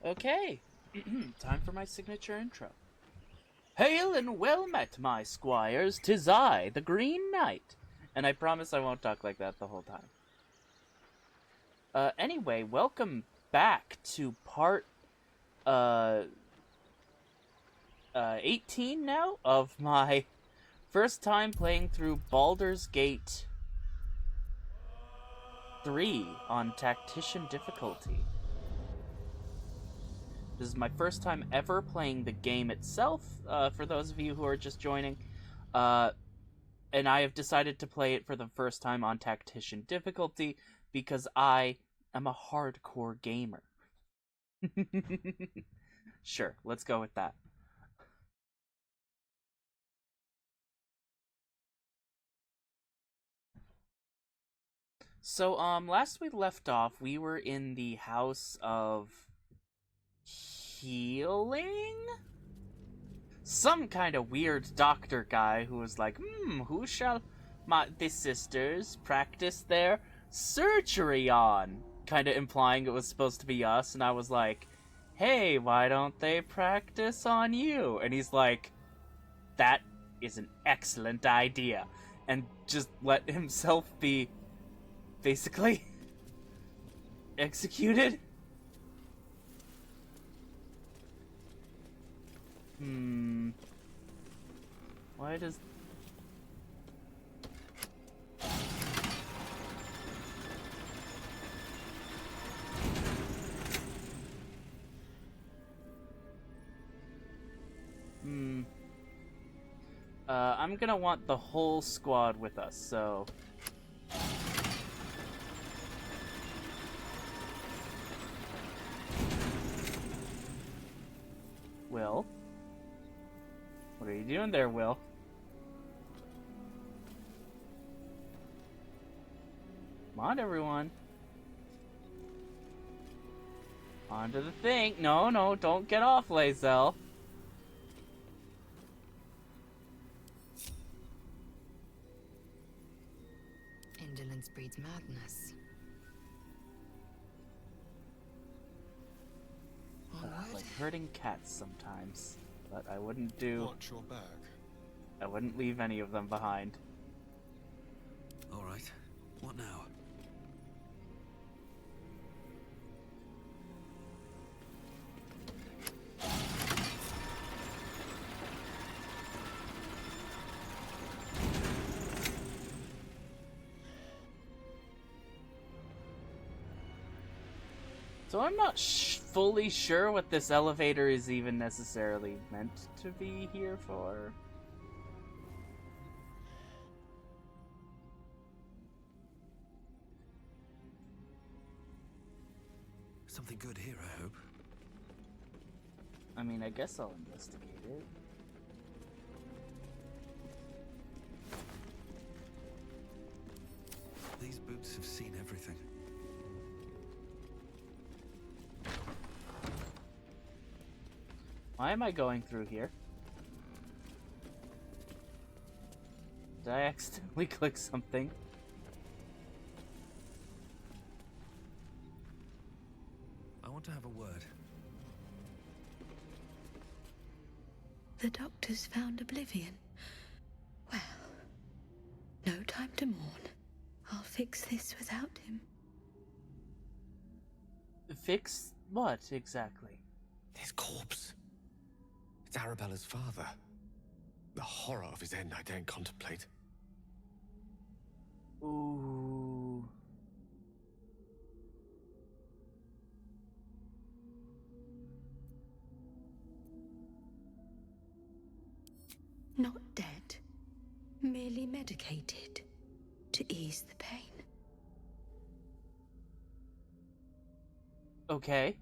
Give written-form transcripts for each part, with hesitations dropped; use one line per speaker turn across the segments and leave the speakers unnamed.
Okay, time for my signature intro. Hail and well met, my squires, 'tis I, the Green Knight. And I promise I won't talk like that the whole time. Anyway, welcome back to part, 18 now of my first time playing through Baldur's Gate 3 on Tactician difficulty. This is my first time ever playing the game itself, for those of you who are just joining. And I have decided to play it for the first time on Tactician difficulty because I am a hardcore gamer. Sure, let's go with that. So, last we left off, we were in the House of Healing? Some kind of weird doctor guy who was like, who shall the sisters practice their surgery on? Kind of implying it was supposed to be us, and I was like, hey, why don't they practice on you? And he's like, that is an excellent idea. And just let himself be basically executed. Why does... I'm gonna want the whole squad with us, so... Will? What are you doing there, Will? Come on, everyone. Onto the thing. No, don't get off, Lae'zel.
Indolence breeds madness.
Like herding cats sometimes, but I wouldn't do...
Watch your back.
I wouldn't leave any of them behind.
Alright, what now?
So I'm not fully sure what this elevator is even necessarily meant to be here for.
Something good here, I hope.
I mean, I guess I'll investigate it.
These boots have seen everything.
Why am I going through here? Did I accidentally click something?
I want to have a word.
The doctor's found oblivion. Well, no time to mourn. I'll fix this without him.
Fix what, exactly?
His corpse. It's Arabella's father. The horror of his end I daren't contemplate.
Ooh.
Not dead, merely medicated to ease the pain.
Okay.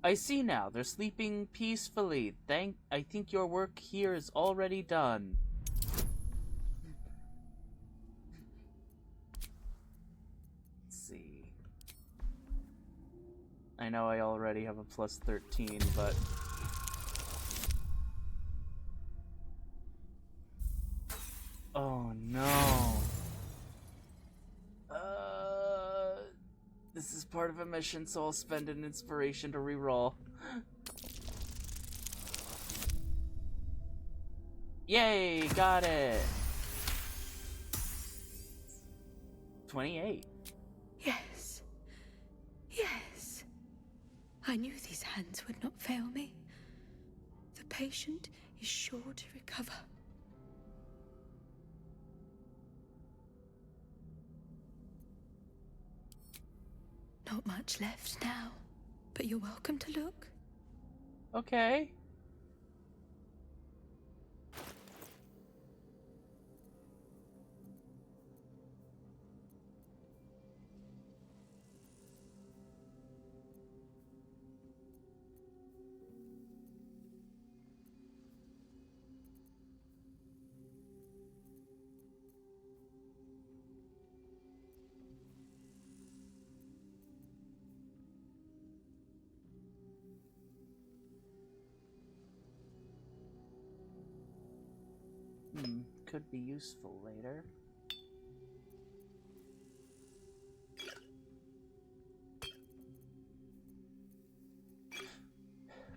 I see now. They're sleeping peacefully. I think your work here is already done. Let's see. I know I already have a plus 13, but... Oh no. This is part of a mission, so I'll spend an inspiration to reroll. Yay, got it. 28.
Yes. Yes. I knew these hands would not fail me. The patient is sure to recover. Not much left now, but you're welcome to look.
Okay. Could be useful later.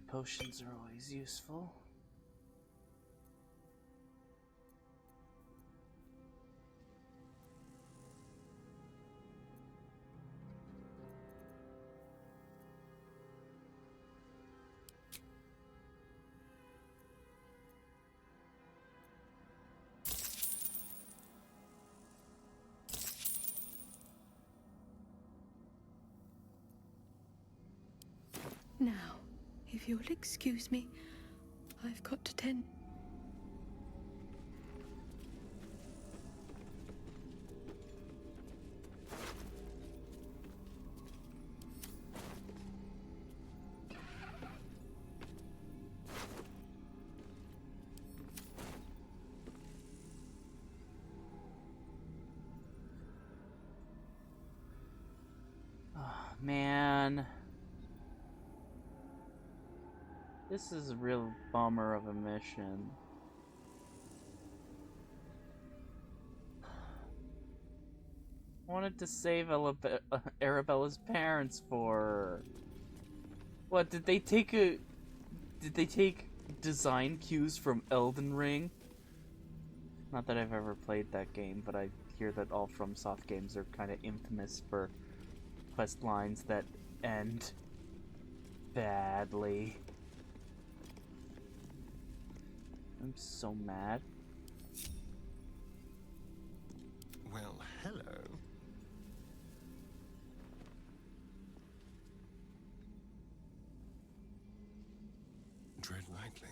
Potions are always useful.
Now, if you'll excuse me, I've got to tend.
Oh, man. This is a real bummer of a mission. I wanted to save Arabella's parents for her. What, did they take design cues from Elden Ring? Not that I've ever played that game, but I hear that all FromSoft games are kind of infamous for quest lines that end badly. I'm so mad.
Well, hello. Tread lightly.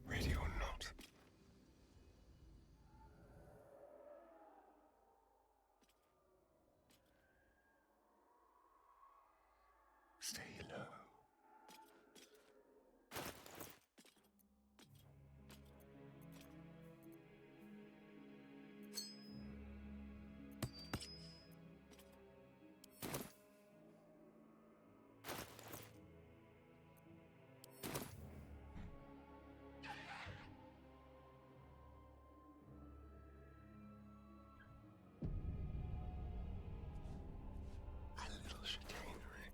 Ready or not. Stay low. A little chicanery.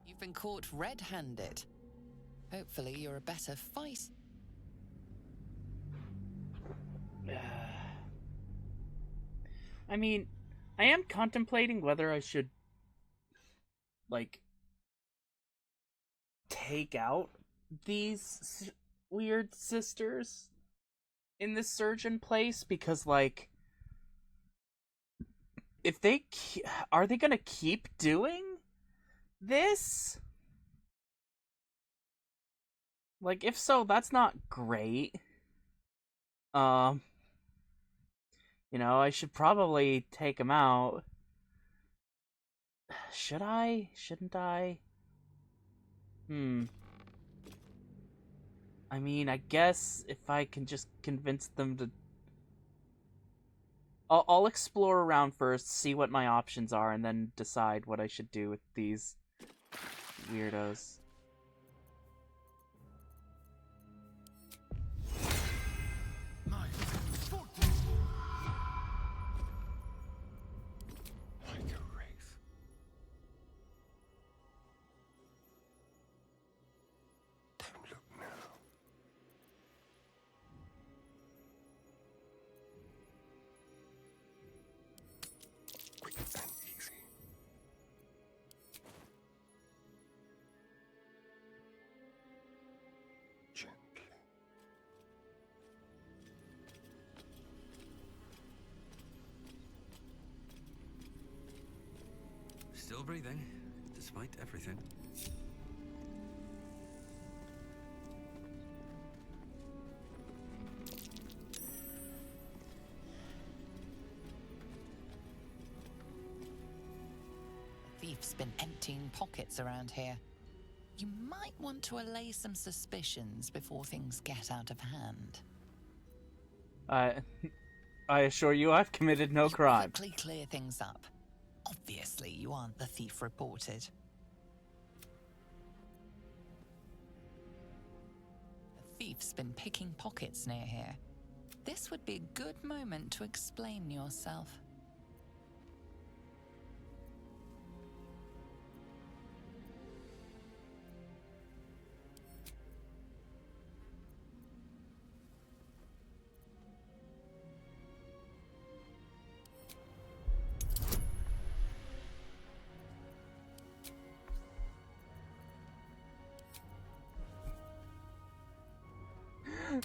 You've been caught red-handed. Hopefully you're a better fight.
I mean, I am contemplating whether I should, like, take out these weird sisters in this surgeon place, because, like, if they are they gonna keep doing this? Like, if so, that's not great. You know, I should probably take him out. Should I? Shouldn't I? I mean, I guess if I can just convince them to... I'll explore around first, see what my options are, and then decide what I should do with these weirdos.
Like a wraith. Don't look now. Quick and easy. Gently.
Still breathing, despite everything.
The thief's been emptying pockets around here. You might want to allay some suspicions before things get out of hand.
I assure you I've committed no crime.
Quickly clear things up. Obviously, you aren't the thief reported. The thief's been picking pockets near here. This would be a good moment to explain yourself.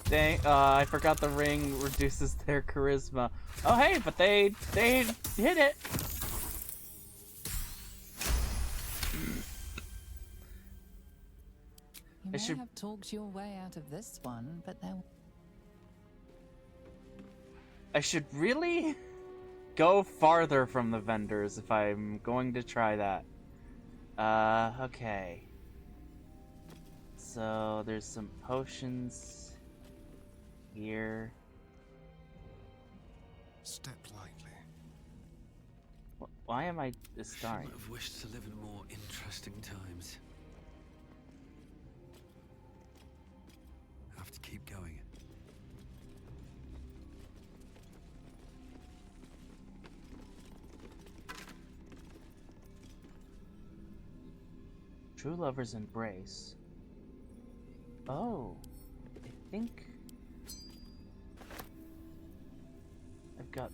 Dang, I forgot the ring reduces their charisma. Oh hey, but they hit it.
You may have talked your way out of this one, but there...
I should really go farther from the vendors if I'm going to try that. Okay. So there's some potions here.
Step lightly.
Why am I
I
starting?
would have wished to live in more interesting times. Have to keep going.
True Lover's Embrace. Oh, I think I've got...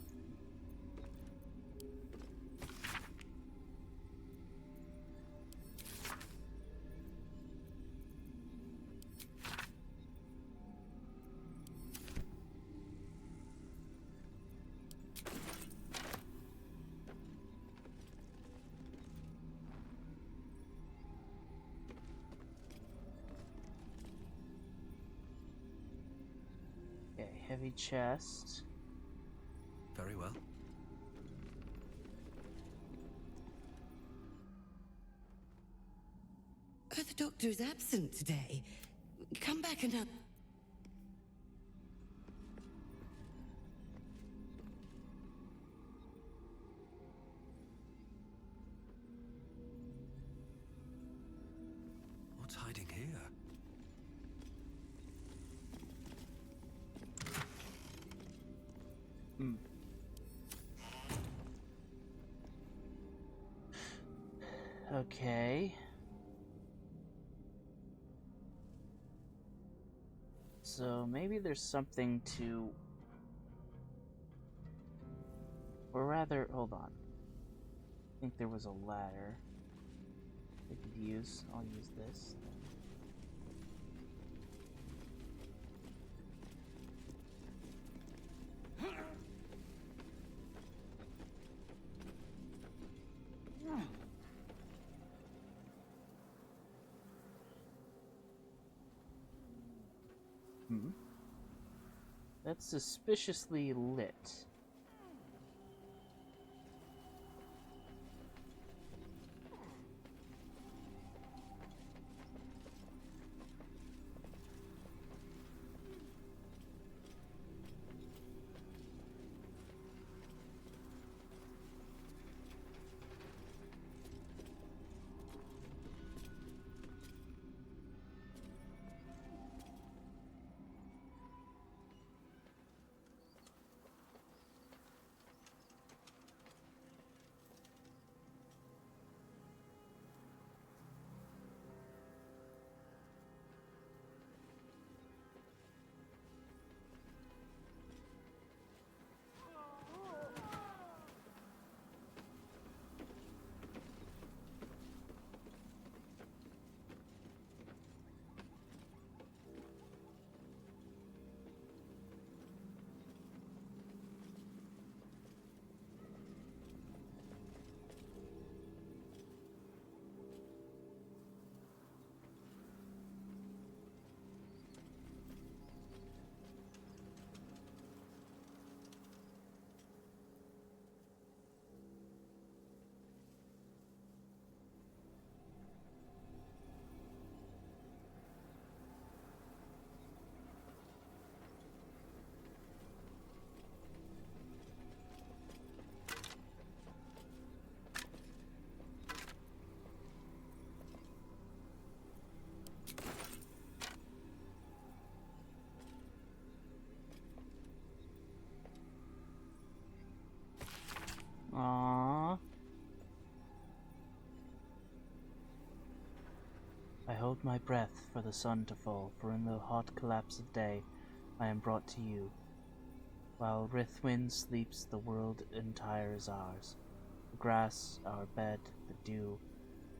Okay, heavy chest.
Very well.
The doctor is absent today. Come back and
What's hiding here?
Okay. So maybe there's something to... Or rather, hold on. I think there was a ladder I could use. I'll use this. That's suspiciously lit. hold my breath for the sun to fall, for in the hot collapse of day I am brought to you. While Rithwin sleeps, the world entire is ours. The grass, our bed, the dew,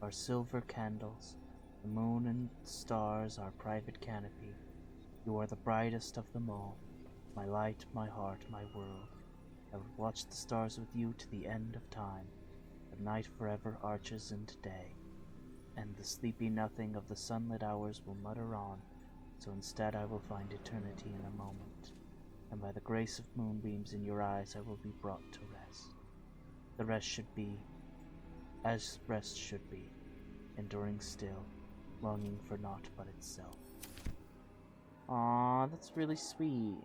our silver candles, the moon and stars, our private canopy. You are the brightest of them all, my light, my heart, my world. I would watch the stars with you to the end of time. The night forever arches into day, and the sleepy nothing of the sunlit hours will mutter on, so instead I will find eternity in a moment, and by the grace of moonbeams in your eyes I will be brought to rest. The rest should be, as rest should be, enduring still, longing for naught but itself. Aww, that's really sweet.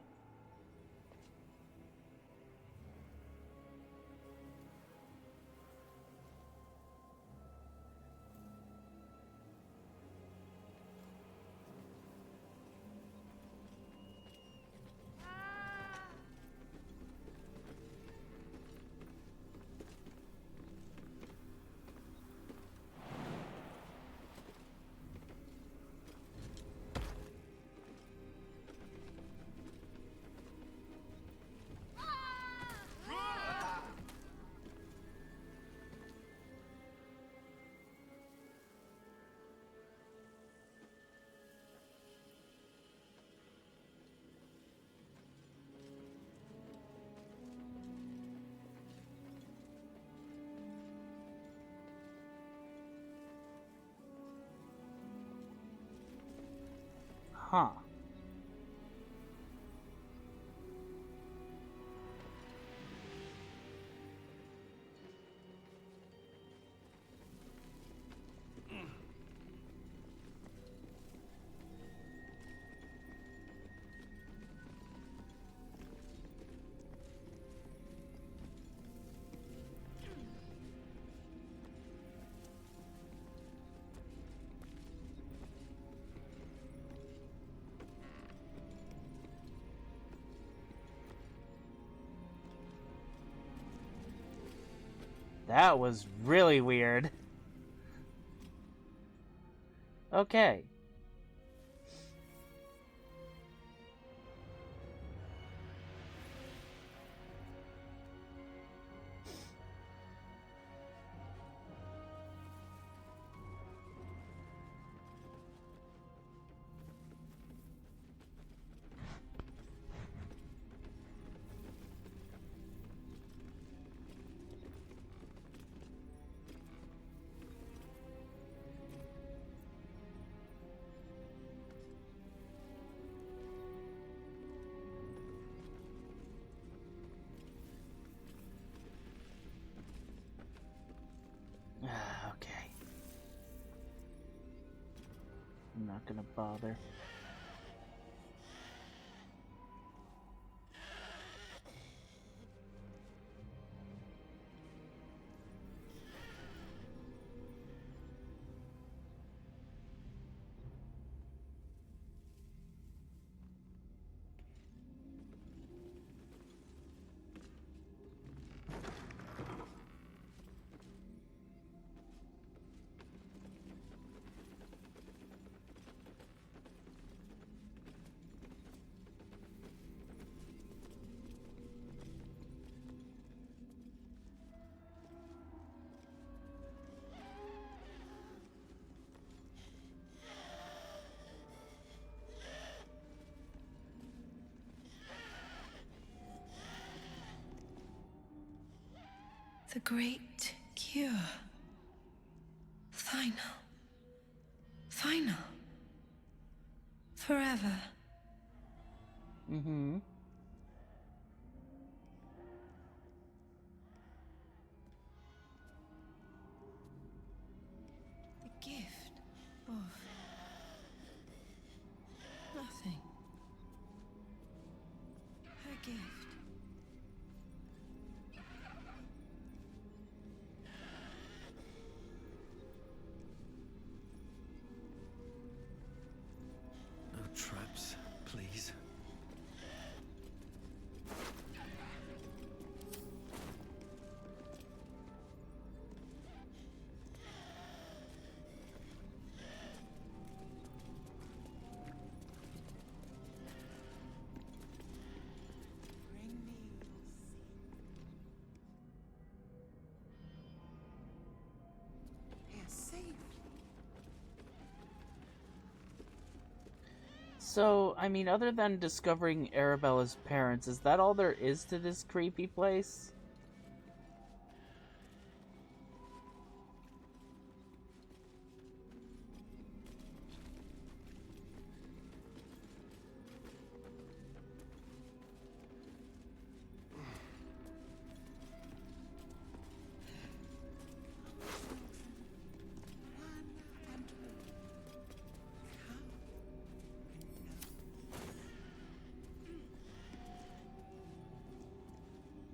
Huh. That was really weird. Okay. Okay. I'm not gonna bother.
The great cure. Final. Final. Forever.
Mm-hmm.
The gift of nothing. Her gift.
No traps, please.
So, I mean, other than discovering Arabella's parents, is that all there is to this creepy place?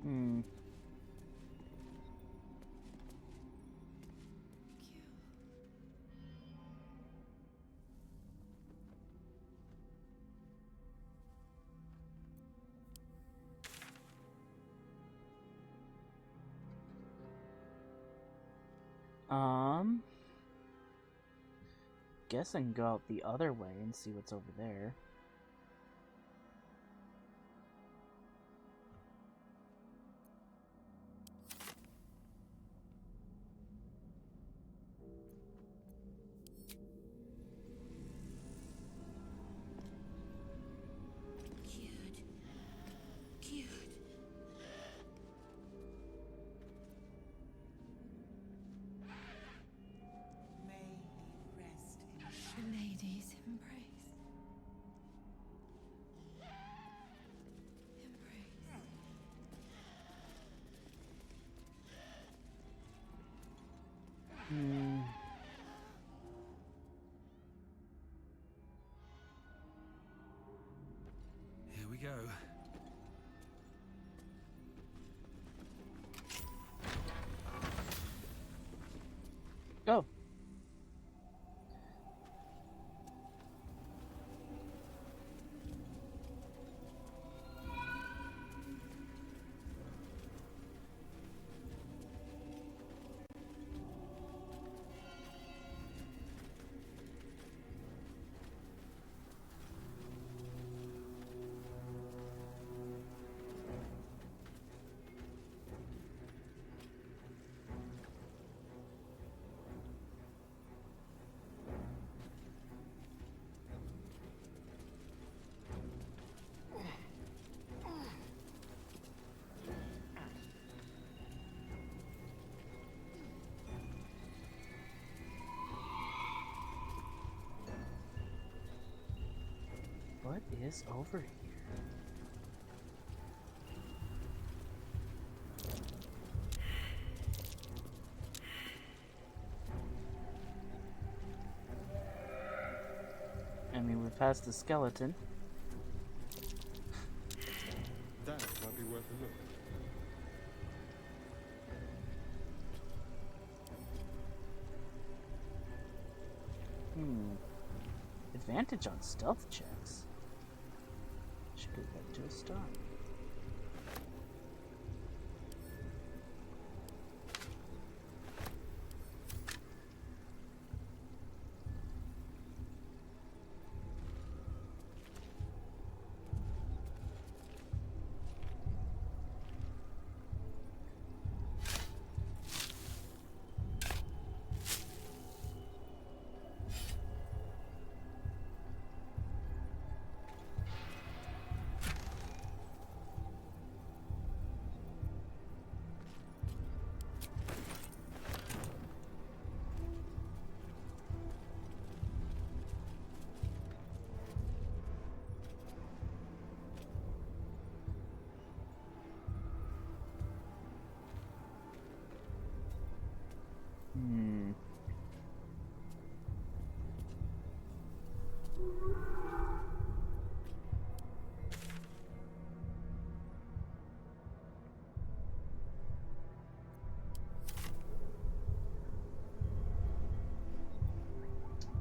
Hmm. Guess I can go out the other way and see what's over there.
The lady's embrace.
Hmm.
Here we go.
Oh. What is over here? I mean, we're past the skeleton.
That might be worth a look.
Advantage on stealth checks. Should get that to a start.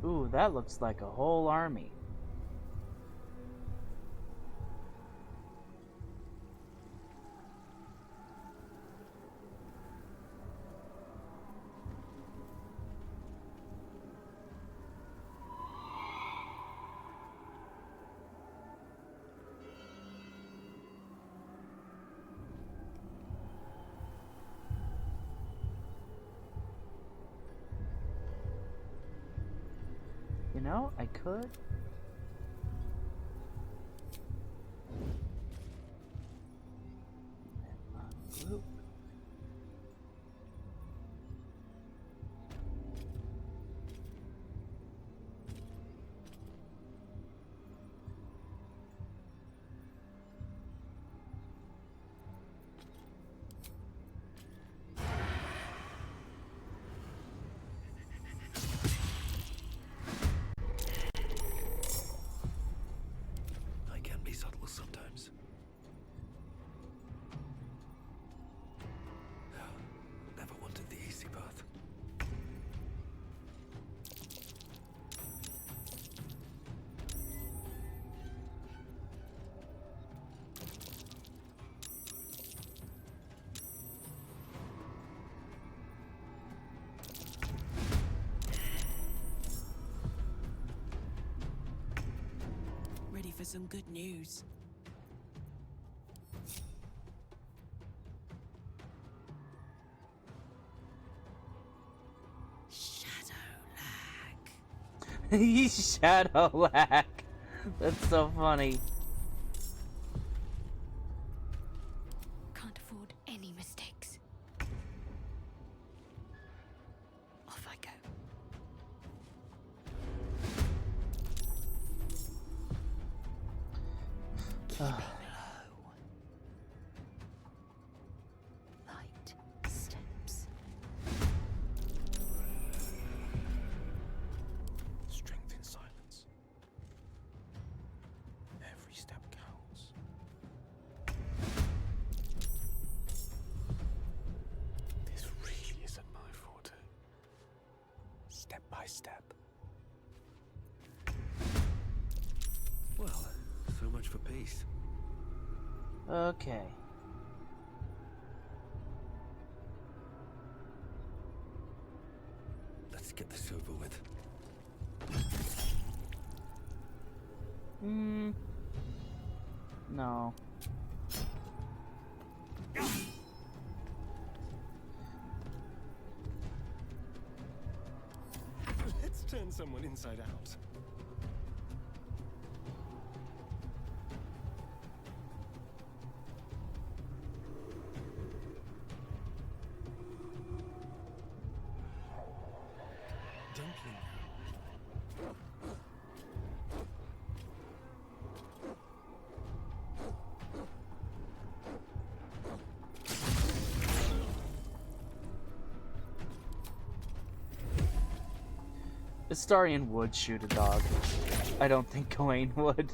Ooh, that looks like a whole army. You know, I could
some good news. Shadow lag.
He's shadow lag. That's so funny.
Can't afford any mistakes. Off I go. Keeping low. Light steps.
Strength in silence. Every step counts. This really isn't my forte. Step by step.
Well, so much for peace.
Okay.
Let's get this over with.
No.
Let's turn someone inside out. Dumpling.
Astarion would shoot a dog. I don't think Gawain would.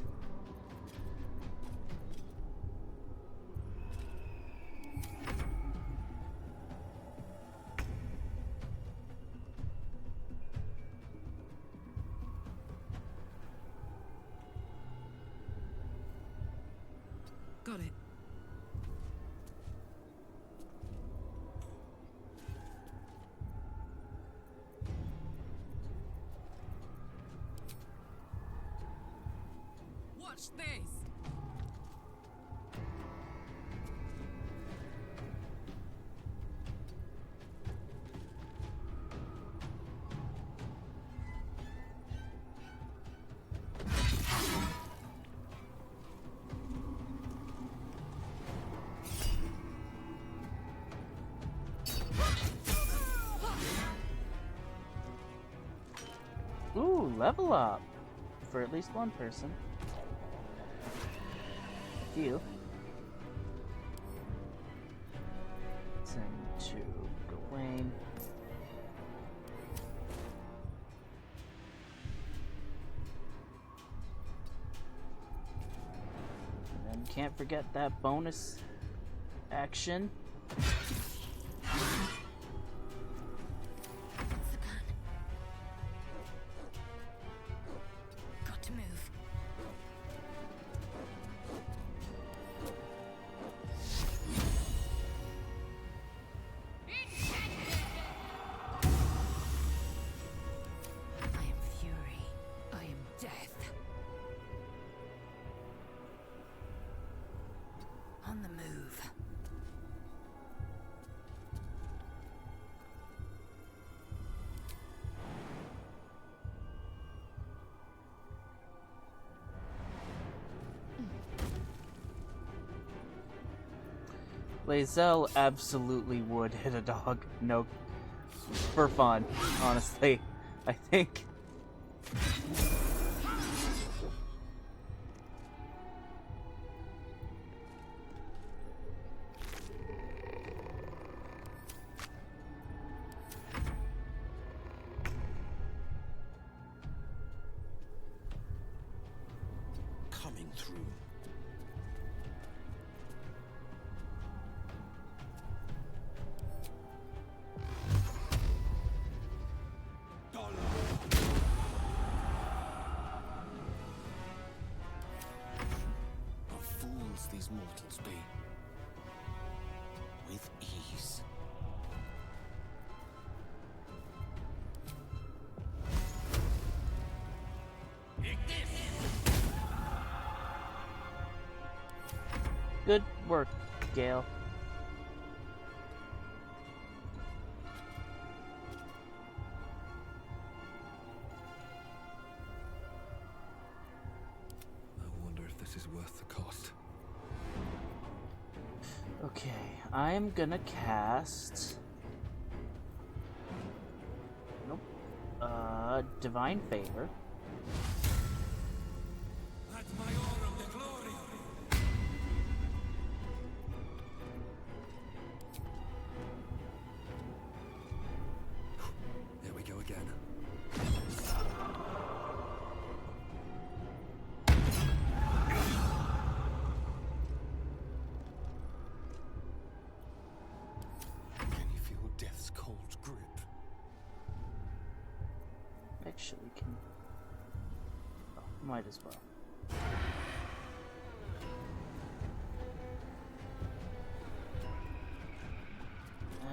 Got it. Watch this.
Ooh, level up. For at least one person. A few. Send to Gawain. And then can't forget that bonus action.
What's the plan? Got to move. I am fury. I am death. On the move.
Lae'zel absolutely would hit a dog. No, for fun, honestly. I think.
Coming through. What fools these mortals be. With ease.
Good work, Gale.
I wonder if this is worth the cost.
Okay, I am gonna cast... Nope. Divine Favor.
At Maiorum de Glory.
There we go again.
Can you feel death's cold grip?
Actually, can... Oh, might as well.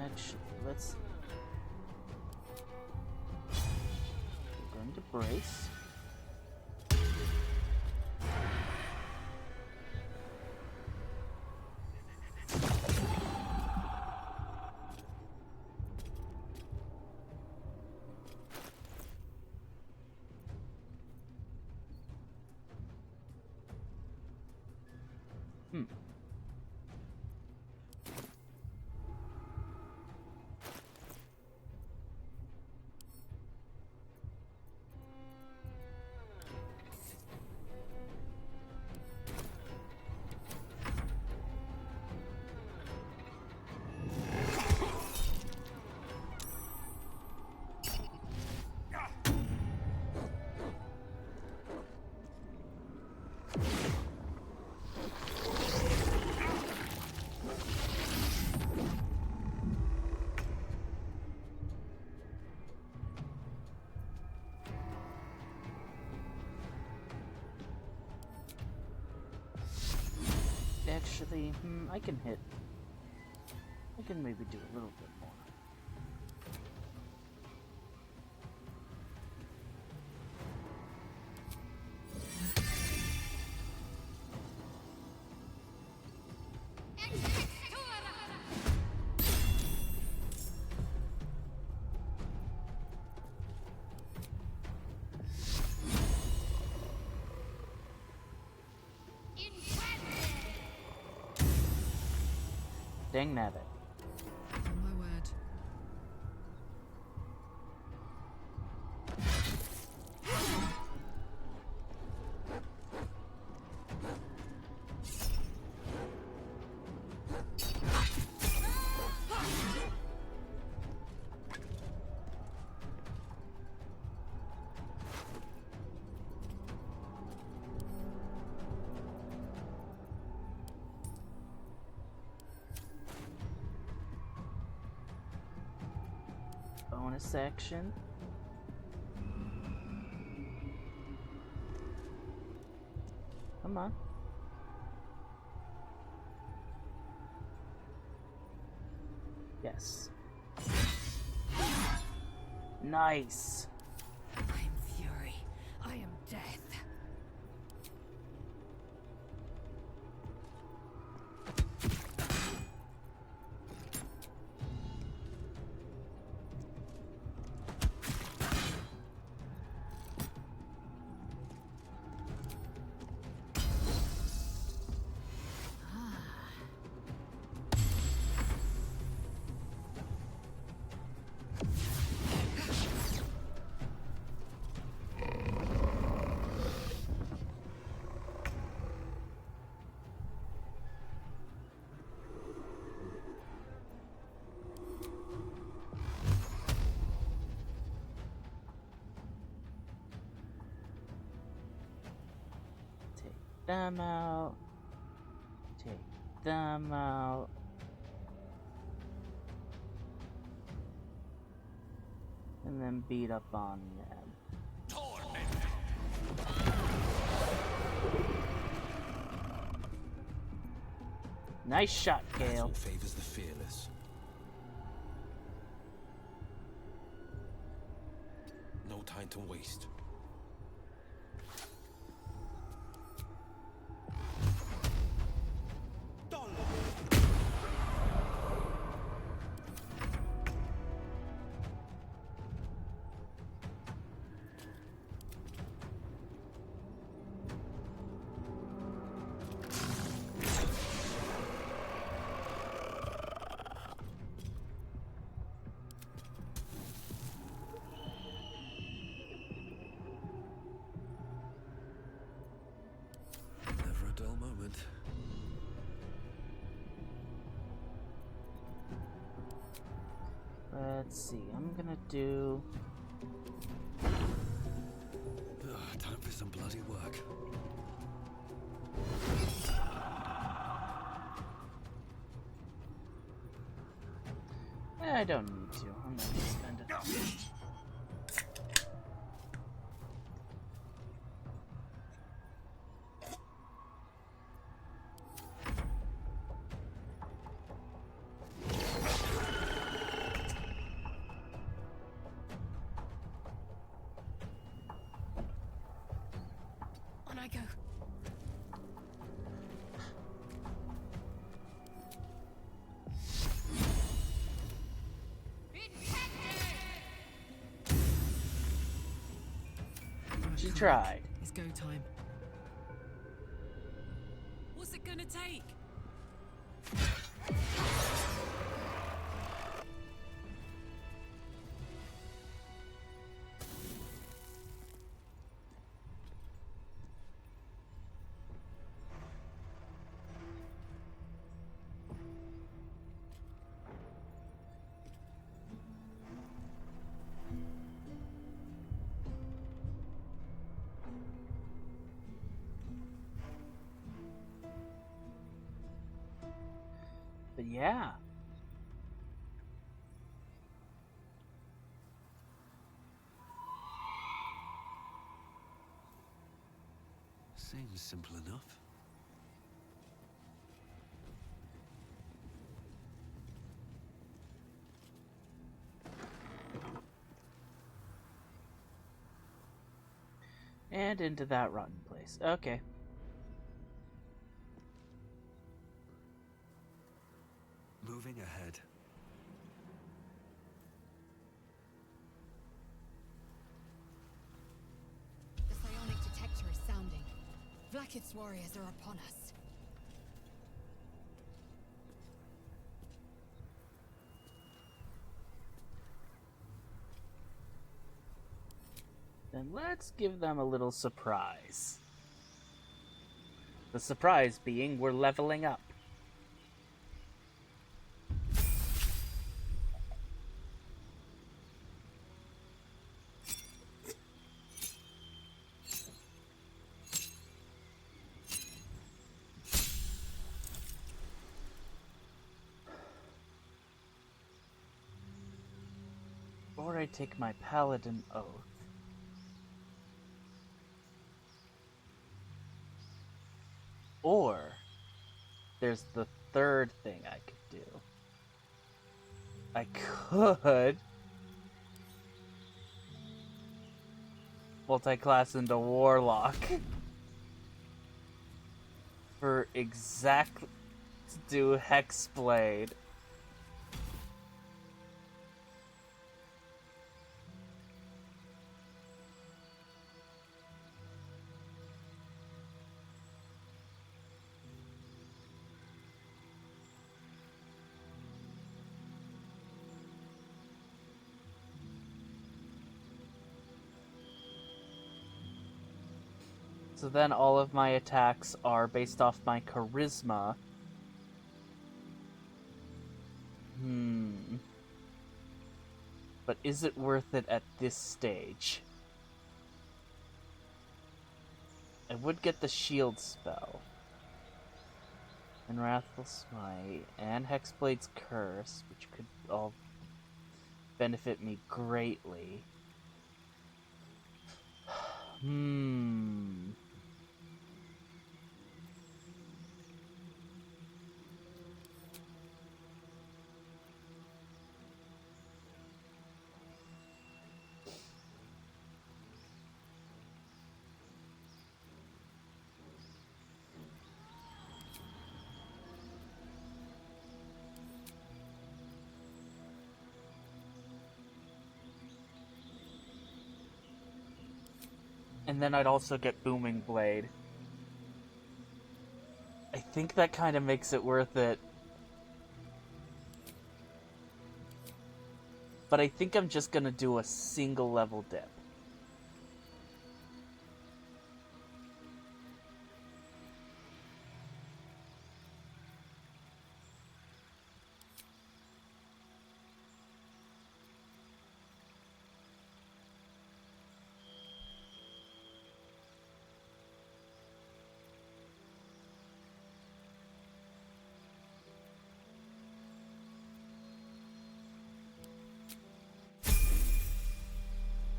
Actually, let's... We're going to brace. Actually, I can hit. I can maybe do a little bit more. Dang nabbit.
On my word.
Bonus action. Come on. Yes. Nice.
I am fury. I am death.
Them out. Take them out. And then beat up on them. Nice shot, Gale.
Battle favors the fearless. No time to waste.
moment.
Let's see. I'm gonna do.
Time for some bloody work.
I don't need to. I'm not gonna spend it.
On I go.
She tried.
It's go time. What's it gonna take?
But yeah.
Seems simple enough.
And into that rotten place. Okay.
Moving ahead.
The psionic detector is sounding. Vlaakith's warriors are upon us.
Then let's give them a little surprise. The surprise being we're leveling up. Or I take my paladin oath. Or there's the third thing I could do. I could multi-class into Warlock for exactly to do Hexblade. So then all of my attacks are based off my charisma. But is it worth it at this stage? I would get the shield spell. And Wrathful Smite, and Hexblade's Curse, which could all benefit me greatly. And then I'd also get Booming Blade. I think that kind of makes it worth it. But I think I'm just gonna do a single level dip.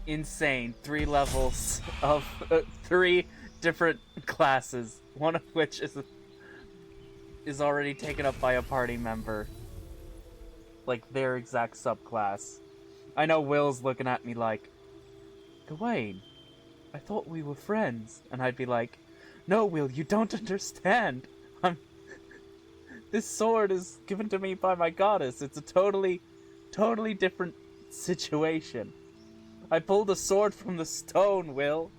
insane. 3 levels of 3 different classes, one of which is already taken up by a party member. Like, their exact subclass. I know Will's looking at me like, Gawain, I thought we were friends. And I'd be like, no, Will, you don't understand. This sword is given to me by my goddess. It's a totally different situation. I pulled a sword from the stone, Will.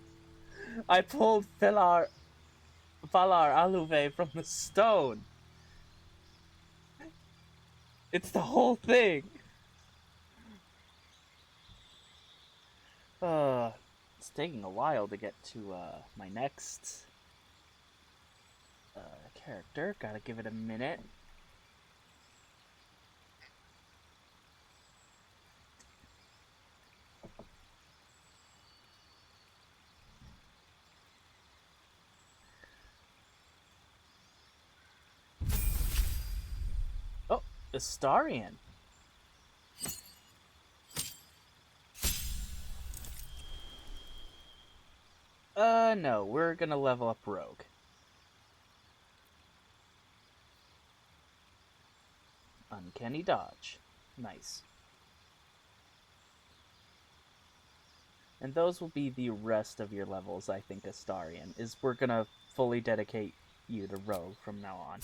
I pulled Valar Aluve from the stone. It's the whole thing. It's taking a while to get to my next character. Gotta give it a minute. Oh, Astarion. No, we're gonna level up Rogue. Uncanny dodge. Nice. And those will be the rest of your levels, I think, Astarion. We're gonna fully dedicate you to Rogue from now on.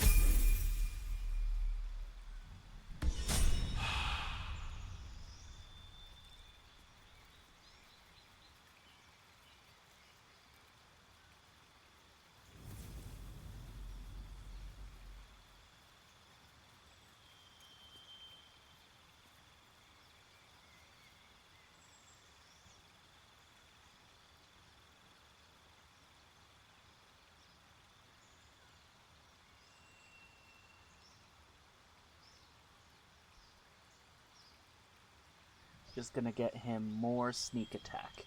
Just gonna get him more sneak attack,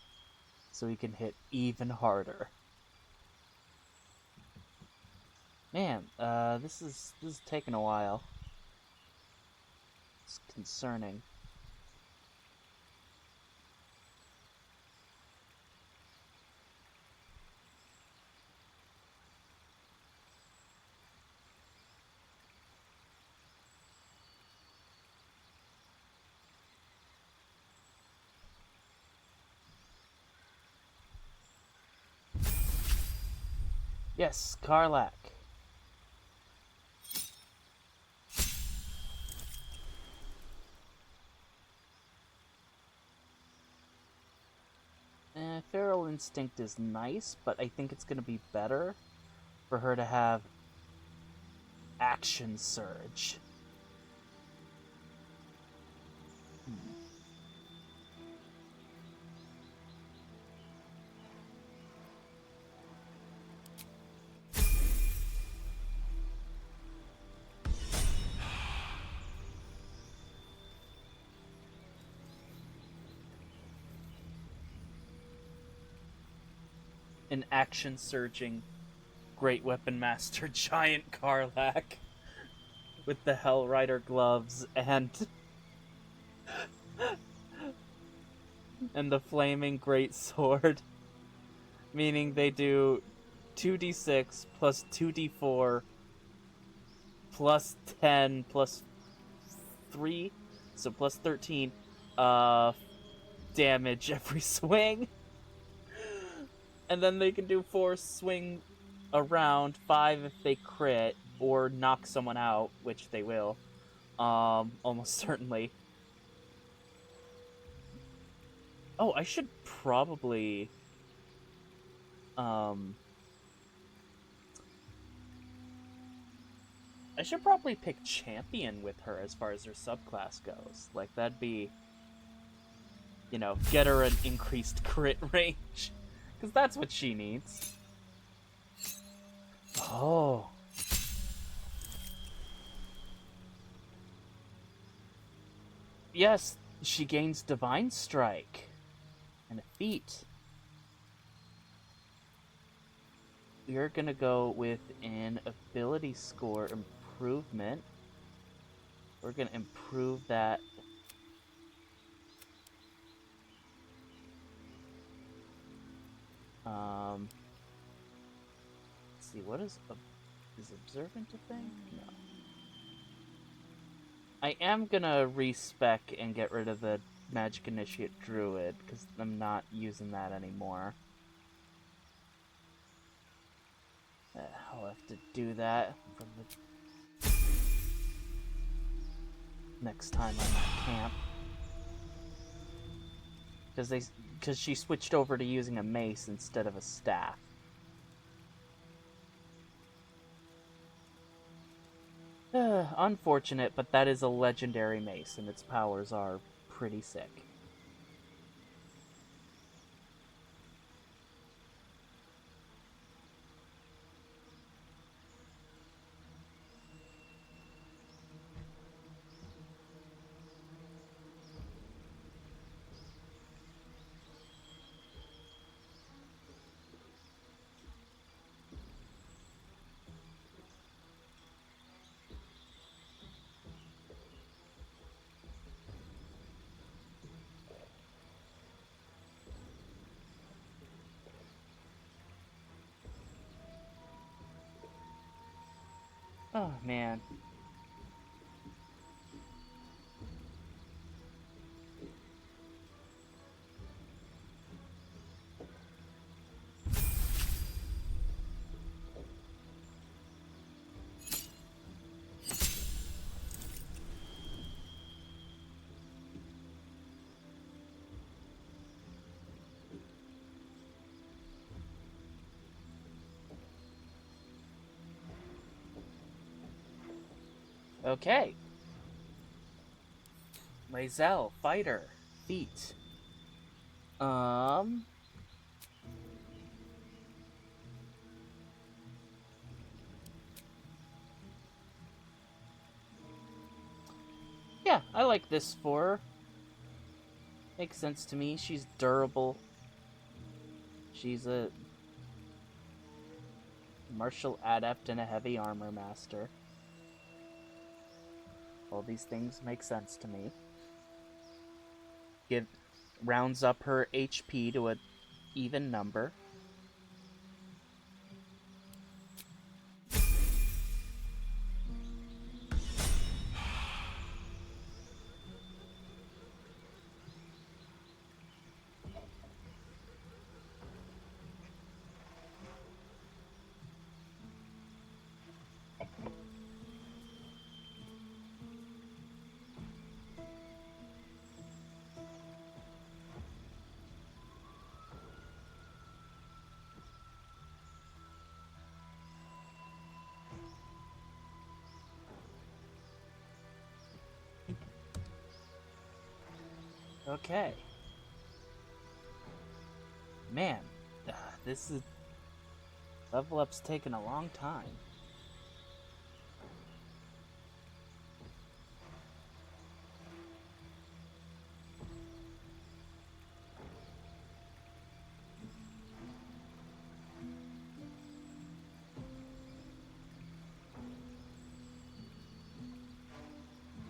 so he can hit even harder. Man, this is taking a while. It's concerning. Yes, Karlak. Feral Instinct is nice, but I think it's going to be better for her to have Action Surge. An action-surging Great Weapon Master Giant Karlak with the Hell Rider gloves and the flaming great sword, meaning they do 2d6 plus 2d4 plus 10 plus 3, so plus 13 damage every swing. And then they can do 4 swing around, 5 if they crit, or knock someone out, which they will. Almost certainly. Oh, I should probably... I should probably pick Champion with her as far as her subclass goes. Like, that'd be... You know, get her an increased crit range. Because that's what she needs. Oh. Yes, she gains Divine Strike. And a feat. We're gonna go with an ability score improvement. We're gonna improve that Let's see, what is observant a thing? No. I am gonna respec and get rid of the Magic Initiate Druid, because I'm not using that anymore. I'll have to do that from the next time I'm at camp. Because she switched over to using a mace instead of a staff. Unfortunate, but that is a legendary mace, and its powers are pretty sick. Oh, man. Okay. Lae'zel, fighter, feat. Yeah, I like this for her. Makes sense to me. She's durable. She's a martial adept and a heavy armor master. All these things make sense to me. Rounds up her HP to an even number. Okay. Man, this is... level up's taken a long time.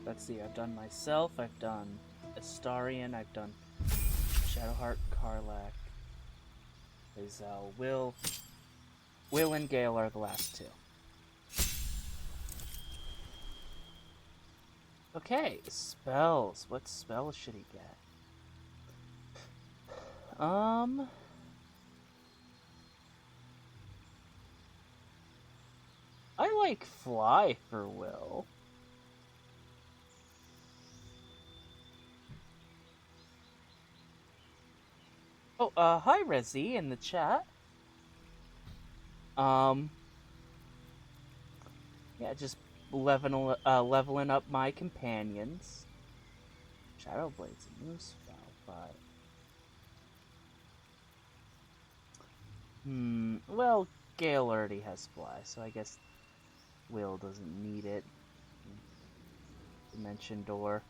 Let's see, I've done myself, I've done Astarion, I've done Shadowheart, Karlach, Lae'zel, Will and Gale are the last two. Okay, spells. What spells should he get? I like Fly for Will. Oh, hi Rezi in the chat. Yeah, just leveling up my companions. Shadowblade's a new spell, but... well, Gale already has Fly, so I guess Will doesn't need it. Dimension Door.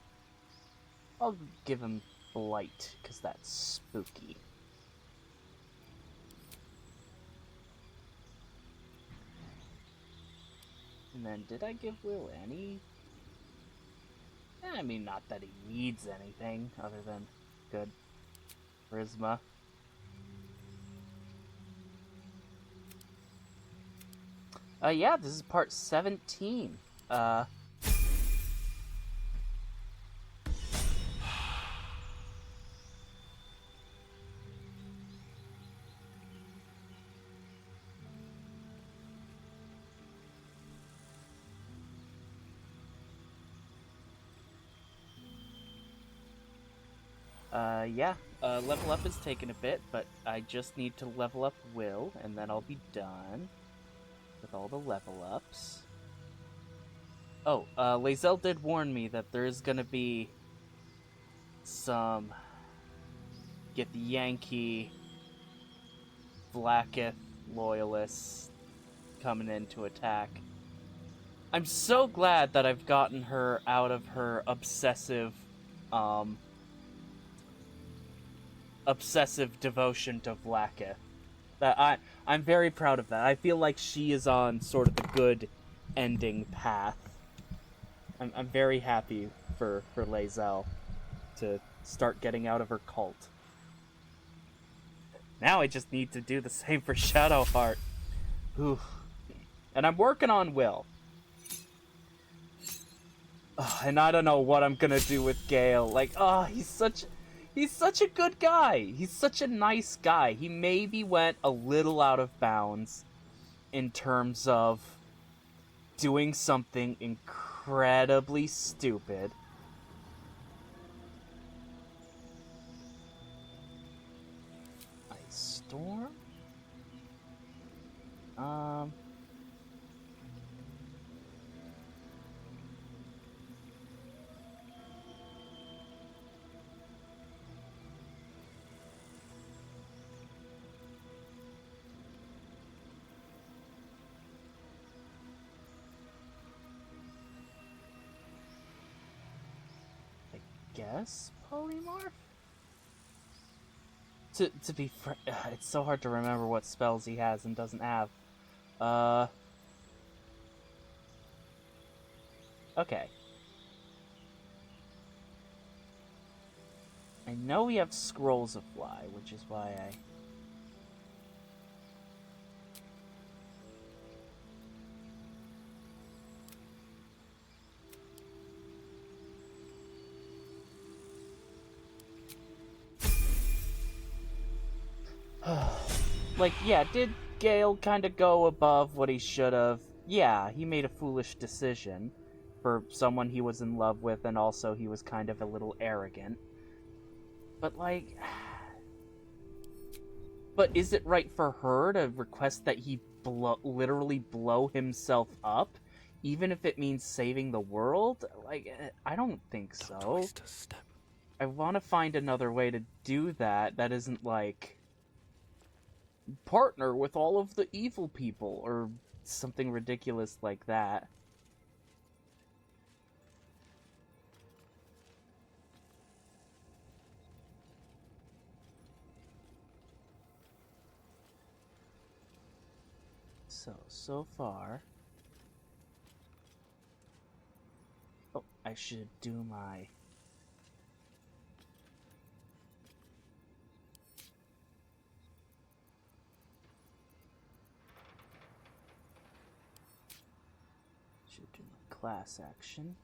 I'll give him Blight, because that's spooky. And then, did I give Will any? I mean, not that he needs anything other than good charisma. Yeah, this is part 17. Yeah, level up is taking a bit, but I just need to level up Will, and then I'll be done with all the level ups. Oh, Lae'zel did warn me that there is gonna be some Githyanki Vlaakith loyalists coming in to attack. I'm so glad that I've gotten her out of her obsessive devotion to Vlaakith. That I'm very proud of that. I feel like she is on sort of the good ending path. I'm very happy for Lae'zel to start getting out of her cult. Now I just need to do the same for Shadowheart. Oof. And I'm working on Will. And I don't know what I'm gonna do with Gale. Like, he's such a good guy. He's such a nice guy. He maybe went a little out of bounds in terms of doing something incredibly stupid. Ice Storm? Guess polymorph? To be it's so hard to remember what spells he has and doesn't have. Okay. I know we have Scrolls of Fly, which is why like, yeah, did Gale kind of go above what he should have? Yeah, he made a foolish decision for someone he was in love with, and also he was kind of a little arrogant. But, like... But is it right for her to request that he literally blow himself up? Even if it means saving the world? Like, I don't think so. I want to find another way to do that that isn't, like... partner with all of the evil people, or something ridiculous like that. So far... Oh, I should do my... Should do my class action.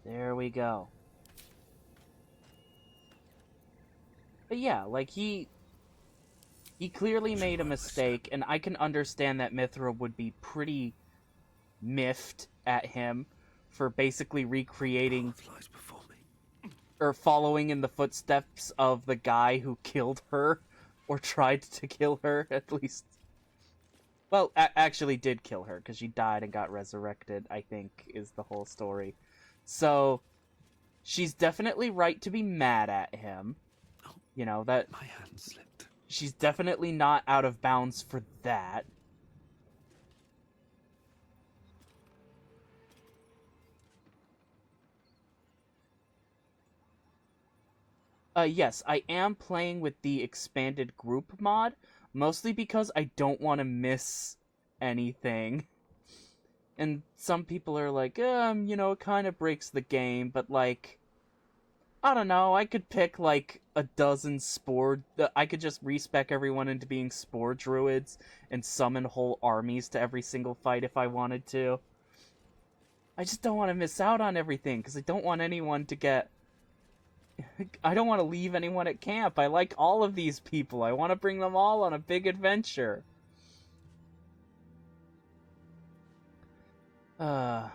There we go. But yeah, like, he clearly made a mistake, and I can understand that Mithra would be pretty miffed at him for basically recreating or following in the footsteps of the guy who killed her, or tried to kill her, at least. Well, actually did kill her, because she died and got resurrected, I think, is the whole story. So, she's definitely right to be mad at him. You know, that...
My hand slipped.
She's definitely not out of bounds for that. Yes, I am playing with the expanded group mod, mostly because I don't want to miss anything. And some people are like, it kind of breaks the game, but like, I don't know, I could pick like a dozen spore. I could just respec everyone into being spore druids and summon whole armies to every single fight if I wanted to. I just don't want to miss out on everything, because I don't want anyone to get... I don't want to leave anyone at camp. I like all of these people. I want to bring them all on a big adventure. Oh,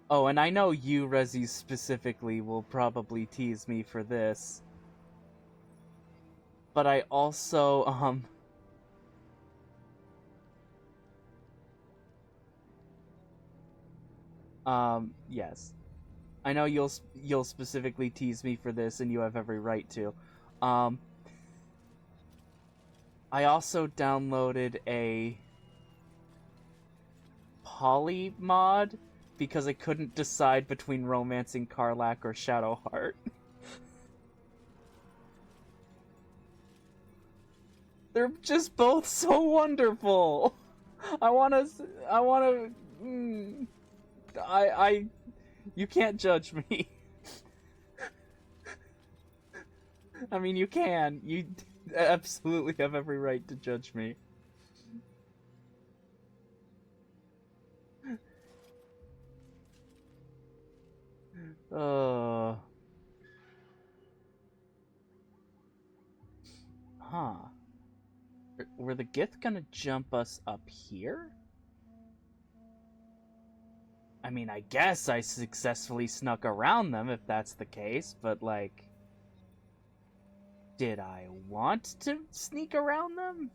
and I know you, Resi, specifically, will probably tease me for this. But I also, yes. I know you'll specifically tease me for this, and you have every right to. I also downloaded a poly mod because I couldn't decide between Romancing Karlach or Shadowheart. They're just both so wonderful. You can't judge me. I mean, you can. You absolutely have every right to judge me. Huh. Were the Gith gonna jump us up here? I mean, I guess I successfully snuck around them if that's the case, but like... Did I want to sneak around them?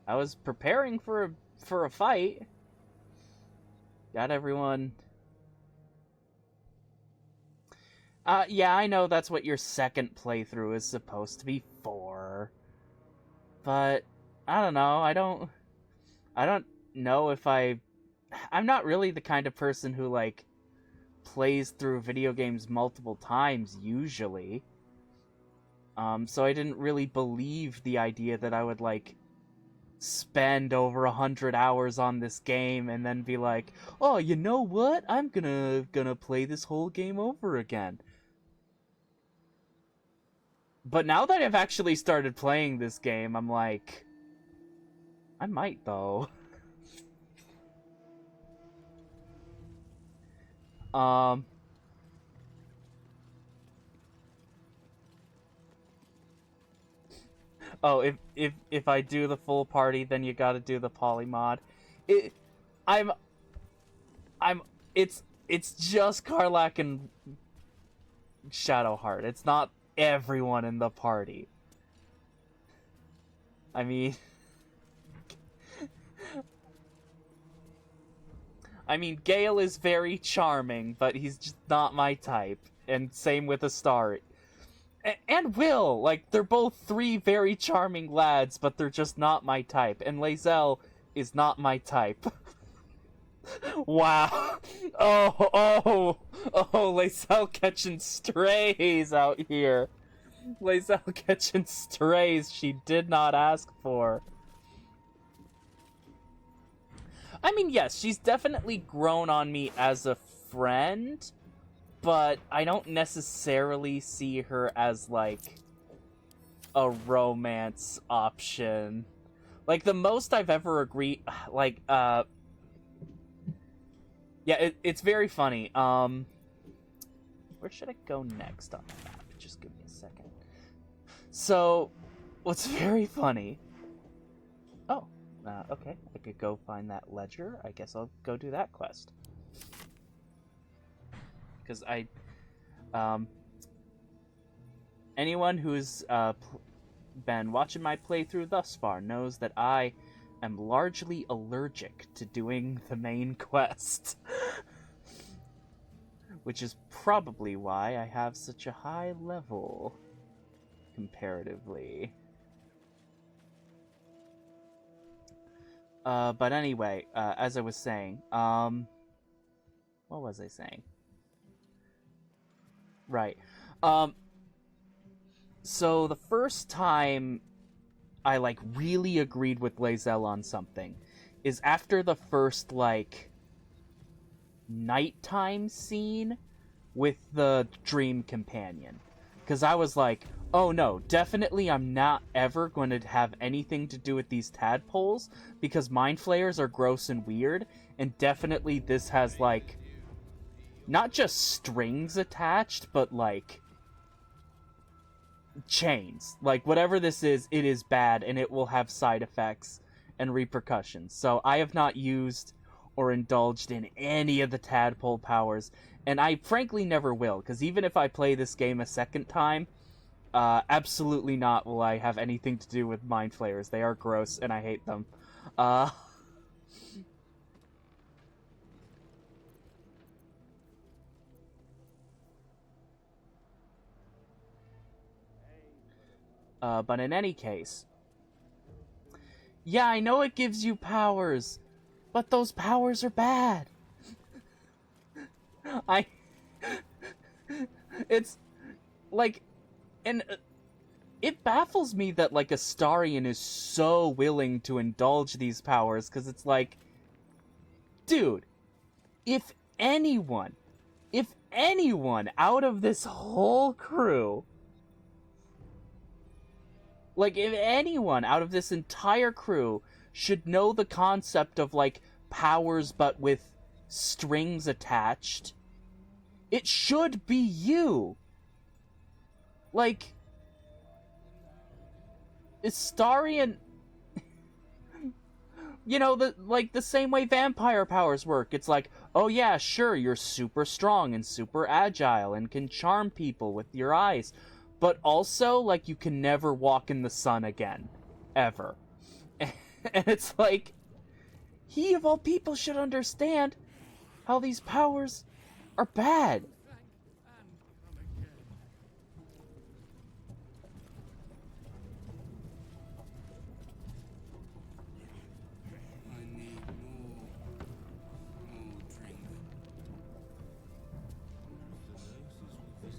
I was preparing for a fight. Got everyone... yeah, I know that's what your second playthrough is supposed to be for. But, I don't know, I don't know if I'm not really the kind of person who, like, plays through video games multiple times, usually. So I didn't really believe the idea that I would, like, spend over 100 hours on this game and then be like, oh, you know what? I'm gonna play this whole game over again. But now that I've actually started playing this game, I'm like, I might, though. Oh, if I do the full party, then you gotta do the polymod. It's just Karlach and Shadowheart. It's not everyone in the party. I mean... Gale is very charming, but he's just not my type. And same with Astari. And Will! Like, they're both three very charming lads, but they're just not my type. And Lae'zel is not my type. Wow. Oh, Lae'zel catching strays out here. Lae'zel catching strays she did not ask for. I mean, yes, she's definitely grown on me as a friend, but I don't necessarily see her as, like, a romance option. Like, the most I've ever agreed... Like, yeah, it's very funny. Where should I go next on the map? Just give me a second. So, what's very funny... Oh, okay. I could go find that ledger. I guess I'll go do that quest. Because anyone who's been watching my playthrough thus far knows that I am largely allergic to doing the main quest. Which is probably why I have such a high level, comparatively. But anyway, as I was saying, what was I saying? Right. So the first time I, like, really agreed with Lae'zel on something is after the first, like, nighttime scene with the dream companion. Because I was like, oh no, definitely I'm not ever going to have anything to do with these tadpoles, because mind flayers are gross and weird, and definitely this has, like, not just strings attached, but, like, chains. Like, whatever this is, it is bad, and it will have side effects and repercussions. So I have not used or indulged in any of the tadpole powers, and I frankly never will, because even if I play this game a second time, absolutely not will I have anything to do with mind flayers. They are gross, and I hate them. But in any case, yeah, I know it gives you powers, but those powers are bad. It's, like, and it baffles me that, like, Astarion is so willing to indulge these powers, because it's like, dude, if anyone out of this whole crew, like, if anyone out of this entire crew should know the concept of, like, powers but with strings attached, it should be you. Like, Astarion, you know, the same way vampire powers work. It's like, oh yeah, sure, you're super strong and super agile and can charm people with your eyes, but also, like, you can never walk in the sun again. Ever. And it's like, he of all people should understand how these powers are bad.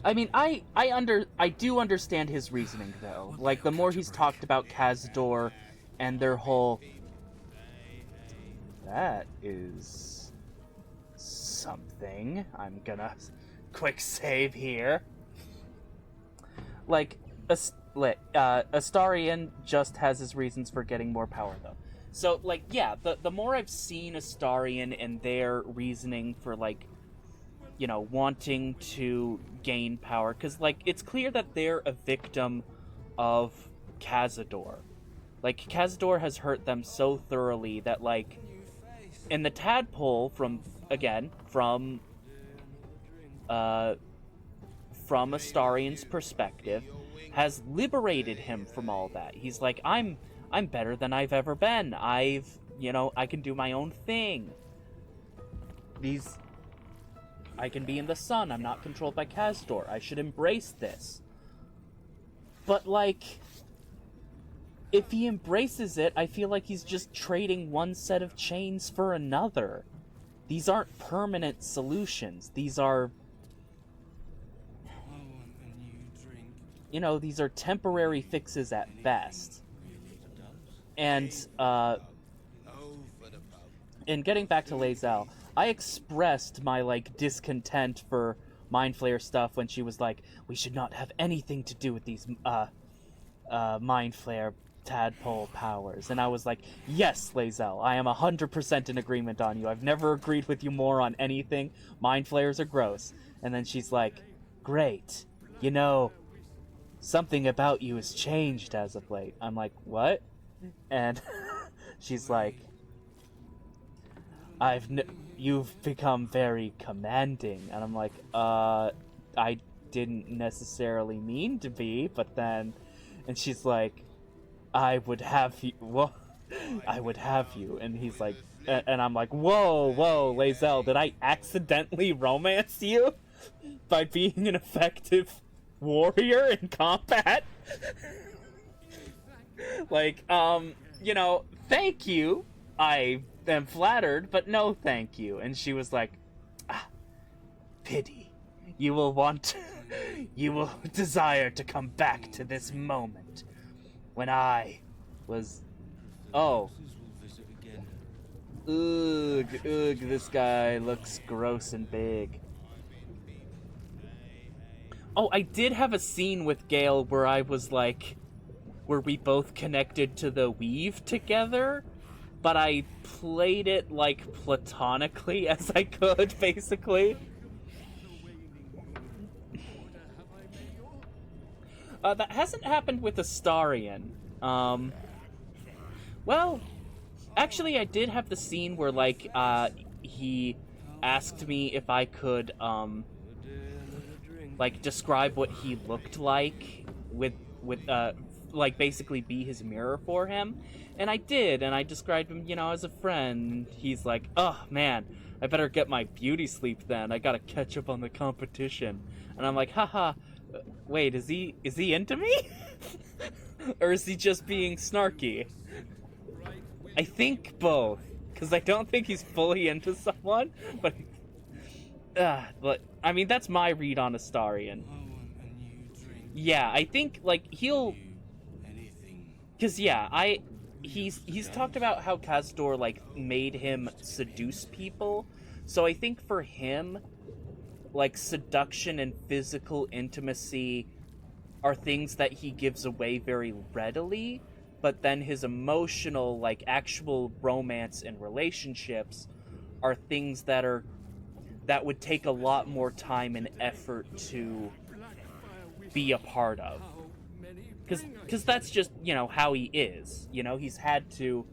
I mean, I do understand his reasoning, though. Like, the more he's talked about Khazad-dûr and their whole... That is... something. I'm gonna quick save here. Like, Astarion just has his reasons for getting more power, though. So, like, yeah, the more I've seen Astarion and their reasoning for, like, you know, wanting to gain power, because, like, it's clear that they're a victim of Khazad-dûr. Like, Khazad-dûr has hurt them so thoroughly that, like, and the tadpole from Astarion's perspective, has liberated him from all that. He's like, I'm better than I've ever been. I can do my own thing. I can be in the sun. I'm not controlled by Khazad-dûr. I should embrace this. But, like, if he embraces it, I feel like he's just trading one set of chains for another. These aren't permanent solutions. These are... you know, these are temporary fixes at best. And, in getting back to Lae'zel, I expressed my, like, discontent for Mind Flayer stuff when she was like, we should not have anything to do with these, Mind Flayer tadpole powers. And I was like, yes, Lae'zel, I am 100% in agreement on you. I've never agreed with you more on anything. Mind Flayers are gross. And then she's like, great. You know, something about you has changed as of late. I'm like, what? And she's like, you've become very commanding. And I'm like, I didn't necessarily mean to be, but then... And she's like, I would have you... Well, I would have you. And he's like... And I'm like, whoa, Lae'zel, did I accidentally romance you? By being an effective warrior in combat? Like, you know, thank you. I am flattered, but no thank you. And she was like, pity. You will want You will desire to come back to this moment when I was... Oh. Ugh, this guy looks gross and big. Oh, I did have a scene with Gale where I was like... where we both connected to the weave together, but I played it, like, platonically as I could, basically. That hasn't happened with Astarion. Well, actually, I did have the scene where, like, he asked me if I could, like, describe what he looked like with, like, basically be his mirror for him. And I did, and I described him, you know, as a friend. He's like, oh, man, I better get my beauty sleep then. I gotta catch up on the competition. And I'm like, haha, wait, is he into me? Or is he just being snarky? I think both, because I don't think he's fully into someone, but I mean, that's my read on Astarion. Yeah, I think, like, he'll... Because, yeah, he's talked about how Kazdor, like, made him seduce people. So I think for him, like, seduction and physical intimacy are things that he gives away very readily. But then his emotional, like, actual romance and relationships are things that would take a lot more time and effort to be a part of. Because that's just, you know, how he is. You know, he's had to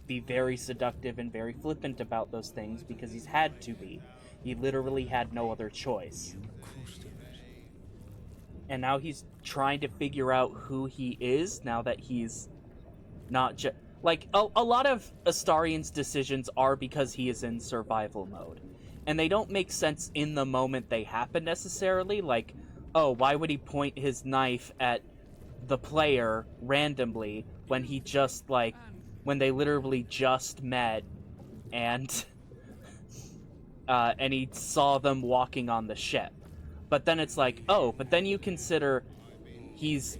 be very seductive and very flippant about those things because he's had to be. He literally had no other choice. And now he's trying to figure out who he is now that he's not just... Like, a lot of Astarion's decisions are because he is in survival mode. And they don't make sense in the moment they happen necessarily. Like, oh, why would he point his knife at the player randomly when he just, like, when they literally just met and and he saw them walking on the ship. But then it's like, oh, but then you consider he's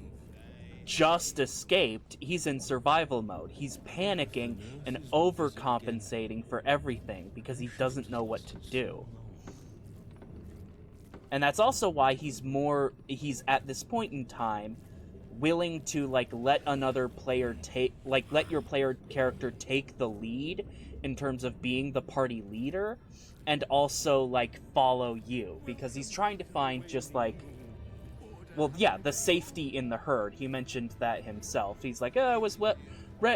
just escaped, he's in survival mode. He's panicking and overcompensating for everything because he doesn't know what to do. And that's also why he's at this point in time willing to, like, let another player let your player character take the lead in terms of being the party leader, and also, like, follow you, because he's trying to find just, like, well, yeah, the safety in the herd. He mentioned that himself. He's like, I was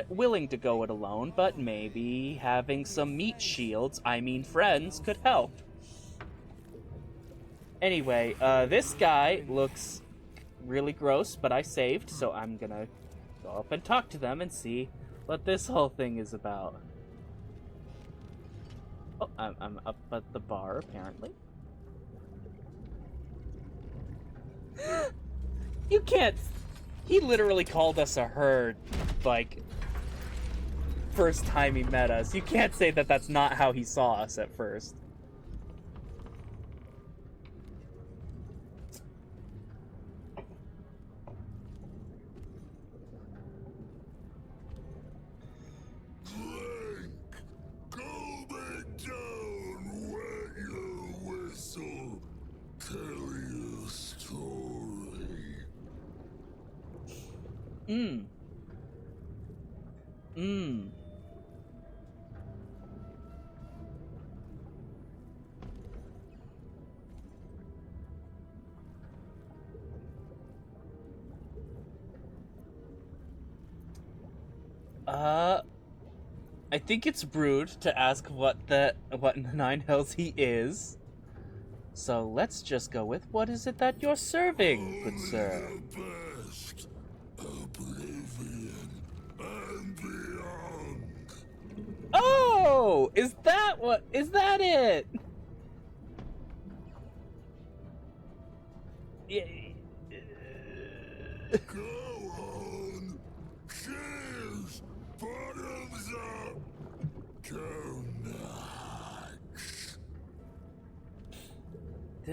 willing to go it alone, but maybe having some meat shields, I mean friends, could help. Anyway, this guy looks really gross, but I saved, so I'm gonna go up and talk to them and see what this whole thing is about. Oh, I'm up at the bar, apparently. You can't... He literally called us a herd, like, first time he met us. You can't say that that's not how he saw us at first. I think it's rude to ask what in the Nine Hells he is. So let's just go with, what is it that you're serving, good sir?
Best, oblivion and beyond.
Oh! Is that it? Yeah.
Go on. Cheers. Bottoms up. Go nuts.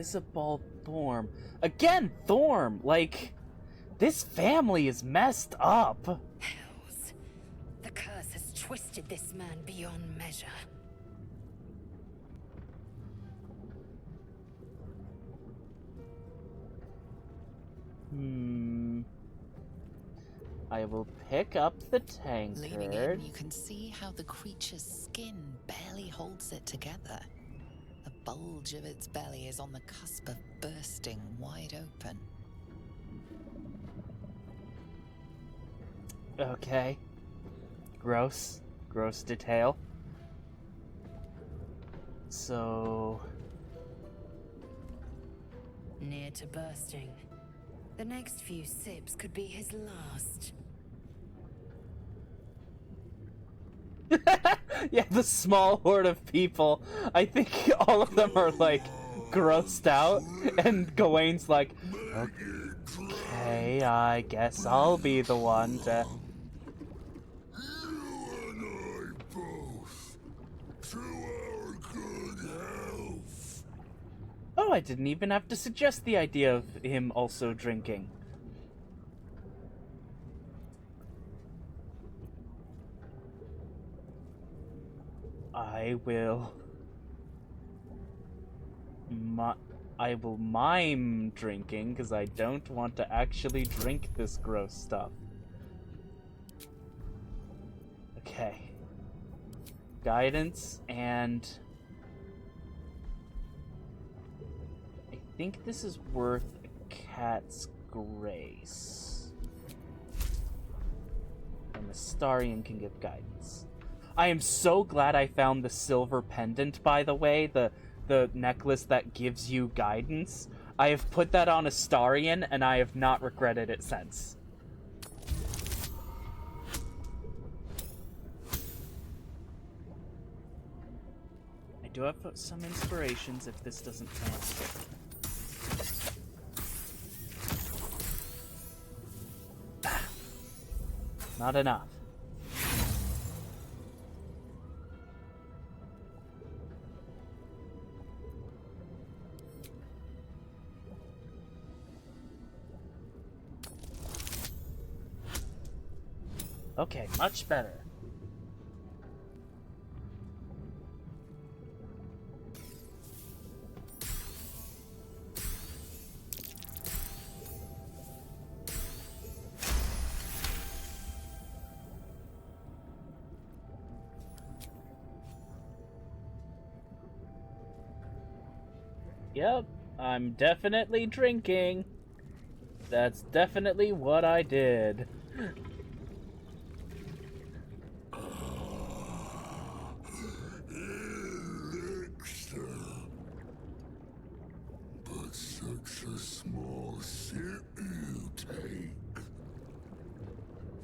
Visible Thorm. Again, Thorm! Like, this family is messed up.
Hells. The curse has twisted this man beyond measure.
I will pick up the
Leaning
tankard.
in, you can see how the creature's skin barely holds it together. The bulge of its belly is on the cusp of bursting wide open.
Okay. Gross. Gross detail. So...
Near to bursting. The next few sips could be his last.
Yeah, the small horde of people. I think all of them are, like, grossed out. And Gawain's like, okay, I guess I'll be the one to...
You and I both. To our good health.
Oh, I didn't even have to suggest the idea of him also drinking. I will mime drinking, because I don't want to actually drink this gross stuff. Okay. Guidance, and... I think this is worth a cat's grace. And the Starian can give guidance. I am so glad I found the silver pendant, by the way, the necklace that gives you guidance. I have put that on Astarion, and I have not regretted it since. I do have some inspirations if this doesn't cancel. Not enough. Okay, much better. Yep, I'm definitely drinking. That's definitely what I did.
Elixir. But such a small sip you take.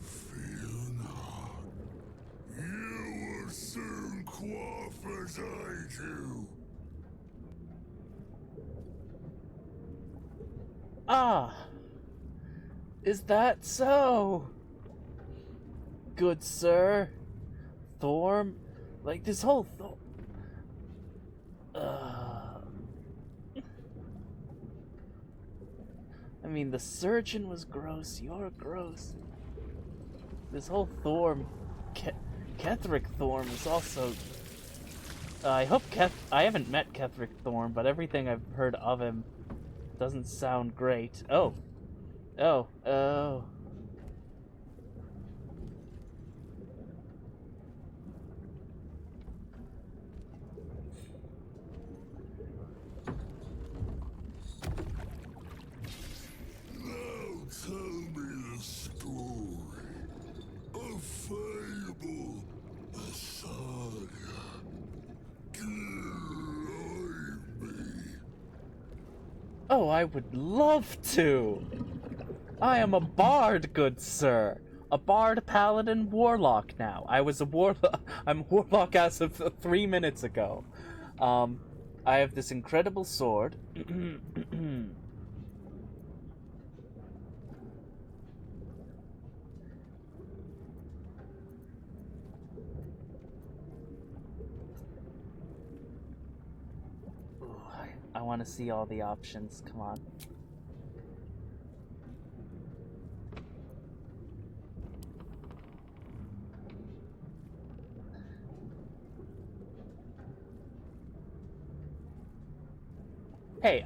Fear not. You will soon quaff as I do.
Ah, is that so? Good sir, Thorm, like this whole I mean, the surgeon was gross, you're gross. This whole Thorm, Ketheric Thorm is also... I hope I haven't met Ketheric Thorm, but everything I've heard of him doesn't sound great. Oh. Oh. Oh.
Now tell me a story. A fable. A saga. Delight me.
Oh, I would love to! I am a bard, good sir! A bard, paladin, warlock now. I was a warlock. I'm a warlock as of 3 minutes ago. I have this incredible sword. I want want to see all the options. Come on. Hey,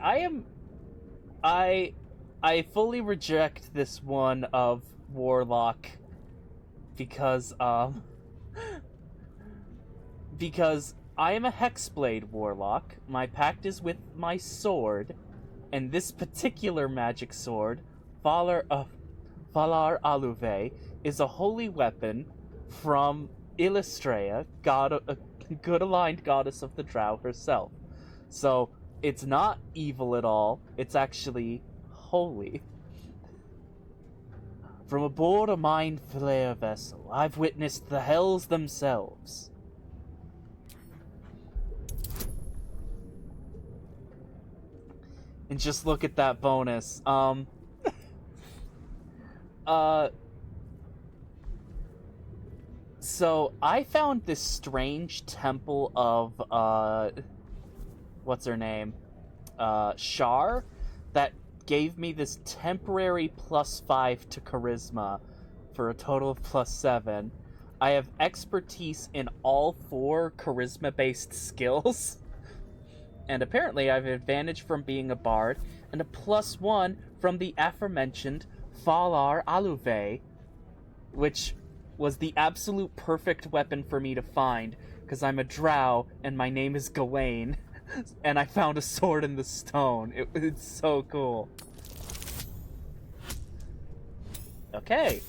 I fully reject this one of Warlock because because I am a Hexblade Warlock. My pact is with my sword, and this particular magic sword, Valar Aluve, is a holy weapon from Illustrea, a good aligned goddess of the Drow herself. So it's not evil at all. It's actually holy. From aboard a mind flayer vessel, I've witnessed the hells themselves. And just look at that bonus. So I found this strange temple of, what's her name? Shar, that gave me this temporary +5 to charisma for a total of +7. I have expertise in all 4 charisma-based skills. And apparently I have advantage from being a bard, and a +1 from the aforementioned Valar Aluve, which was the absolute perfect weapon for me to find, because I'm a drow, and my name is Gawain, and I found a sword in the stone. It's so cool. Okay.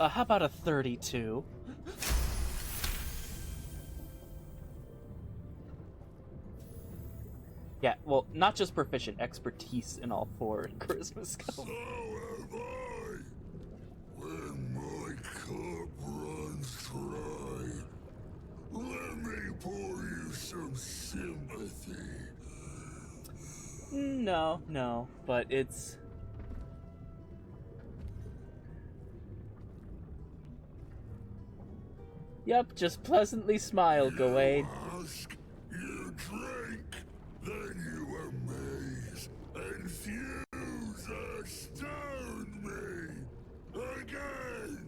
How about a 32? Yeah, well, not just proficient, expertise in all 4 charisma skills.
So have I. When my cup runs dry, let me pour you some sympathy.
No, but it's... Yep, just pleasantly smile, Gawain.
You ask, you drink, then you amaze, and fuse astound me again.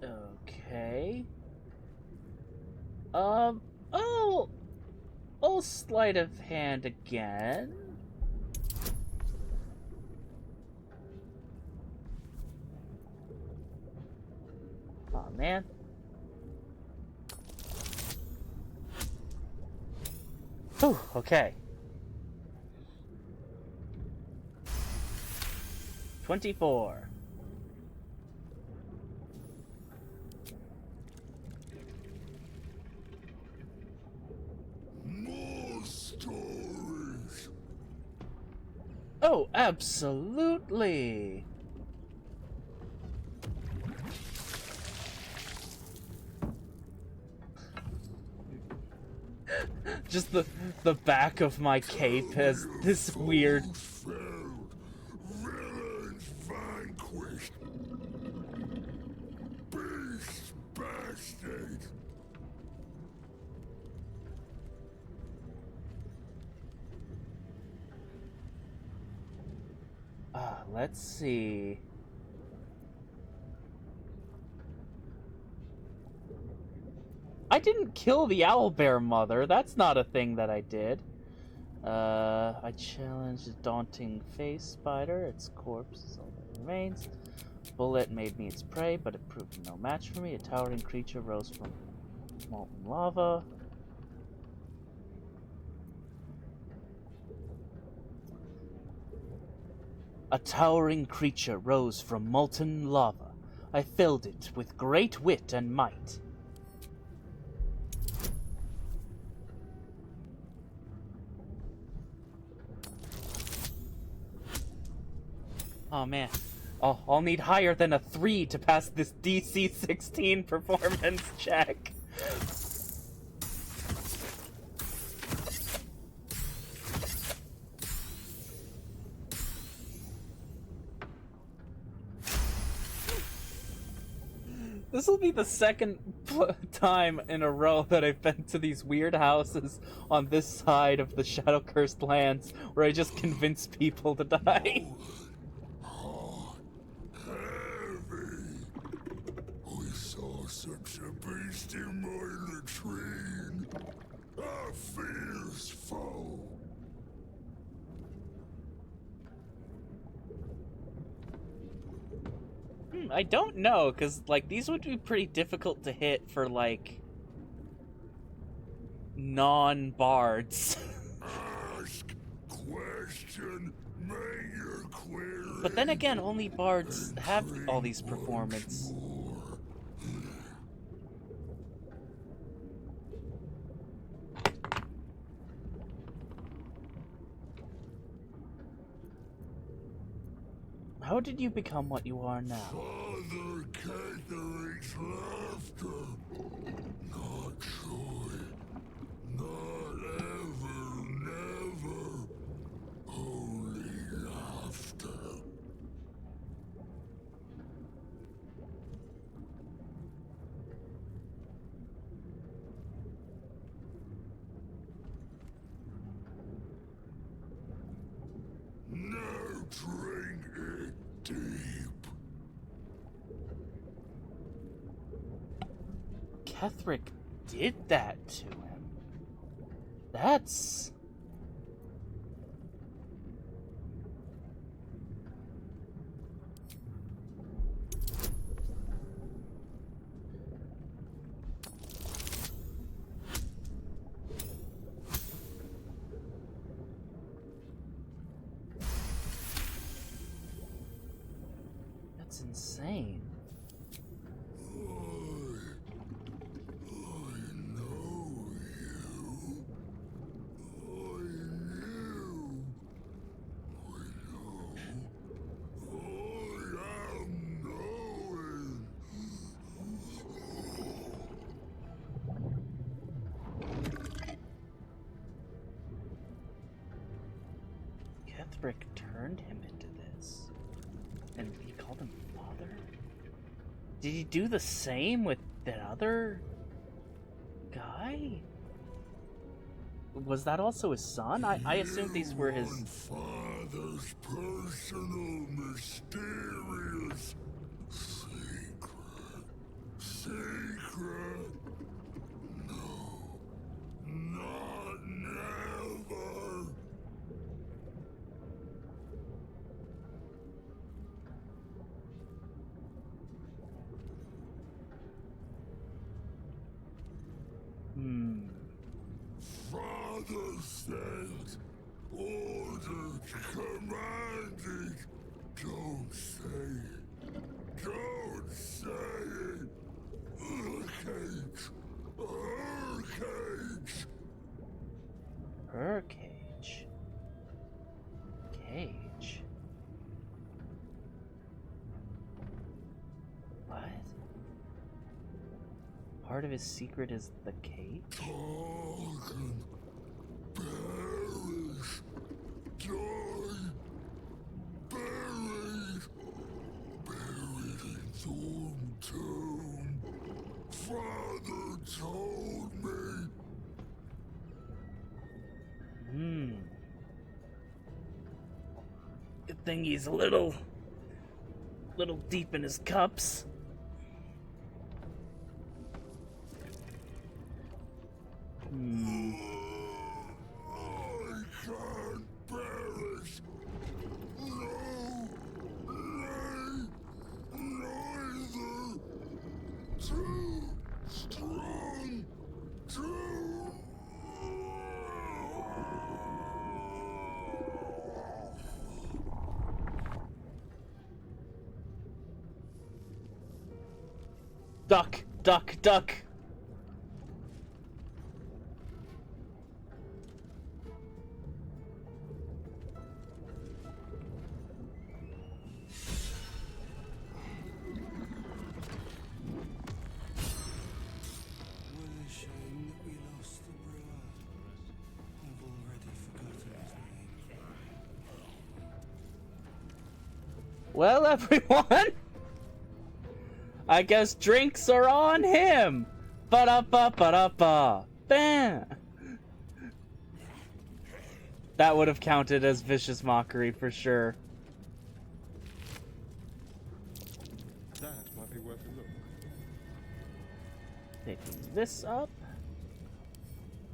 Okay. I'll sleight of hand again. Aw, man. Whew, okay. 24.
More stories.
Oh, absolutely. Just the back of my cape has this weird...
Felled, villains vanquished, beast bastard.
Let's see. I didn't kill the owlbear mother. That's not a thing that I did. I challenged a daunting face spider. Its corpse is all that remains. Bullet made me its prey, but it proved no match for me. A towering creature rose from molten lava. A towering creature rose from molten lava. I felled it with great wit and might. Oh man. Oh, I'll need higher than a 3 to pass this DC 16 performance check. This will be the second time in a row that I've been to these weird houses on this side of the Shadow-Cursed lands where I just convince people to die.
We saw such a beast in my latrine. A fierce foe.
I don't know, because, like, these would be pretty difficult to hit for, like, non-bards.
Ask, question, make your query.
But then again, only bards have all these performance. How did you become what you are now?
Father Catherick's laughter. Not joy. Not ever, never. Only laughter. Now drink it deep.
Ketherick did that to him. That's... That's insane.
I know you. I knew. I know. I am knowing.
Ketherick turned him into this. And he called him father? Did he do the same with that other guy? Was that also his son? I assumed these were his...
Father's personal, mysterious secret. Secret. No. Not never. Father said, ordered, commanded. Don't say it. Don't say it. Her cage. Her cage.
Her cage. Cage. What? Part of his secret is the cage?
Talking. Perish. Die. Buried. Buried in Thorn Tomb. Father told me.
Good thing he's a little deep in his cups.
I can't perish. No, nay, neither. Too strong. Too.
Duck, duck, duck. Well, everyone, I guess drinks are on him. Ba-da-ba-ba-da-ba. Bam. That would have counted as vicious mockery for sure.
That might be worth a look.
Picking this up.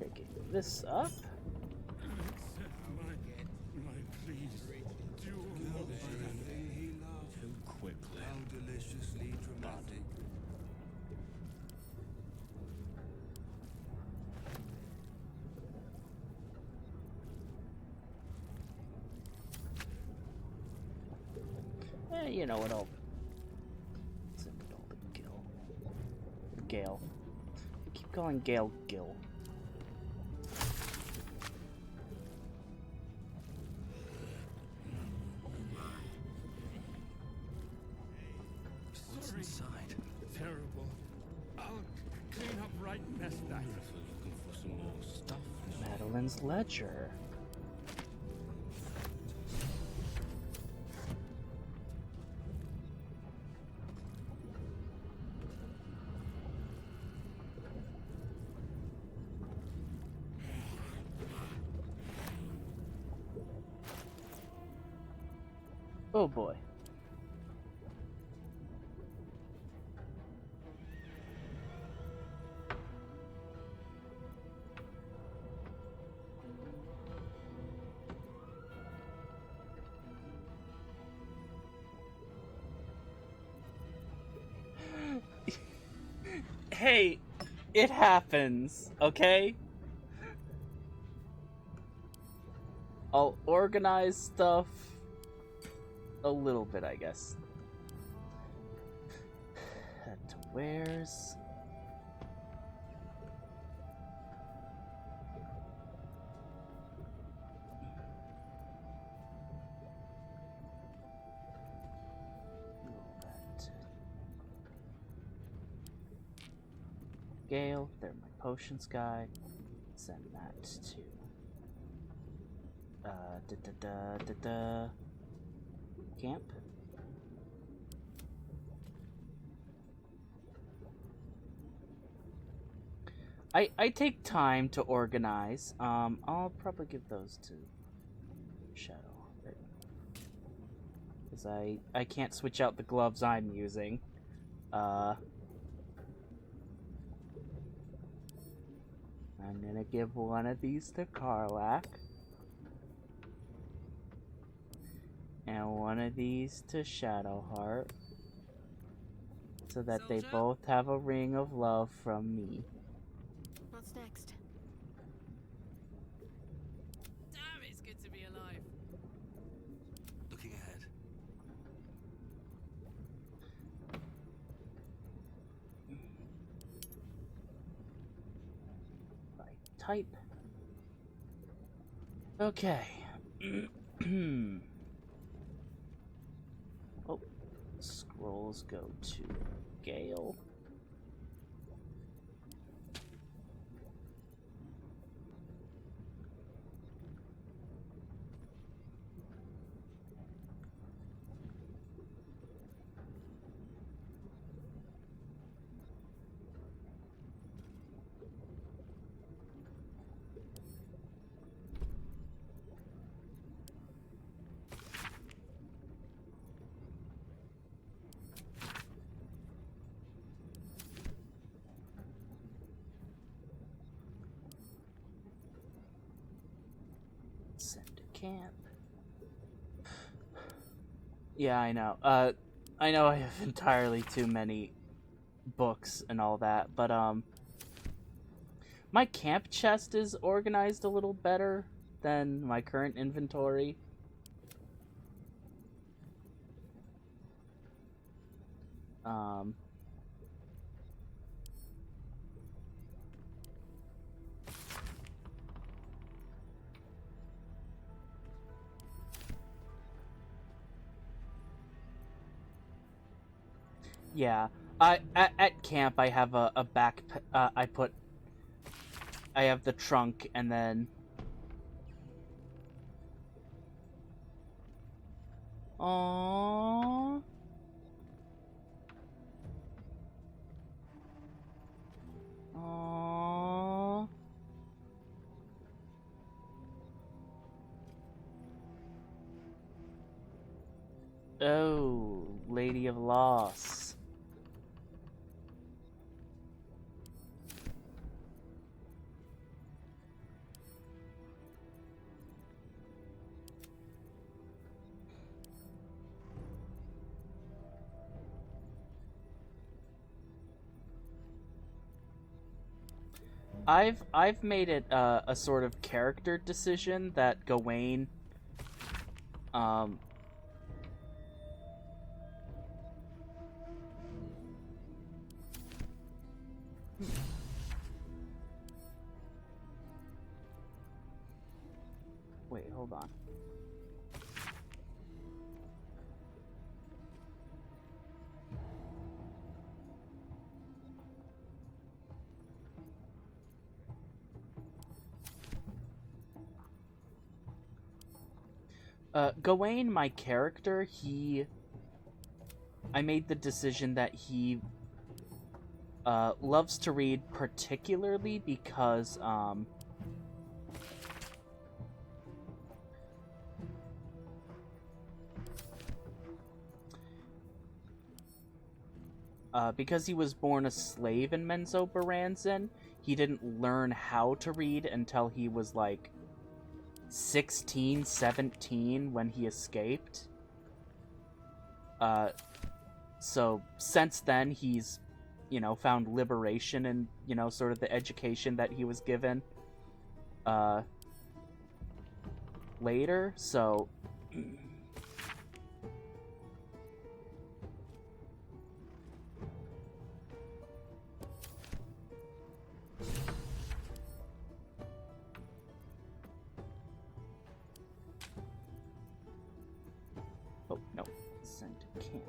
Picking this up. You know what? I'll send it all to Gil. Gale. I keep calling Gale Gil.
What's inside?
Terrible. I'll clean up right next time. Looking for some more stuff.
Madeline's ledger. Oh boy. Hey, it happens, okay? I'll organize stuff a little bit, I guess. Head to wares. Roll that to Gale. They're my potions guy. Send that to camp. I take time to organize. I'll probably give those to Shadow, right? Because I can't switch out the gloves I'm using. I'm gonna give one of these to Karlach. And one of these to Shadowheart. So that they both have a ring of love from me.
What's next?
Damn, it's good to be alive.
Looking ahead.
Right, type. Okay. Oh, scrolls go to Gale. Send to camp. Yeah, I know. I know I have entirely too many books and all that, but my camp chest is organized a little better than my current inventory. Yeah, at camp I have a back. I have the trunk and then. Aww. Oh, Lady of Loss. I've made it a sort of character decision that Gawain wait, hold on. Gawain, my character, I made the decision that he loves to read, particularly because because he was born a slave in Menzoberranzan, he didn't learn how to read until he was like 16, 17 when he escaped. So since then he's, found liberation in, sort of the education that he was given later, so oh, no. Send to camp.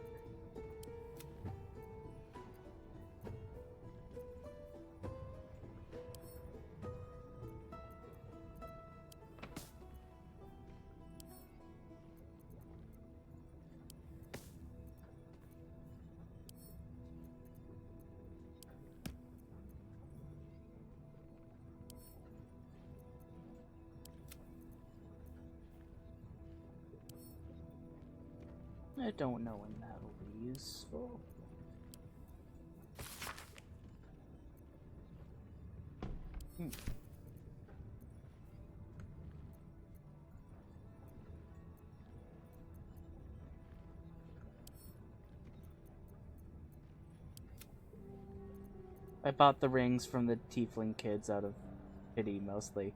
I don't know when that'll be useful. I bought the rings from the tiefling kids out of pity, mostly.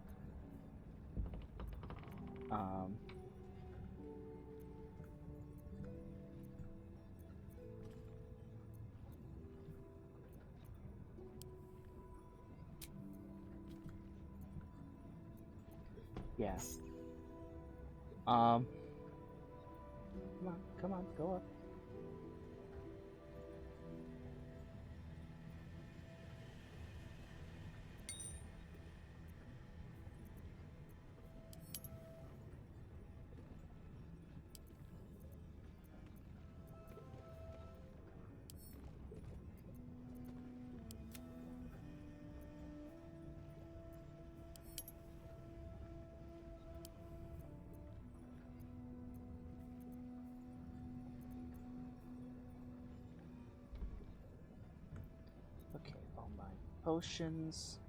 Yeah. Come on, go up. Okay, all my potions.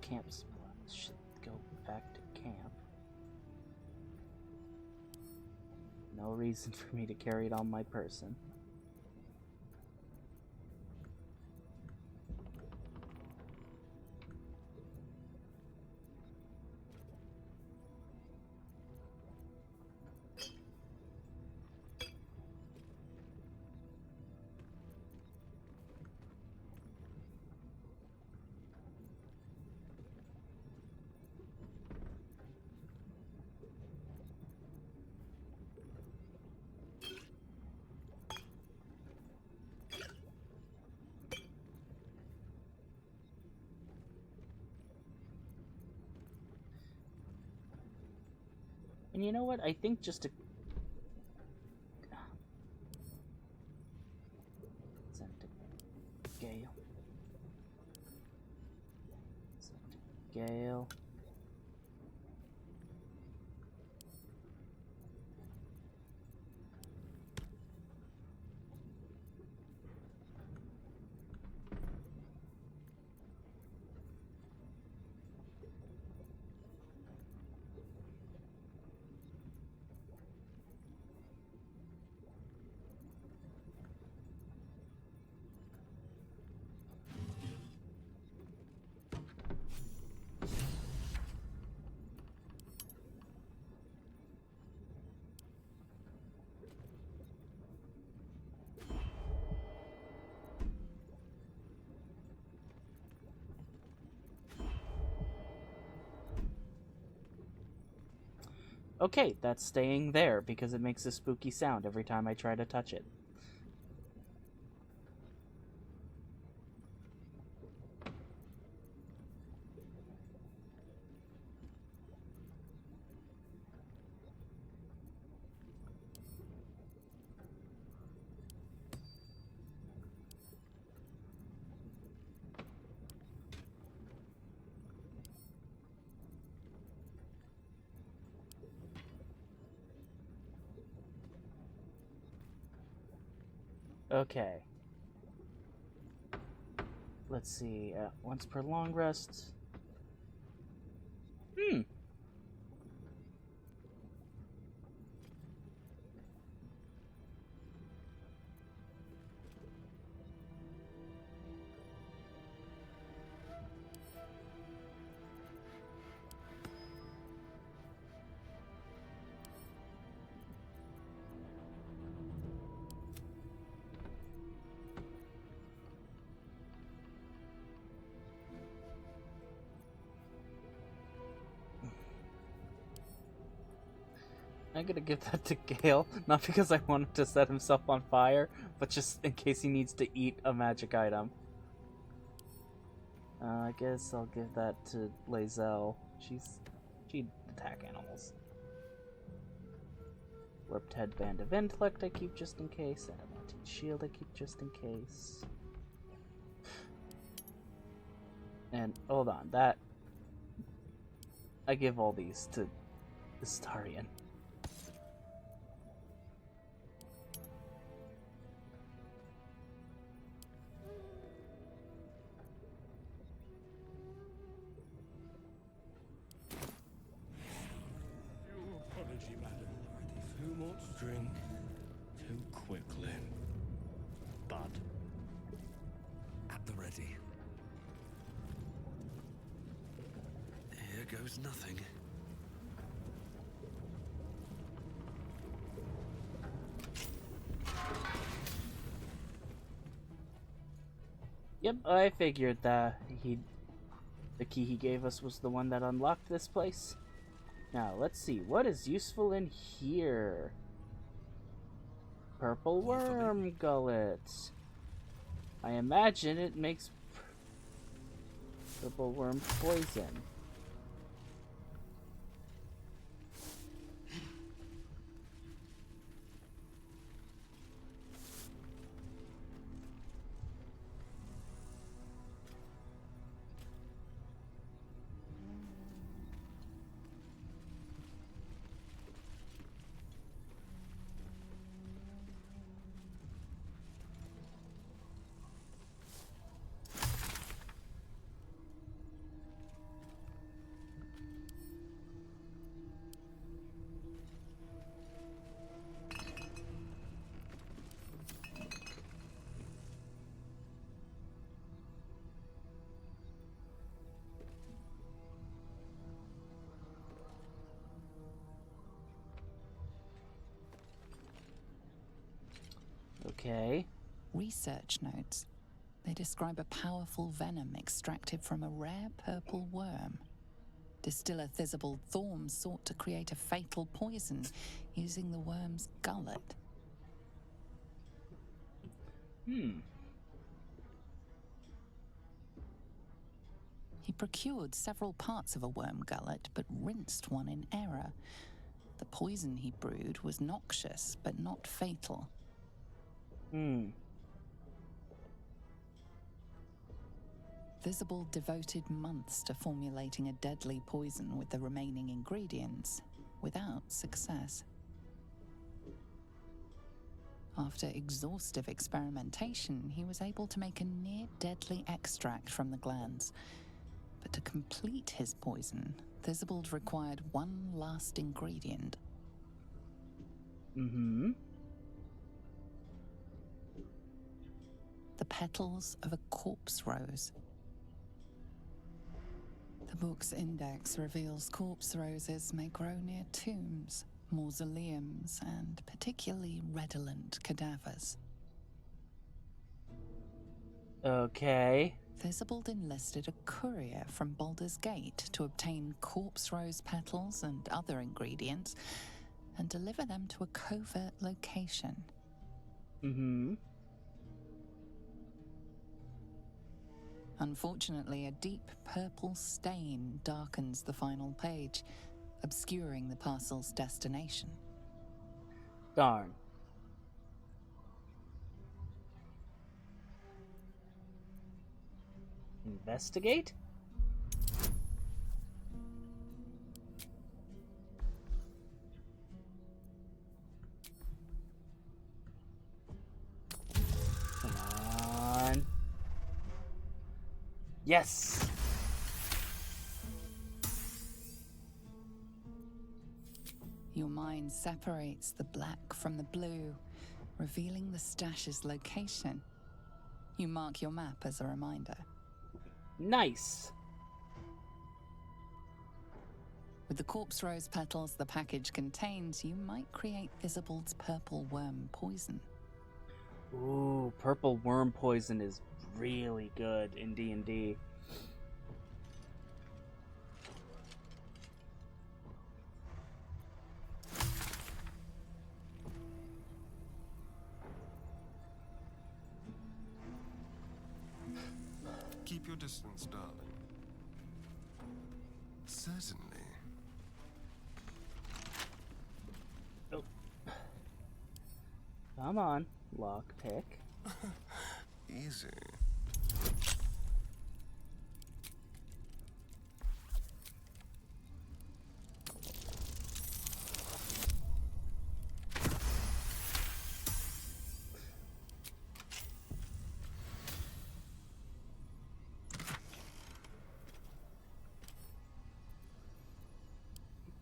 Camp supplies should go back to camp. No reason for me to carry it on my person. And you know what? I think just to send to Gale. Send Gale. Okay, that's staying there because it makes a spooky sound every time I try to touch it. Okay. Let's see. Once per long rest. I'm gonna give that to Gale, not because I want him to set himself on fire, but just in case he needs to eat a magic item. I guess I'll give that to Lae'zel. She'd attack animals. Warped Headband of Intellect I keep just in case. Adamantine Shield I keep just in case. And hold on, that I give all these to Istarion.
Apology, madam. Who wants drink? Too quickly. Bud.
At the ready. Here goes nothing.
Yep, I figured that the key he gave us was the one that unlocked this place. Now, let's see, what is useful in here? Purple worm gullet. I imagine it makes purple worm poison. Okay.
Research notes. They describe a powerful venom extracted from a rare purple worm. Distiller Thizabal Thorm sought to create a fatal poison using the worm's gullet. He procured several parts of a worm gullet, but rinsed one in error. The poison he brewed was noxious, but not fatal. Thisbald devoted months to formulating a deadly poison with the remaining ingredients, without success. After exhaustive experimentation, he was able to make a near-deadly extract from the glands. But to complete his poison, Thisbald required one last ingredient.
Mm-hmm.
The petals of a corpse rose. The book's index reveals corpse roses may grow near tombs, mausoleums, and particularly redolent cadavers.
Okay.
Thisbald enlisted a courier from Baldur's Gate to obtain corpse rose petals and other ingredients and deliver them to a covert location.
Mm-hmm.
Unfortunately, a deep purple stain darkens the final page, obscuring the parcel's destination.
Darn. Investigate? Come on. Yes!
Your mind separates the black from the blue, revealing the stash's location. You mark your map as a reminder.
Nice.
With the corpse rose petals the package contains, you might create Thisbald's purple worm poison.
Ooh, purple worm poison is really good in D&D.
Keep your distance, darling. Certainly.
Oh. Come on, lockpick.
Easy.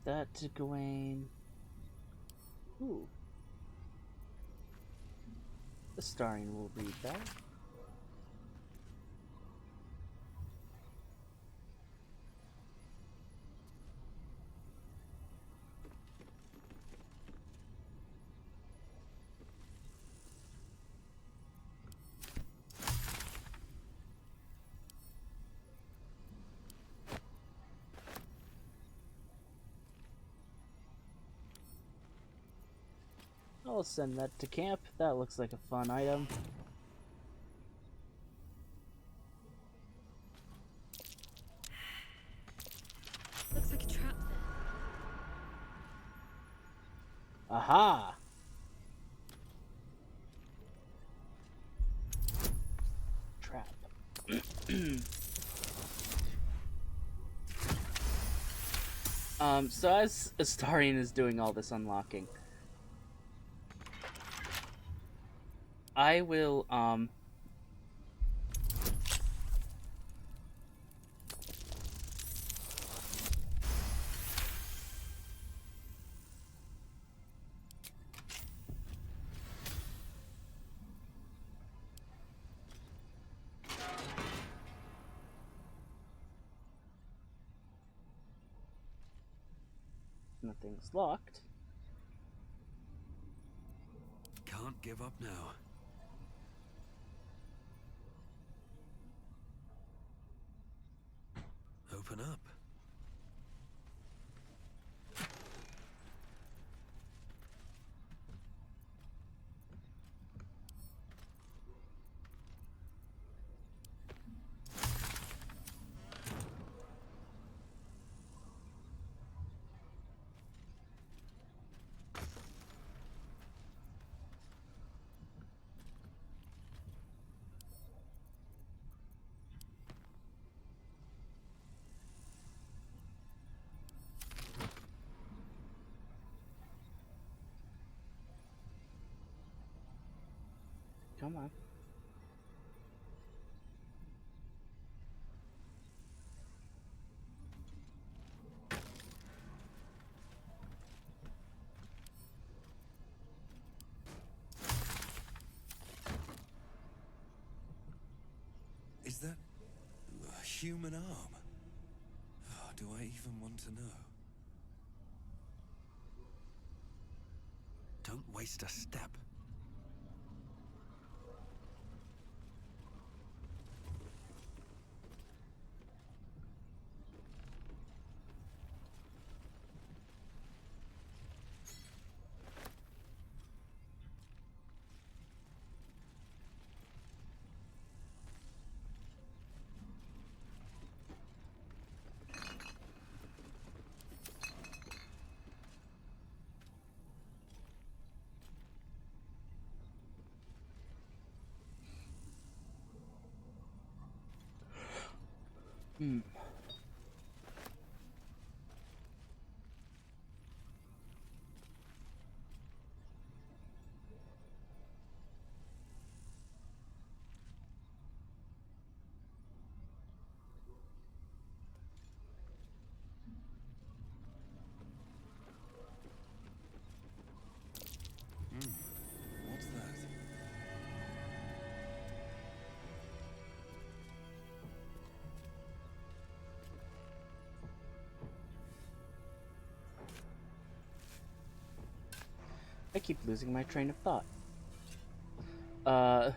That to Gawain. Ooh. The starring will read that. I'll send that to camp. That looks like a fun item.
Looks like a trap there.
Aha! Trap. So as Astarion is doing all this unlocking, I will, nothing's locked.
Can't give up now. Open up.
come on.
Is that a human arm? Oh, do I even want to know? Don't waste a step.
Hmm.
What's that?
I keep losing my train of thought. Uh...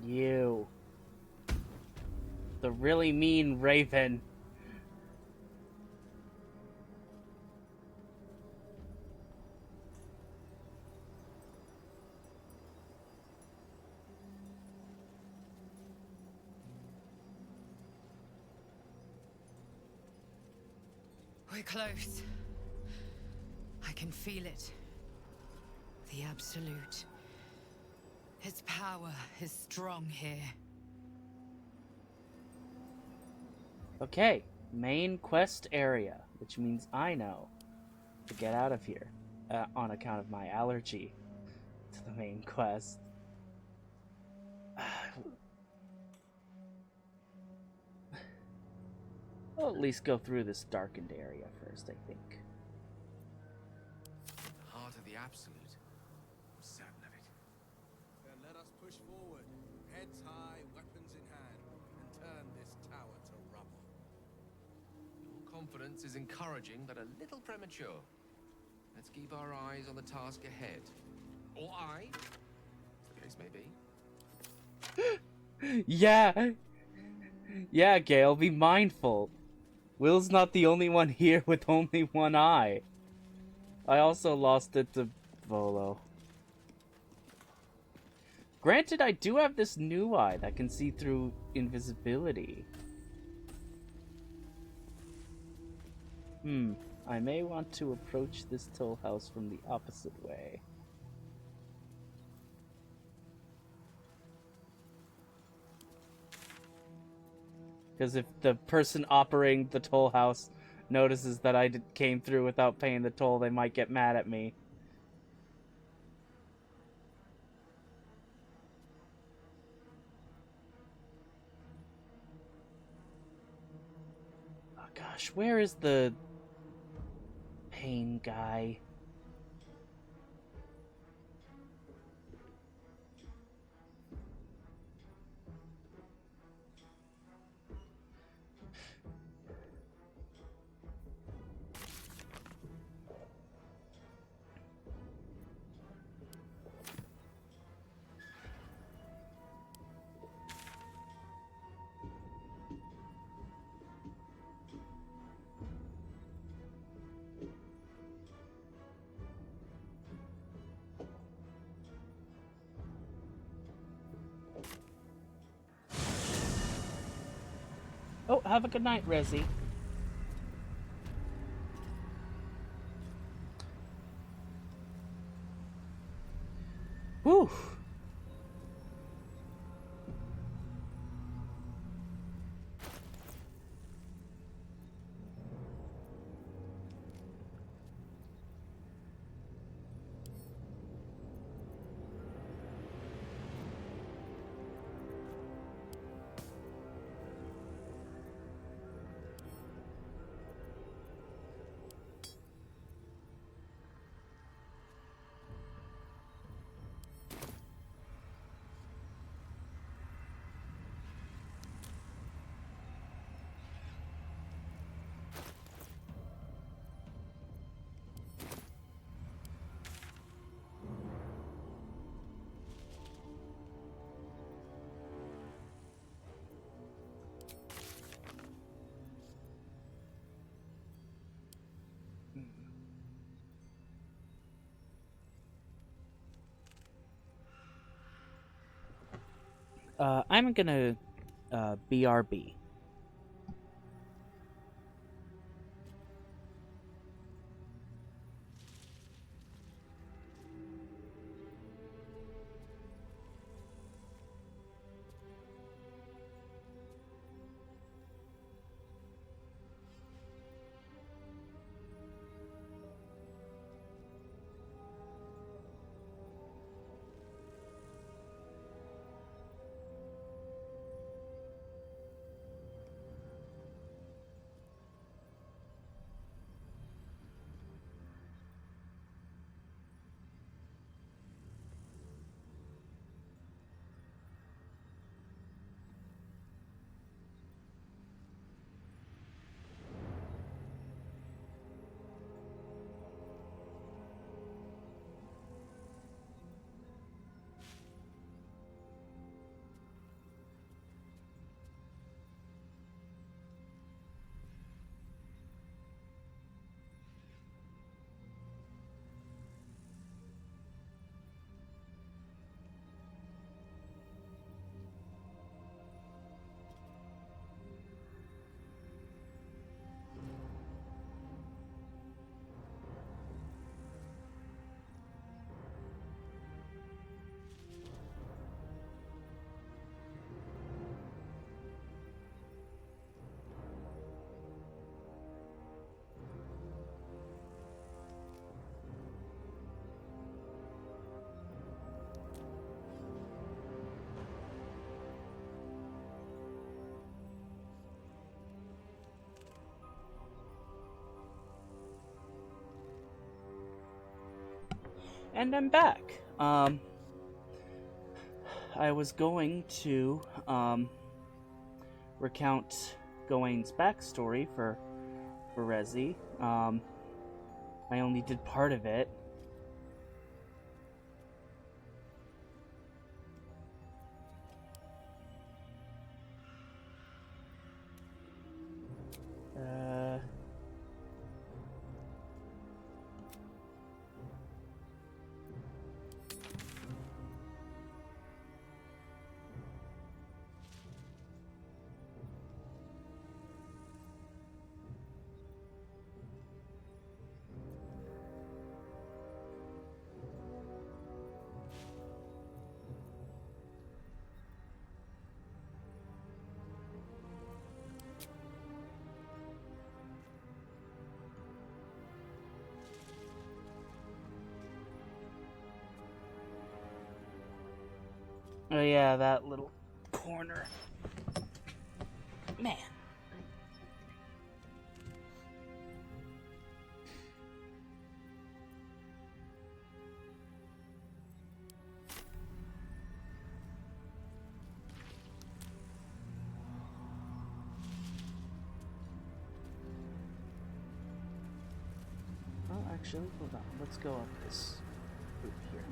You. The really mean raven.
We're close. I can feel it. The Absolute. Its power is strong here.
Okay, main quest area, which means I know to get out of here on account of my allergy to the main quest. I'll at least go through this darkened area first, I think.
Heart of the Absolute. I'm certain of it.
Then let us push forward, heads high, weapons in hand, and turn this tower to rubble.
Your confidence is encouraging, but a little premature. Let's keep our eyes on the task ahead. Or I, as the case may be.
Yeah, Gale, be mindful. Will's not the only one here with only one eye. I also lost it to Volo. Granted, I do have this new eye that can see through invisibility. I may want to approach this toll house from the opposite way. Because if the person operating the toll house notices that I came through without paying the toll, they might get mad at me. Oh gosh, where is the pain guy? Oh, have a good night, Resi. Whew. I'm gonna BRB. And I'm back. I was going to recount Gawain's backstory for Rezi. I only did part of it. Oh yeah, that little corner. Man. Well, actually, hold on. Let's go up this route here.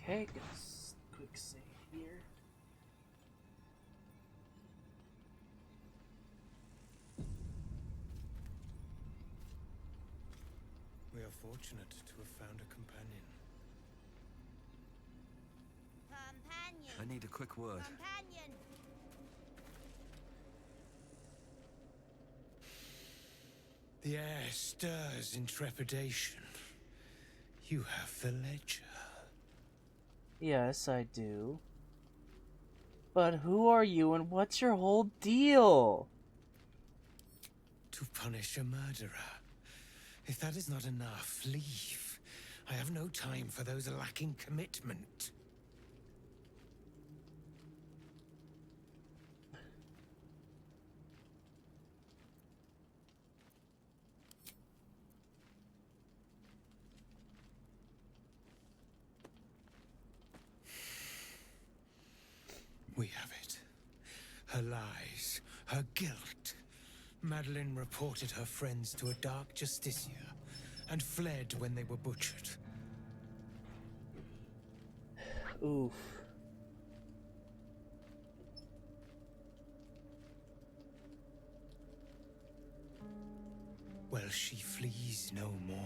Okay, quick save here.
We are fortunate to have found a companion.
Companion.
I need a quick word.
Companion.
The air stirs in trepidation. You have the ledger.
Yes, I do. But who are you and what's your whole deal?
To punish a murderer. If that is not enough, leave. I have no time for those lacking commitment. We have it. Her lies, her guilt. Madeline reported her friends to a dark justiciar and fled when they were butchered.
Oof.
Well, she flees no more.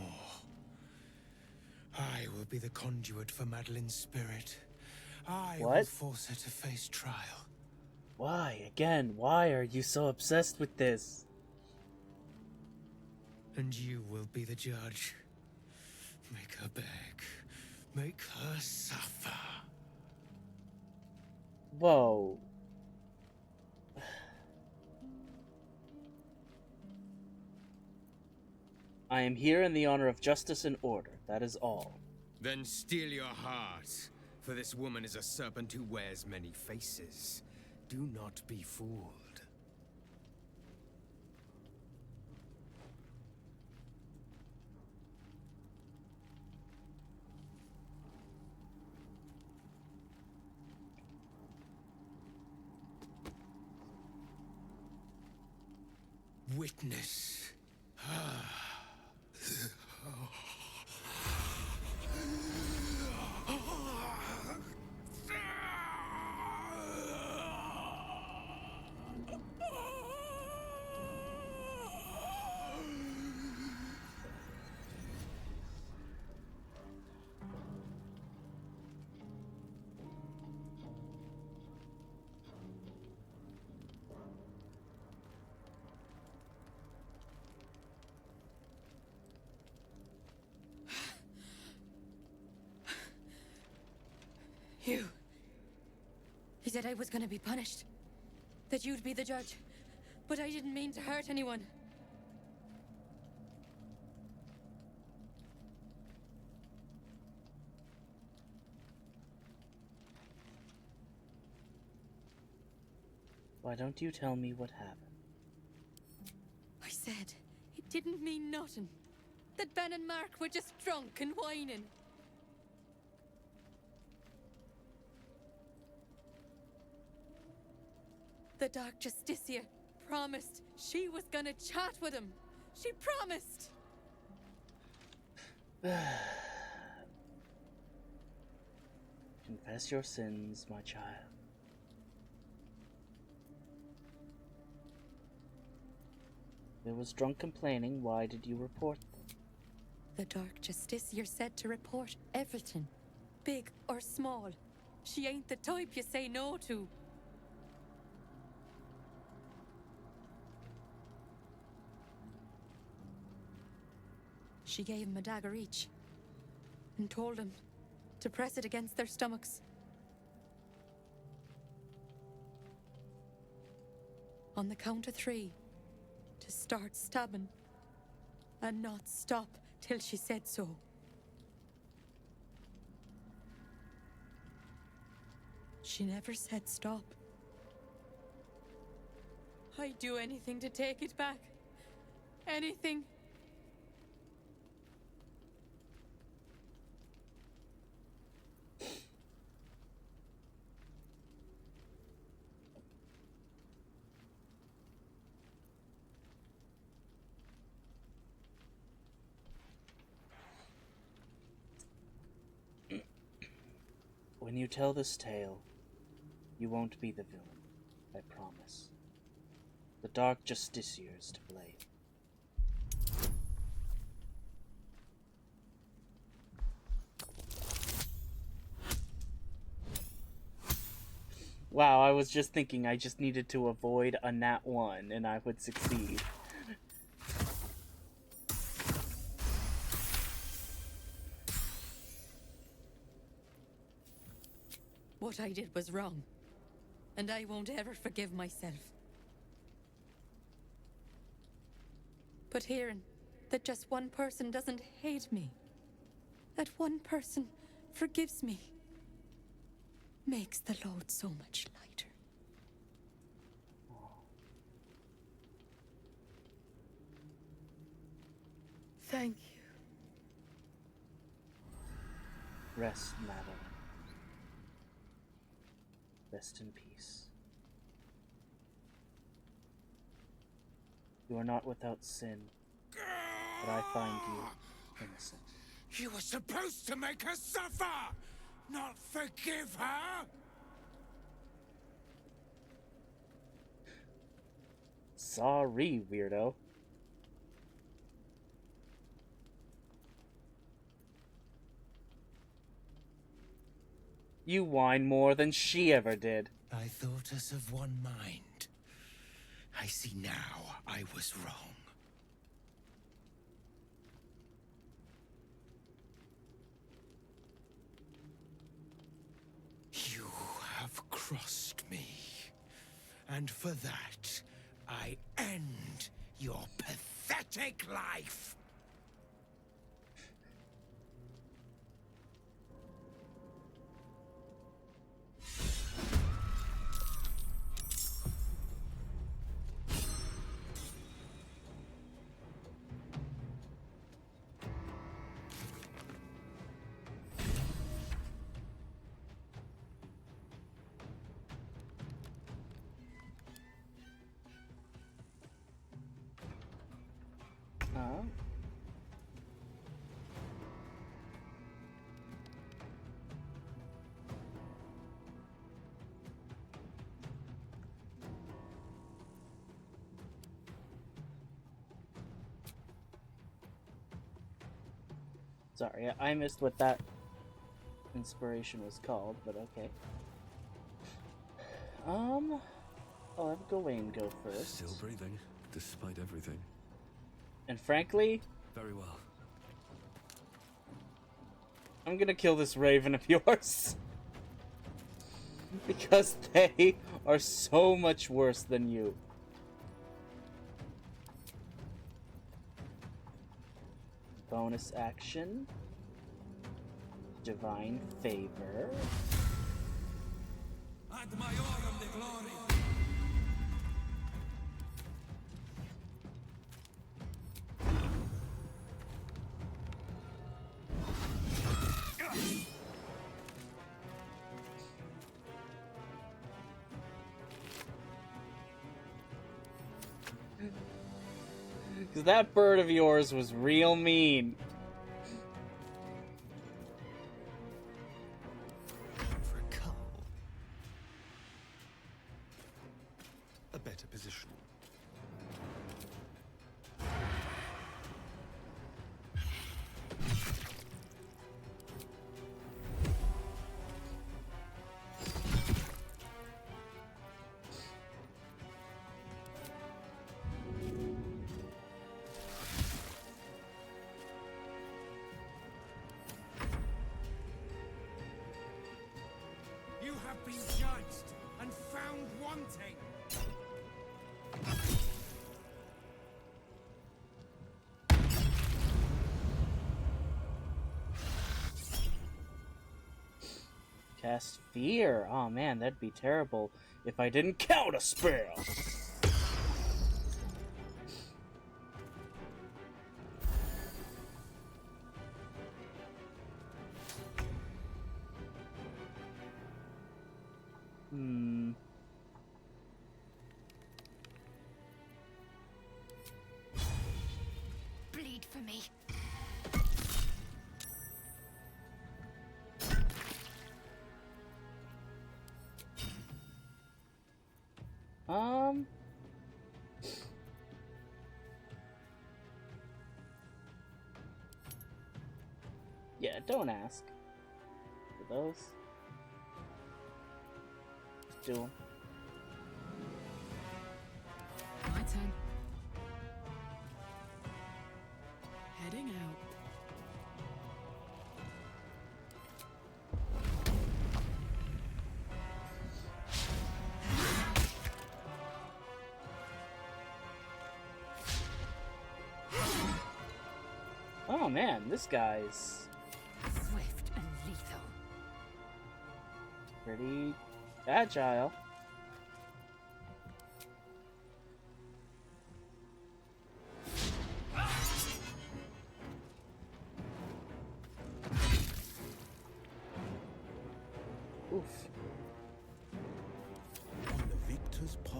I will be the conduit for Madeline's spirit. I will
What?
force her to face trial.
Why? Again, why are you so obsessed with this?
And you will be the judge. Make her beg. Make her suffer.
Whoa. I am here in the honor of justice and order. That is all.
Then steel your heart, for this woman is a serpent who wears many faces. Do not be fooled.
witness.
You. He said I was gonna be punished. That you'd be the judge. But I didn't mean to hurt anyone.
Why don't you tell me what happened?
I said it didn't mean nothing. That Ben and Mark were just drunk and whining. The Dark Justicia promised she was gonna chat with him. She promised!
Confess your sins, my child. There was drunk complaining. Why did you report them?
The Dark Justiciar said to report everything, big or small. She ain't the type you say no to. She gave him a dagger each, and told him to press it against their stomachs. On the count of 3, to start stabbing, and not stop till she said so. She never said stop. I'd do anything to take it back. Anything.
When you tell this tale, you won't be the villain, I promise. The Dark Justiciar's to blame. Wow, I was just thinking I just needed to avoid a nat 1 and I would succeed.
What I did was wrong, and I won't ever forgive myself. But hearing that just one person doesn't hate me, that one person forgives me, makes the load so much lighter. Thank you.
Rest, Madeline. Rest in peace. You are not without sin, but I find you innocent.
You were supposed to make her suffer, not forgive her!
Sorry, weirdo. You whine more than she ever did.
I thought us of one mind. I see now I was wrong. You have crossed me. And for that, I end your pathetic life.
Sorry, I missed what that inspiration was called, but okay. I'll have Gawain go first.
Still breathing, despite everything.
And frankly,
Very well.
I'm gonna kill this raven of yours. Because they are so much worse than you. Bonus action. Divine favor.
Ad maiorem de glory.
Because that bird of yours was real mean.
For a cull. A better position.
You have been judged and found wanting.
Cast fear. Oh man, that'd be terrible if I didn't count a spell.
Bleed for me.
Yeah, don't ask. For those. Just do them.
My turn. Heading out.
Oh man, this guy's
Swift and lethal.
pretty agile. Oof.
On the victor's path.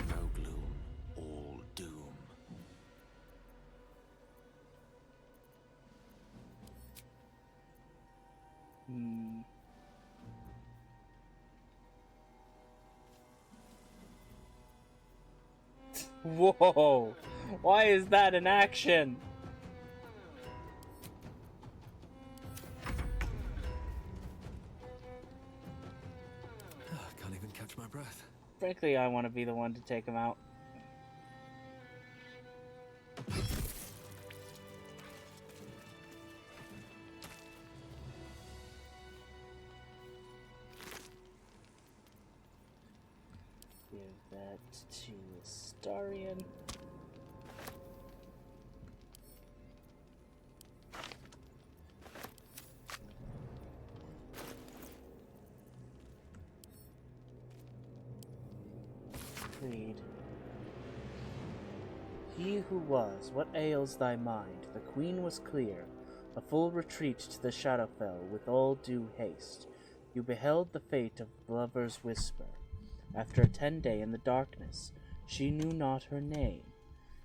No gloom, all doom.
Whoa! Why is that an action?
Can't even catch my breath.
Frankly, I want to be the one to take him out. Give that to Astarion. Creed. He who was, what ails thy mind? The queen was clear. A full retreat to the Shadowfell with all due haste. You beheld the fate of lover's whisper. After a 10-day in the darkness, she knew not her name.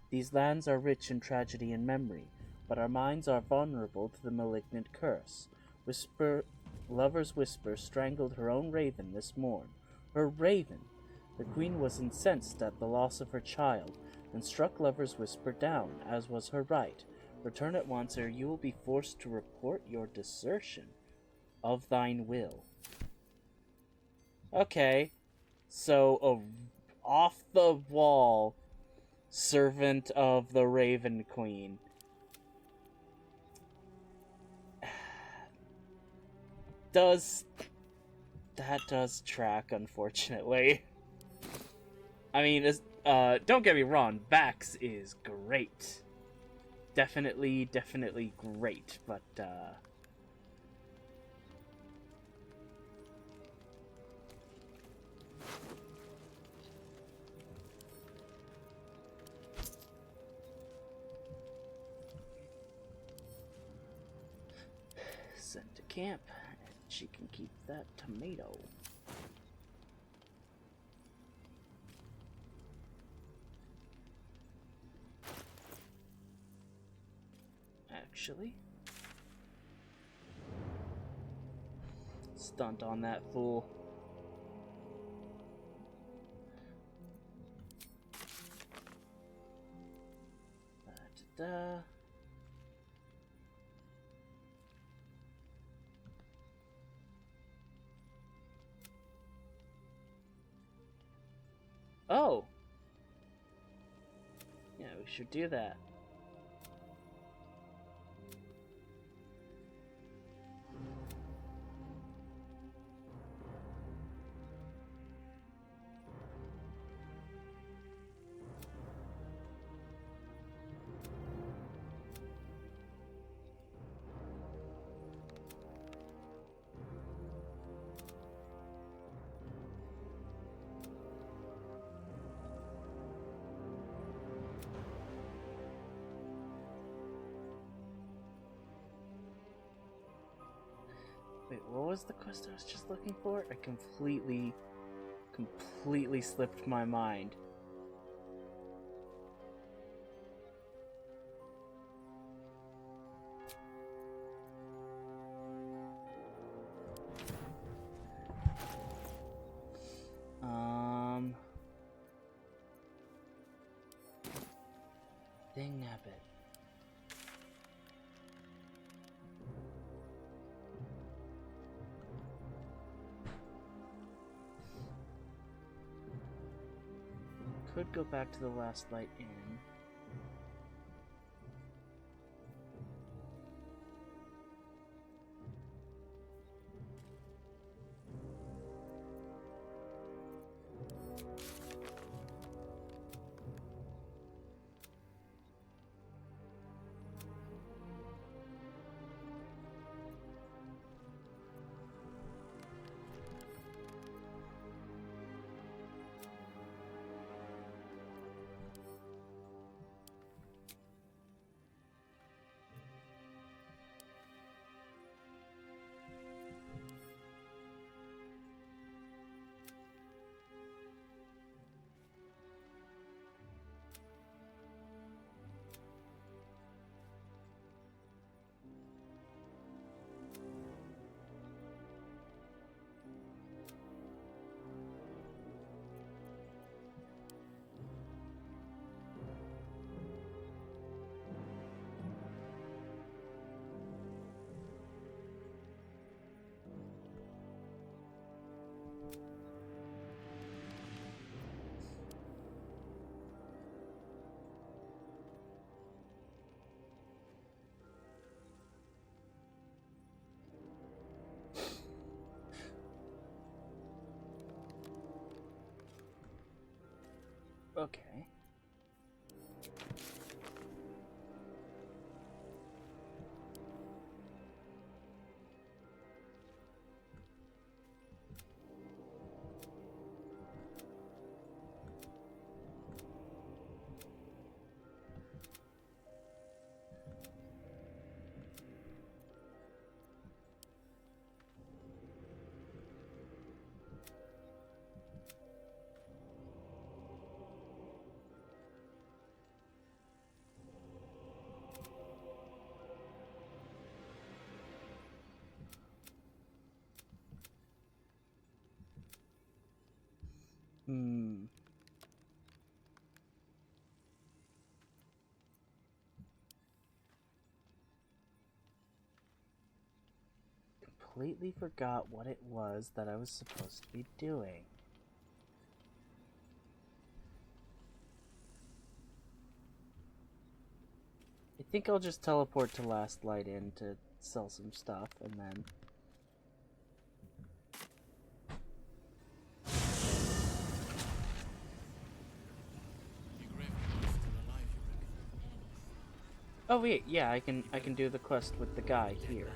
These lands are rich in tragedy and memory. but our minds are vulnerable to the malignant curse. Lover's Whisper strangled her own raven this morn. Her raven! The queen was incensed at the loss of her child, and struck Lover's Whisper down, as was her right. Return at once, or you will be forced to report your desertion of thine will. Okay, so a off-the-wall servant of the Raven Queen. That does track, unfortunately. I mean, don't get me wrong, Vax is great. Definitely great, but, sent to camp, and she can keep that tomato. Actually, stunt on that fool. Da-da-da. Oh! Yeah, we should do that. Wait, what was the quest I was just looking for? I completely slipped my mind. Dang nabbit. Could go back to the Last Light Inn. Okay. Hmm. Completely forgot what it was that I was supposed to be doing. I think I'll just teleport to Last Light Inn to sell some stuff, and then... Oh wait, yeah, I can do the quest with the guy here.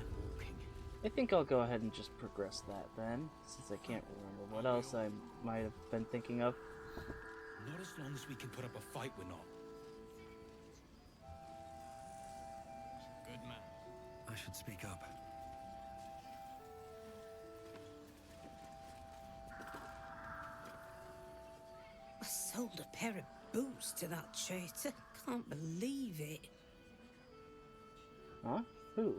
I think I'll go ahead and just progress that then, since I can't remember what else I might have been thinking of.
Not as long as we can put up a fight, we're not. Good man.
I should speak up.
I sold a pair of boots to that traitor. Can't believe it.
Huh? Who?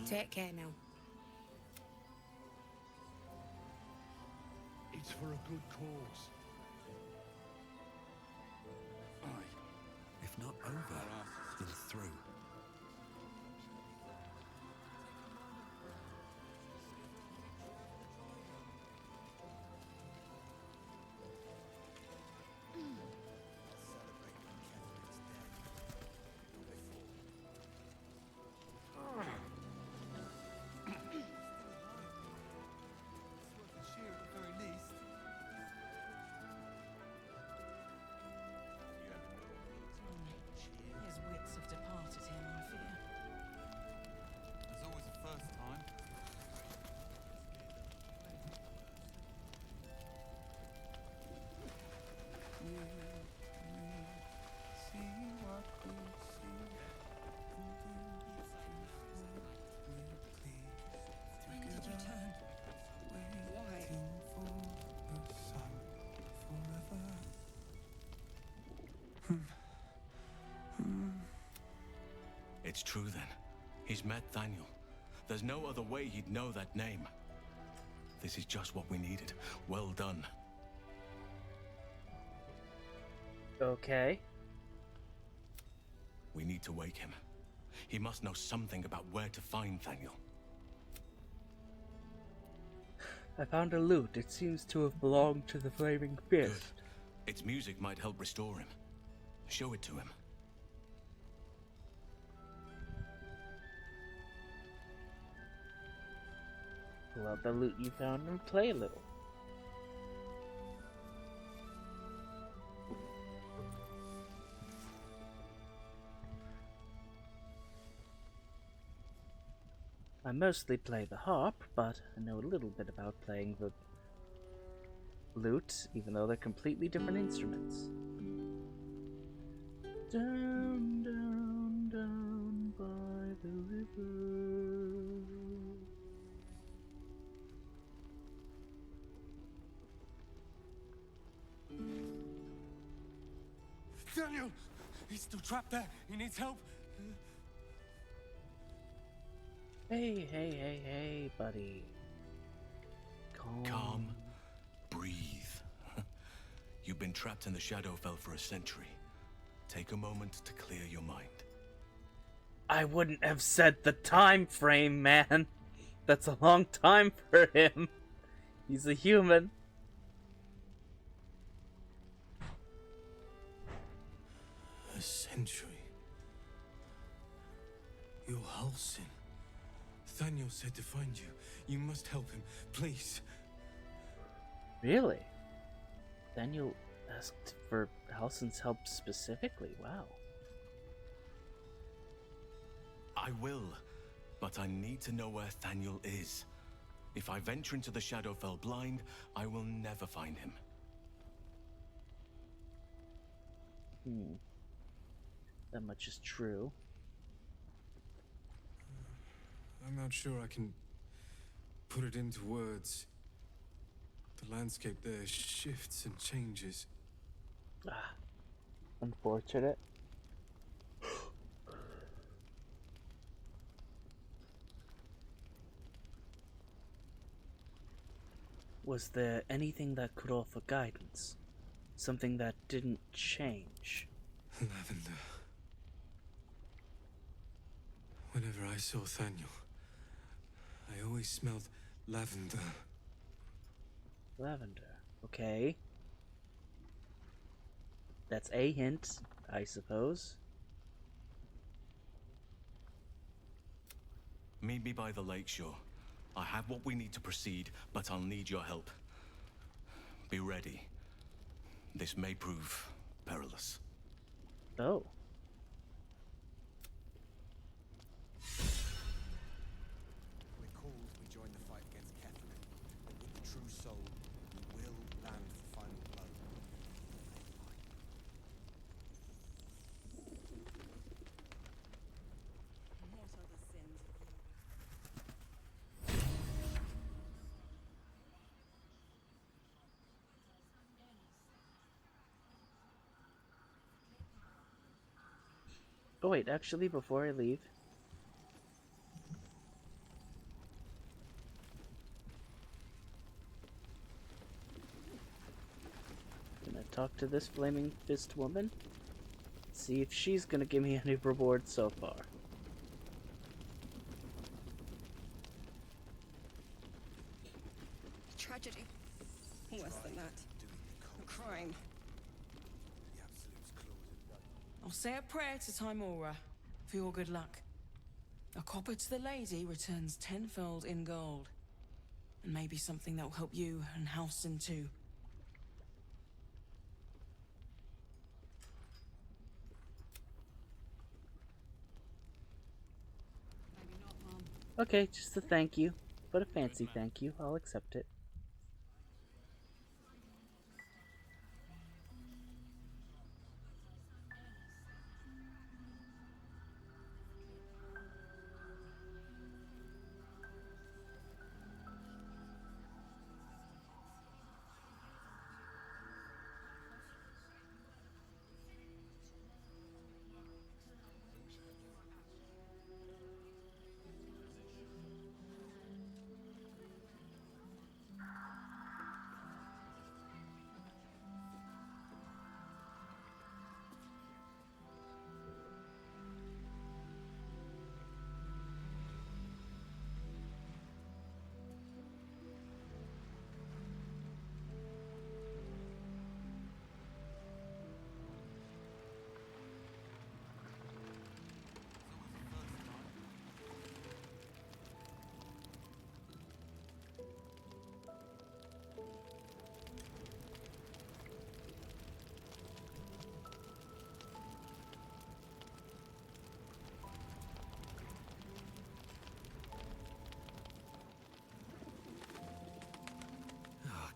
Take care now.
It's for a good cause. Aye.
If not over, then through.
His wits have departed him, I fear.
There's always a first time.
When did you turn?
It's true then. He's met Daniel. There's no other way he'd know that name. This is just what we needed. Well done.
Okay.
We need to wake him. He must know something about where to find Daniel.
I found a lute. It seems to have belonged to the Flaming Fist.
Good. Its music might help restore him. Show it to him.
Pull out the lute you found and play a little. I mostly play the harp, but I know a little bit about playing the lute, even though they're completely different instruments. Down, down, down by the river.
Daniel! He's still trapped there. He needs help.
Hey, hey, hey, hey, buddy.
Calm. Breathe. You've been trapped in the Shadowfell for a century. Take a moment to clear your mind.
I wouldn't have said the time frame, man. That's a long time for him. He's a human.
A century. You're Halsin. Thaniel said to find you. You must help him, please.
Really? Daniel asked for Halsin's help specifically. Wow.
I will, but I need to know where Thaniel is. If I venture into the Shadowfell blind, I will never find him.
That much is true.
I'm not sure I can put it into words. The landscape there shifts and changes.
Unfortunate. Was there anything that could offer guidance? Something that didn't change?
Lavender. Whenever I saw Thaniel, I always smelled lavender.
Lavender. Okay. That's a hint, I suppose.
Meet me by the lakeshore. I have what we need to proceed, but I'll need your help. Be ready. This may prove perilous.
Oh.
We're called, we join the fight against Catherine. But with the true soul, we will land the final blow.
What are the sins of you?
Oh wait, actually, before I leave, I'm gonna talk to this flaming fist woman. See if she's gonna give me any reward so far.
Tragedy. Worse than that. A crime.
The Absolute's claws in blood.
I'll say a prayer to Timora for your good luck. A copper to the lady returns tenfold in gold. And maybe something that will help you and Halsin too.
Maybe not, Mom.
Okay, just a thank you, but a fancy thank you. I'll accept it.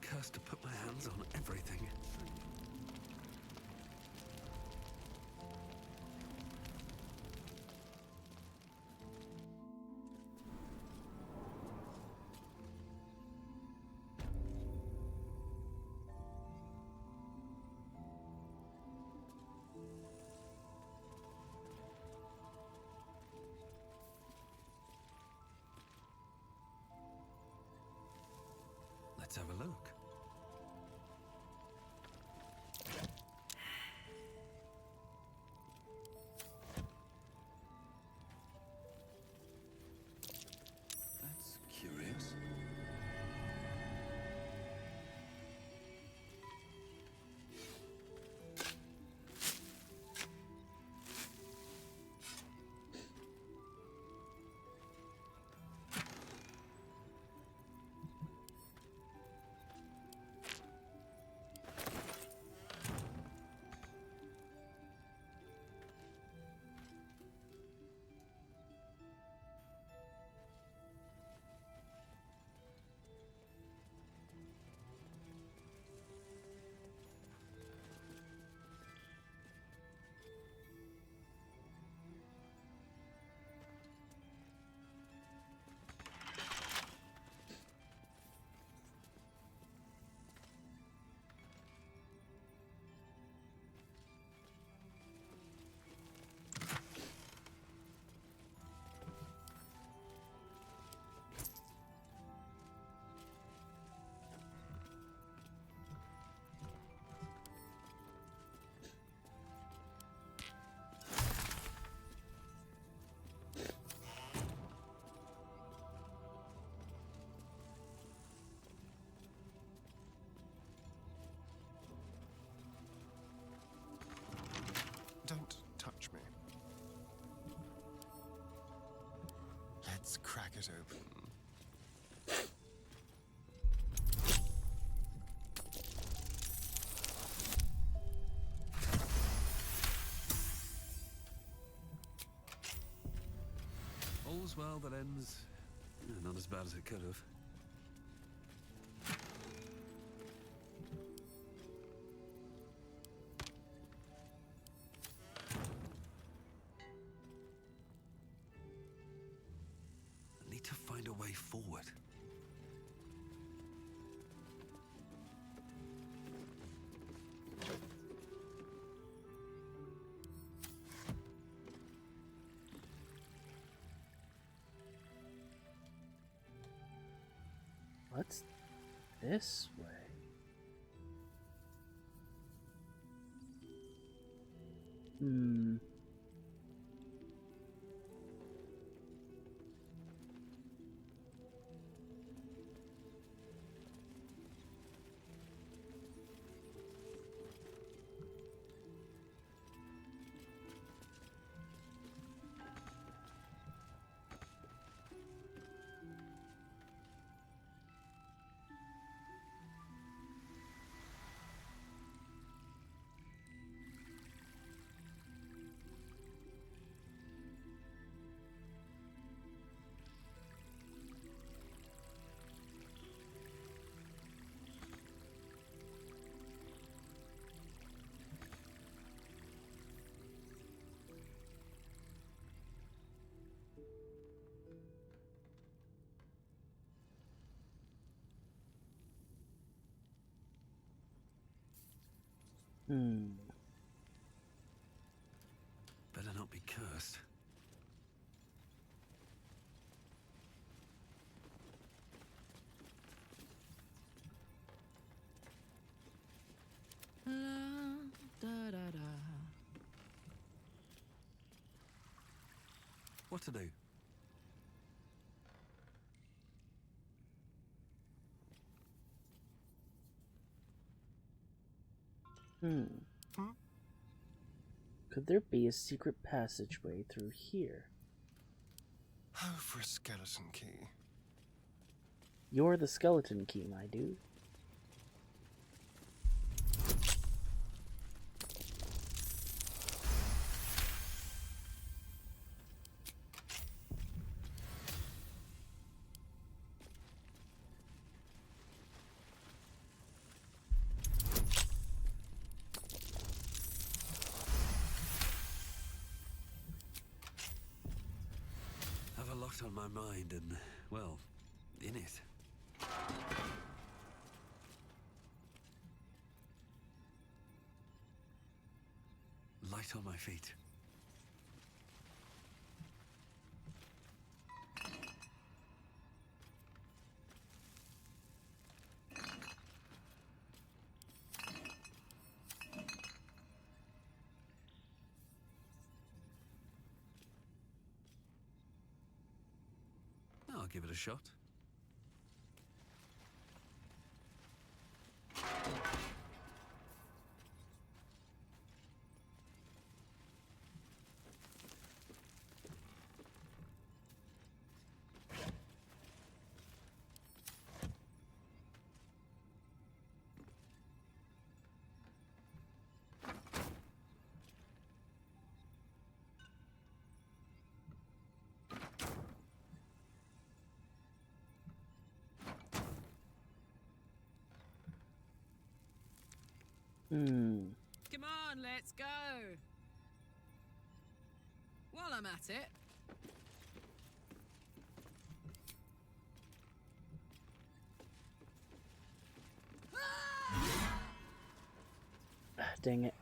Cursed to put my hands on everything. Let's have a look.
it open.
All's well that ends. Not as bad as it could have. I need to find a way forward.
What's this way?
Better not be cursed. What to do?
Could there be a secret passageway through here?
Oh, for a skeleton key.
You're the skeleton key, my dude.
Have a lot on my mind and, well, in it. Light on my feet. I'll give it a shot.
Come on, let's go. While I'm at it.
Dang it.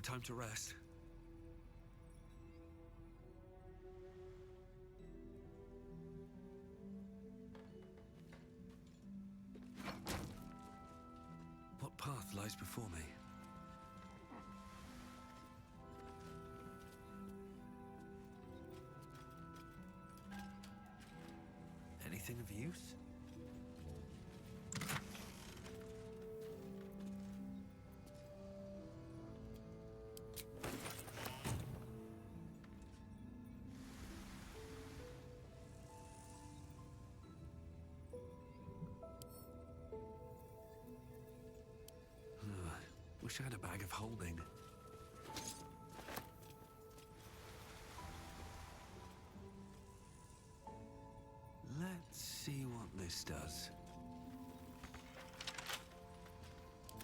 time to rest. What path lies before me? Anything of use? Wish I had a bag of holding. Let's see what this does.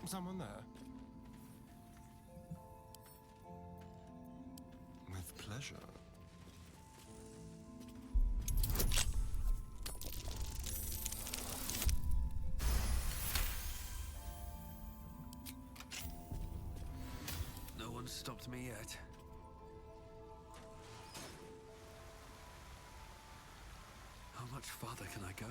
Someone there?
With pleasure.
No one's stopped me yet. How much farther can I go?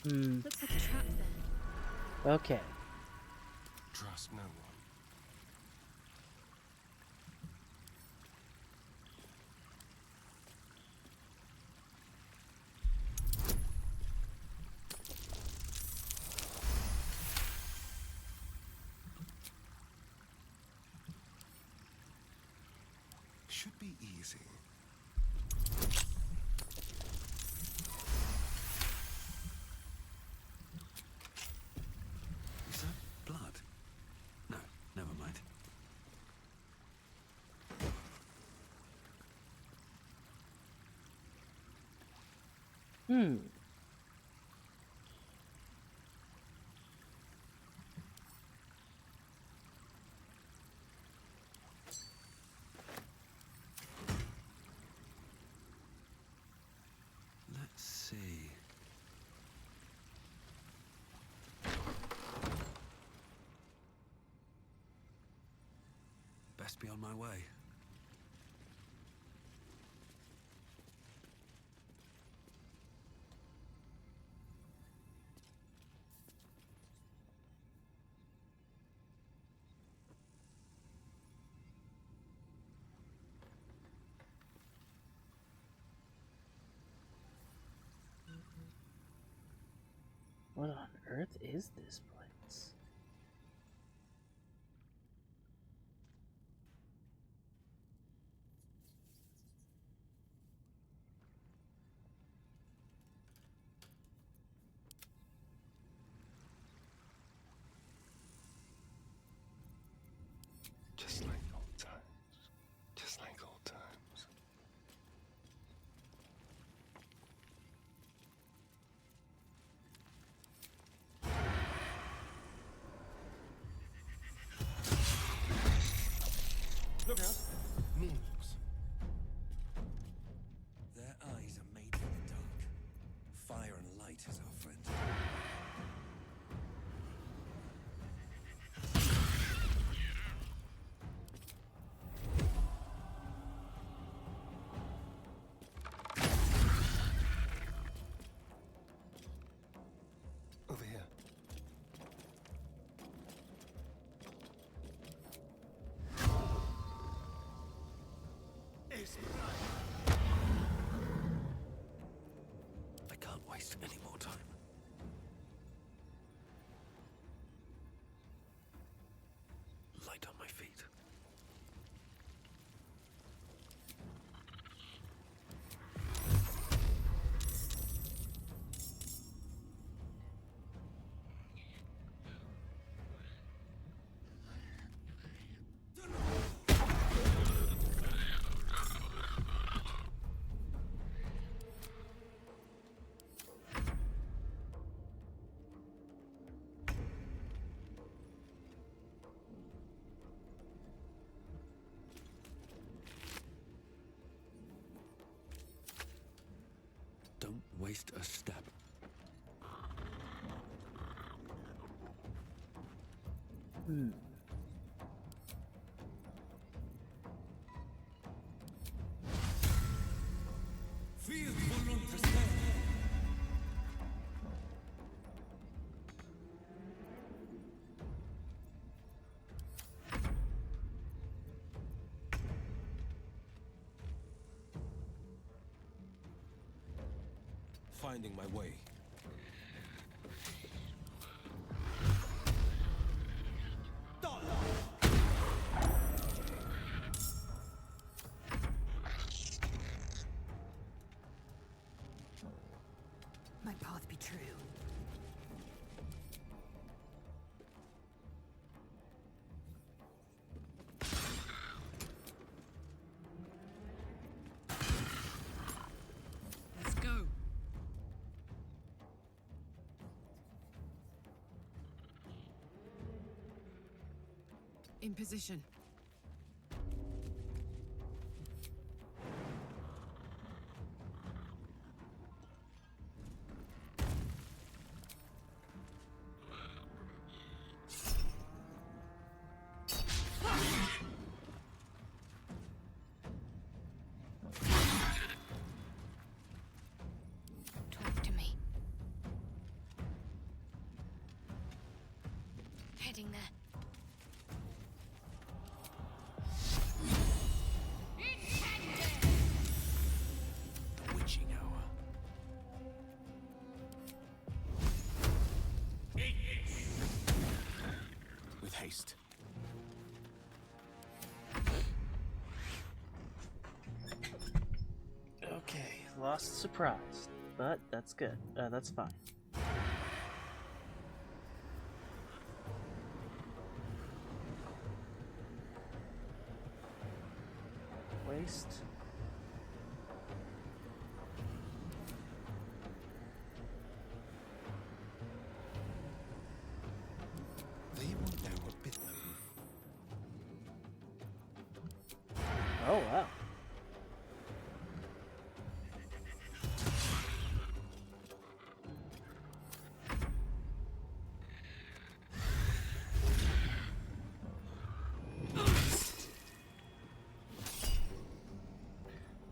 Looks like a trap there.
Okay.
Trust no one.
Should be easy.
Is that blood? No, never mind. Let's see. Best be on my way.
What on earth is this place?
Just like old times. Just like old times.
Look out!
Wolves.
Their eyes are made for the dark. Fire and light is our friend.
Over here.
I can't waste any more time. Light on my feet. waste a step.
Finding my way.
My path be true.
Let's go. In position.
Talk to me. Heading there.
Witching hour. With haste.
Okay, lost surprise, but that's good. That's fine. Waste.
They won't know what bit them.
Oh wow.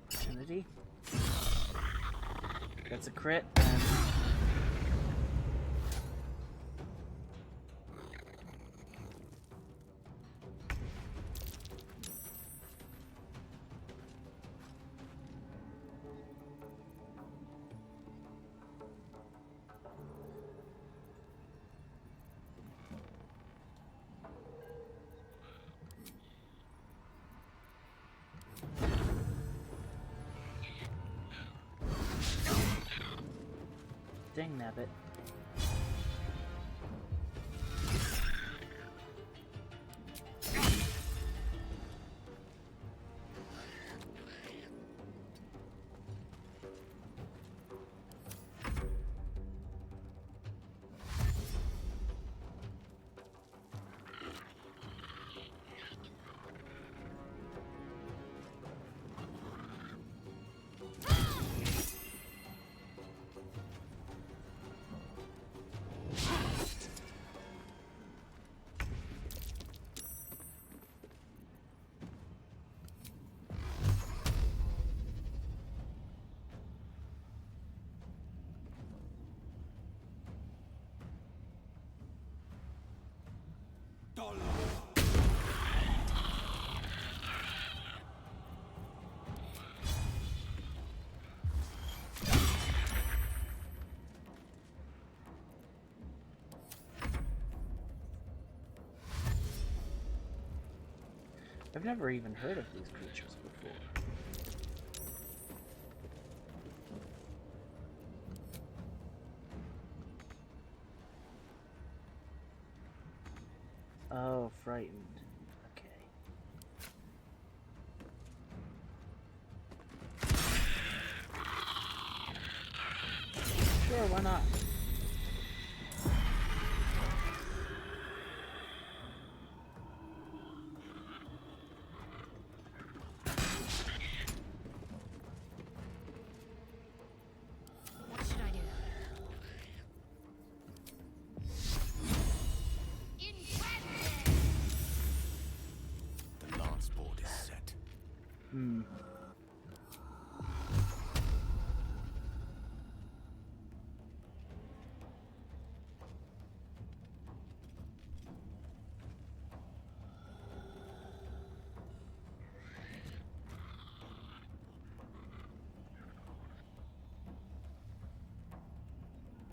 Opportunity. That's a crit and dang nabbit. I've never even heard of these creatures before. Oh, frightened. Okay. Sure, why not? Hmm.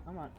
Come on.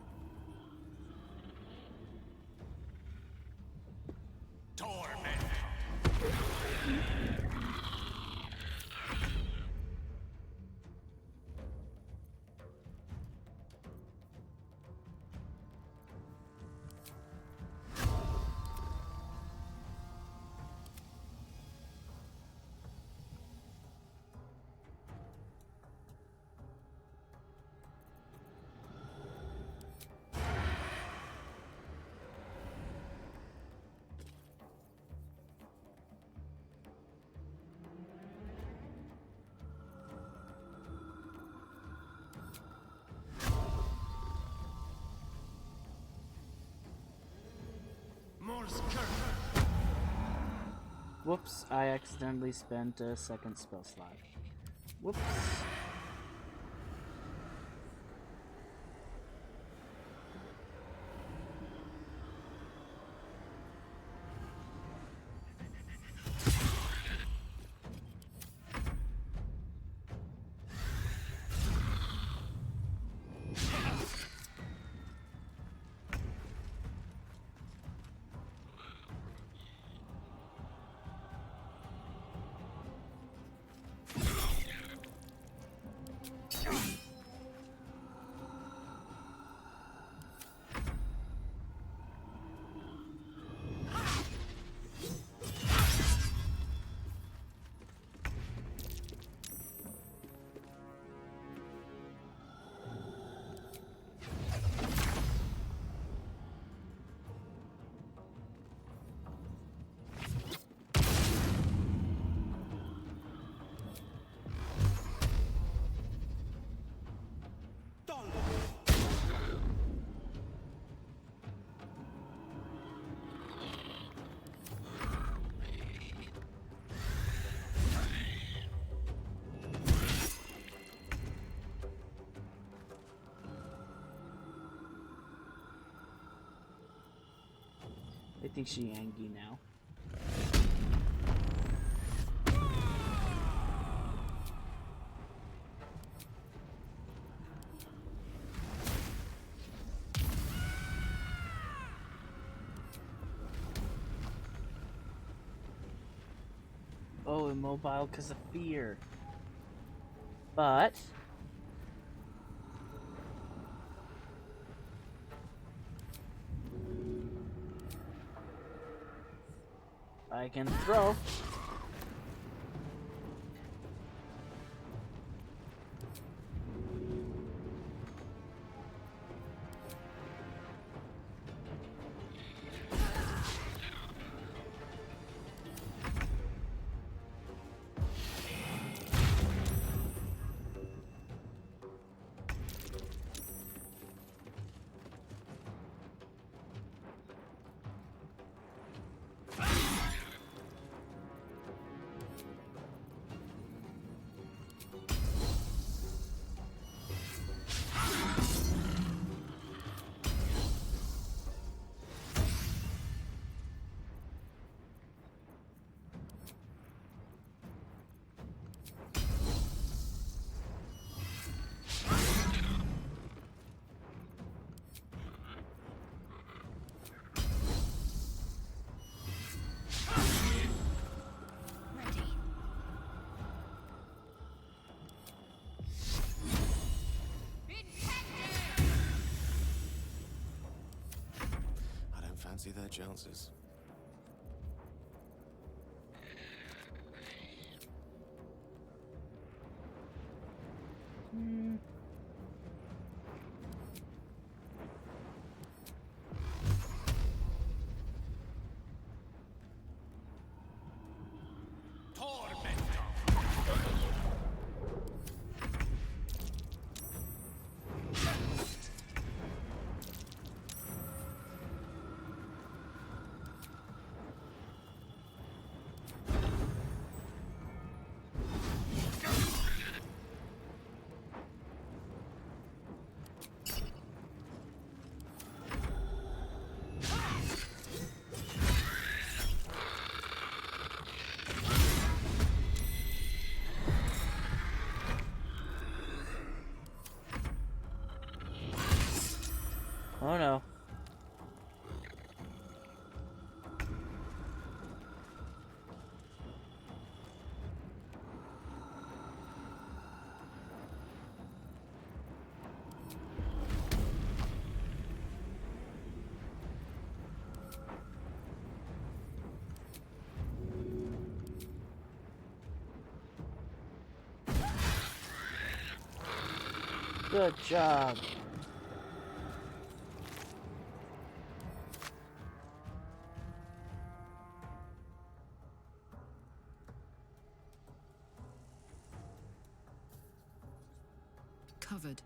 Whoops, I accidentally spent a second spell slot. Whoops. I think she's angry now. Oh, immobile because of fear. But I can throw.
Fancy their chances.
Good job.
Covered.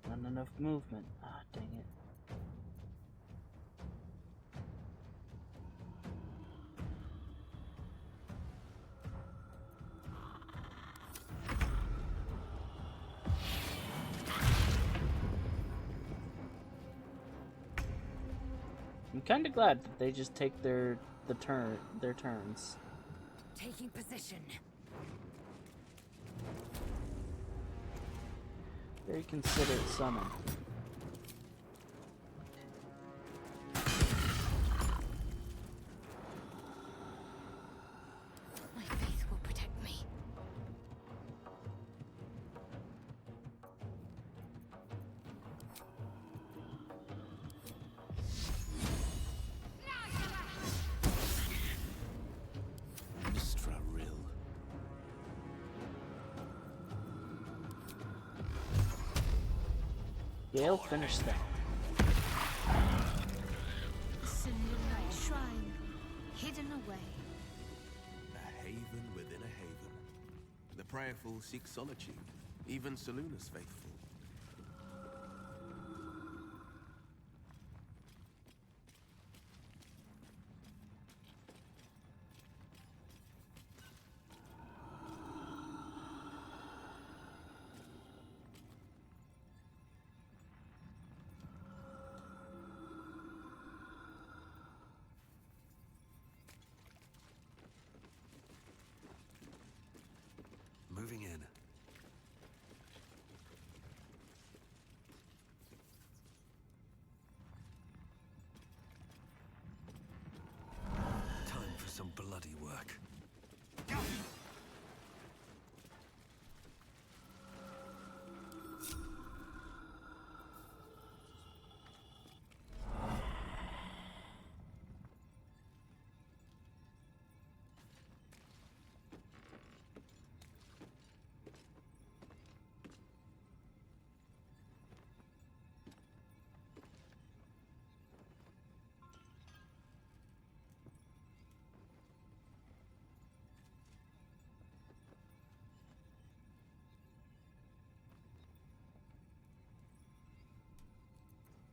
Not enough movement. Ah, dang it. I'm kind of glad that they just take their turns.
Taking position.
Very considerate summon.
My faith will protect me.
Gale, finish that.
Night shrine, hidden away.
A haven within a haven. The prayerful seek solitude, even Soluna's faithful.
Moving in. Time for some bloody work.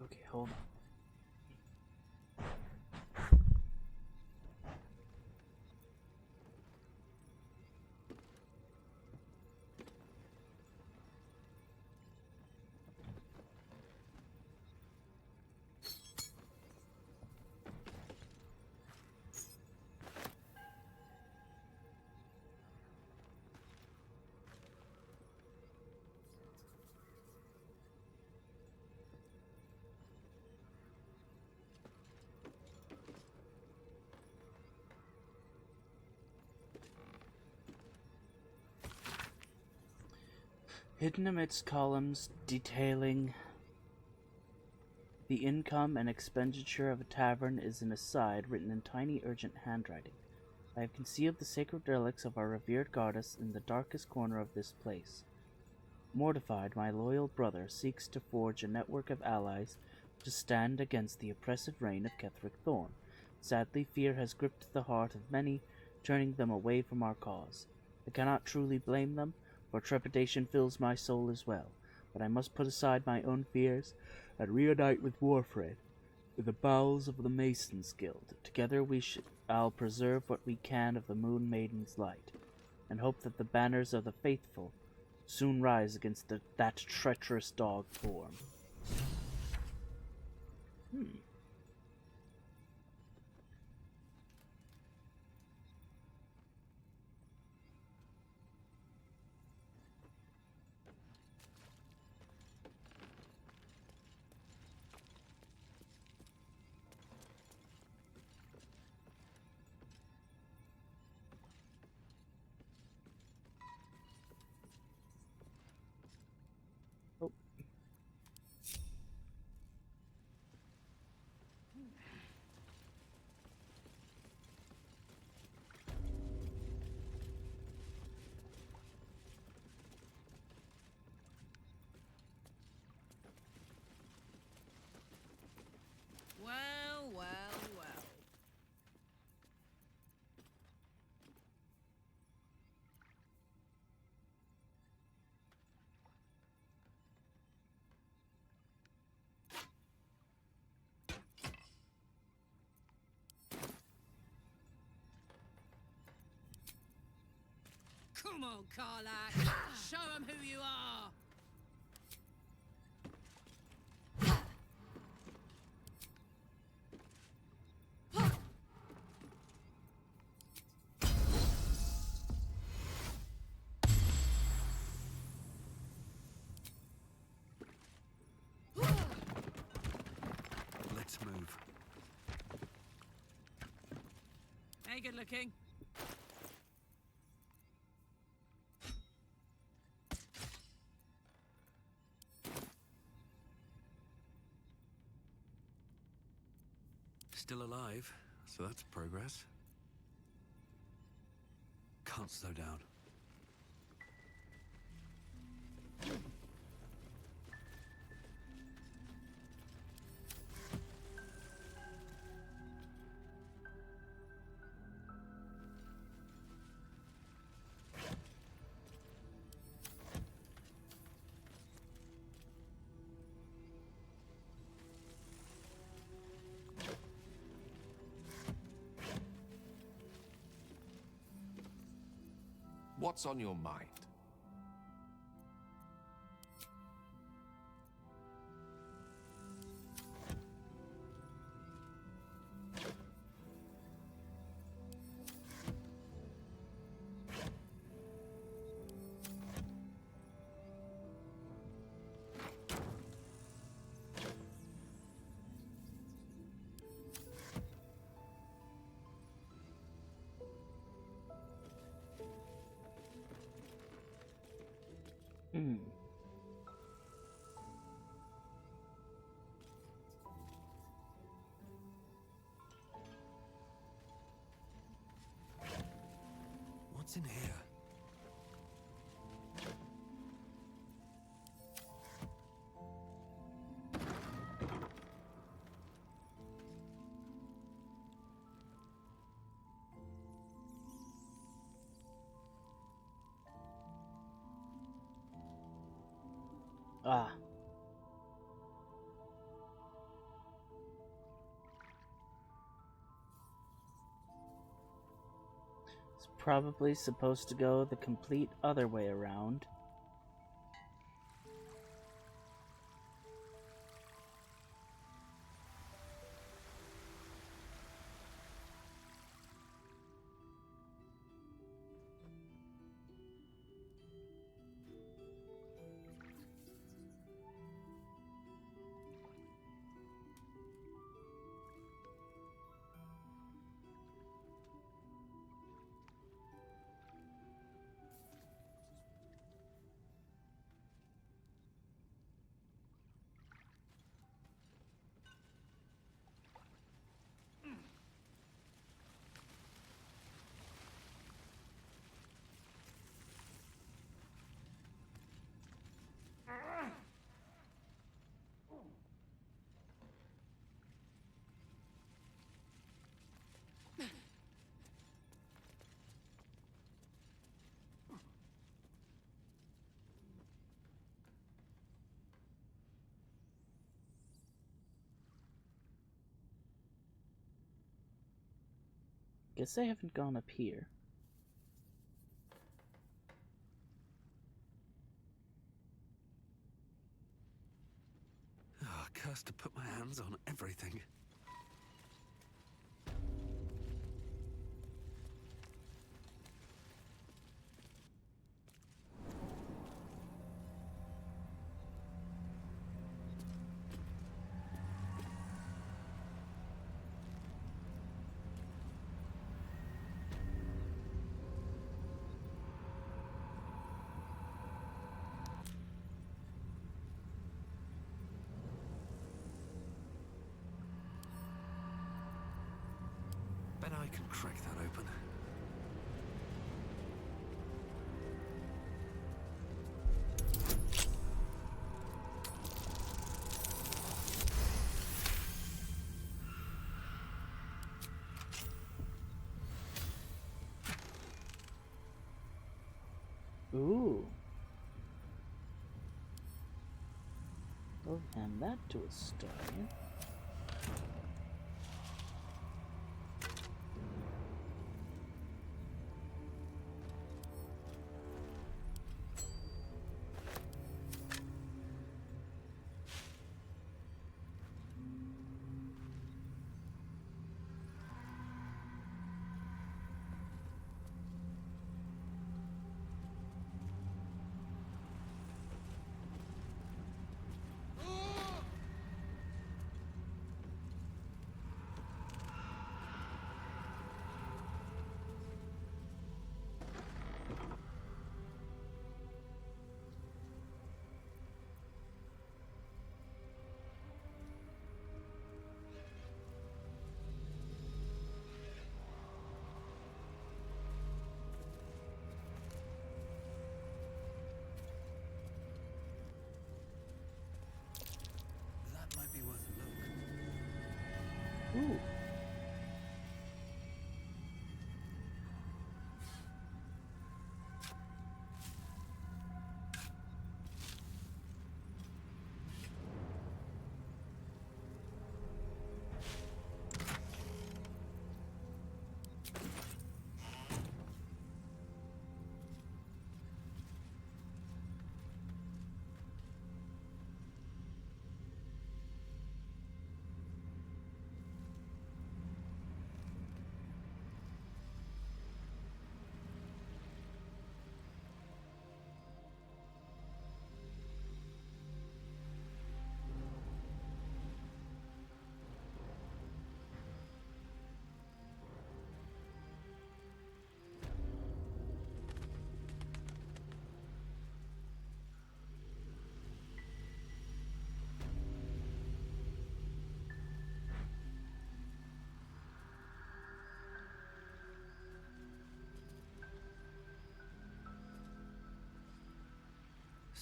Okay, hold on. Hidden amidst columns detailing the income and expenditure of a tavern is an aside written in tiny, urgent handwriting. I have concealed the sacred relics of our revered goddess in the darkest corner of this place. Mortified, my loyal brother seeks to forge a network of allies to stand against the oppressive reign of Ketheric Thorn. Sadly, fear has gripped the heart of many, turning them away from our cause. I cannot truly blame them, for trepidation fills my soul as well, but I must put aside my own fears and reunite with Warfred in the bowels of the Masons Guild. Together we shall preserve what we can of the Moon Maiden's light, and hope that the banners of the faithful soon rise against that treacherous dog form.
Come on, Karlak. Show them who you are.
Let's move.
Hey, good looking.
Still alive, so that's progress. Can't slow down.
What's on your mind?
What's in here?
Ah. It's probably supposed to go the complete other way around. Guess I haven't gone up here.
Ah, cursed to put my hands on everything. Bet I can crack that open.
Ooh. We'll hand that to a stone.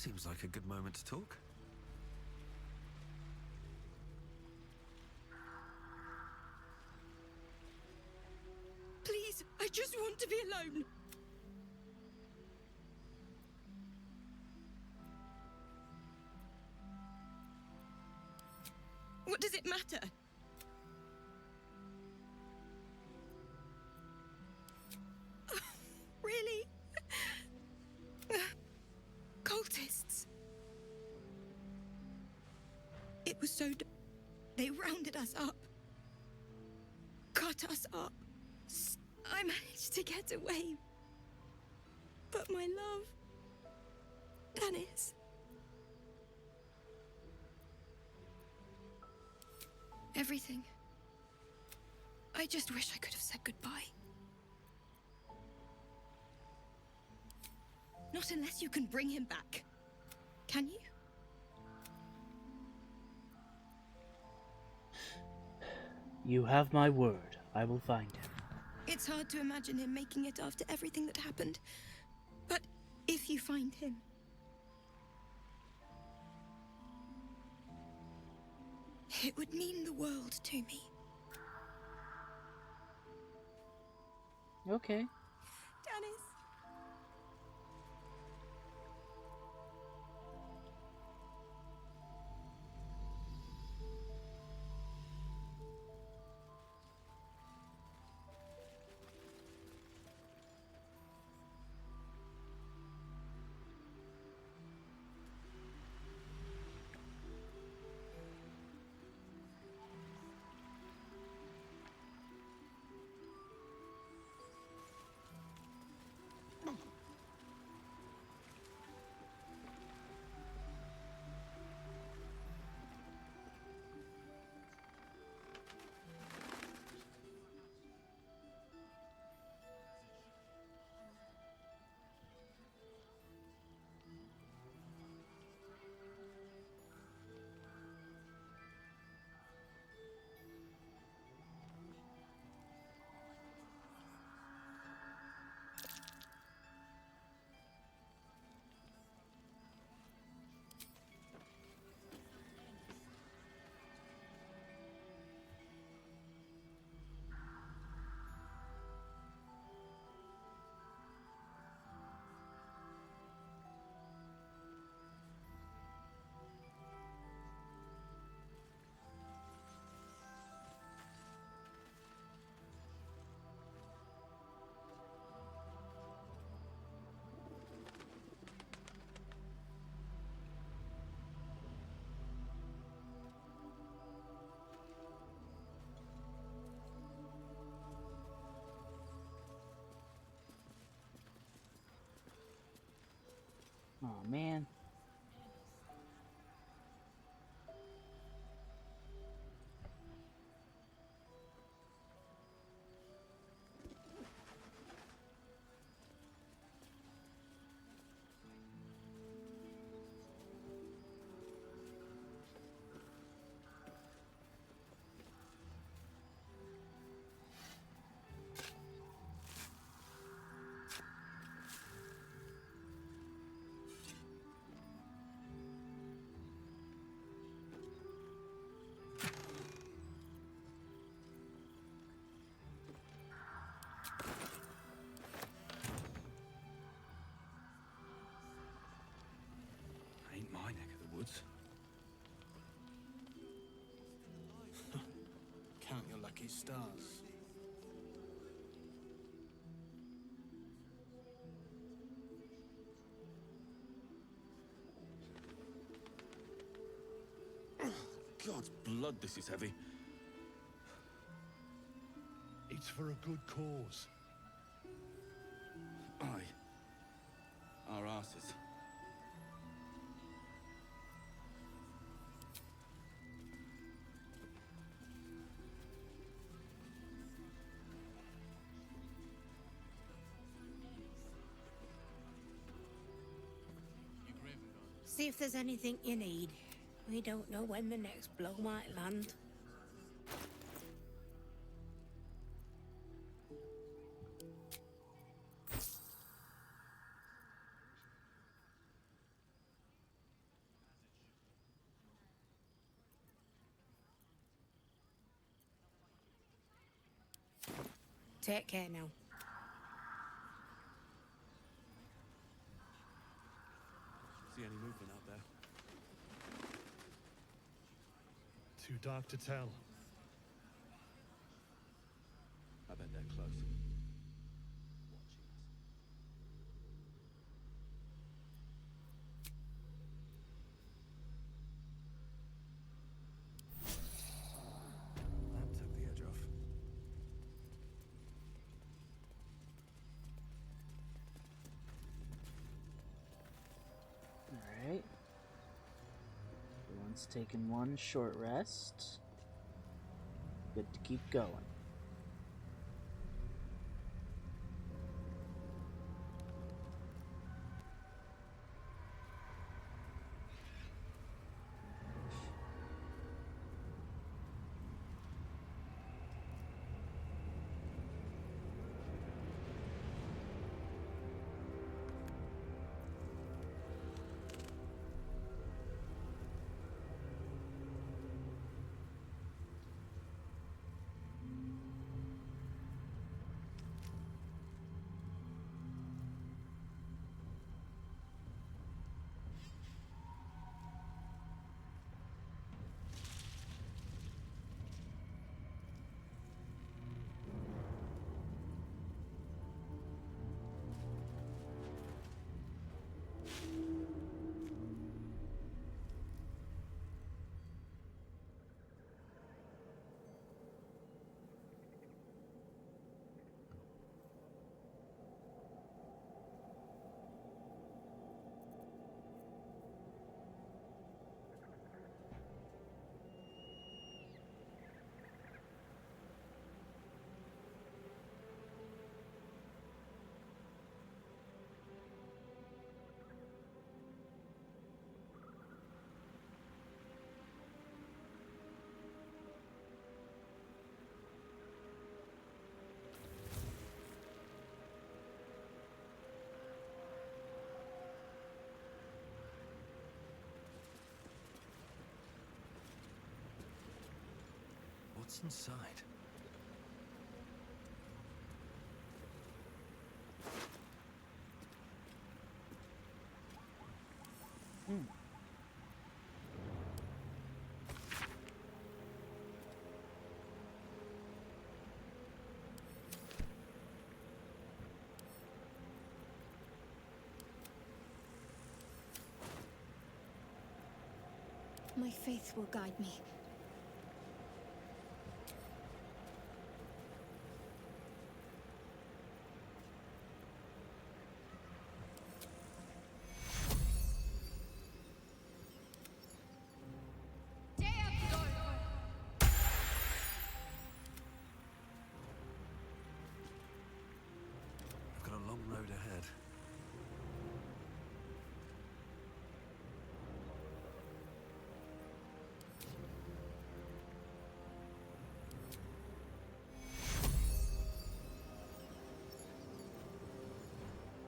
Seems like a good moment to talk.
Please, I just want to be alone. What does it matter? Really? Cultists. It was so... They rounded us up. Cut us up. I managed to get away. But my love... Dennis... Everything. I just wish I could have said goodbye. Not unless you can bring him back. Can you?
You have my word. I will find him.
It's hard to imagine him making it after everything that happened. But if you find him... It would mean the world to me.
Okay.
Dennis.
Oh man.
Ain't my neck of the woods.
Count your lucky stars.
God's blood, this is heavy.
It's for a good cause.
Aye. Our asses.
See if there's anything you need. We don't know when the next blow might land. Take care now.
See any movement out there?
Too dark to tell.
I bet they're close. That took the edge off.
Alright. Everyone's taking one short rest. Good to keep going.
What's inside?
My faith will guide me.
I've got a long road ahead.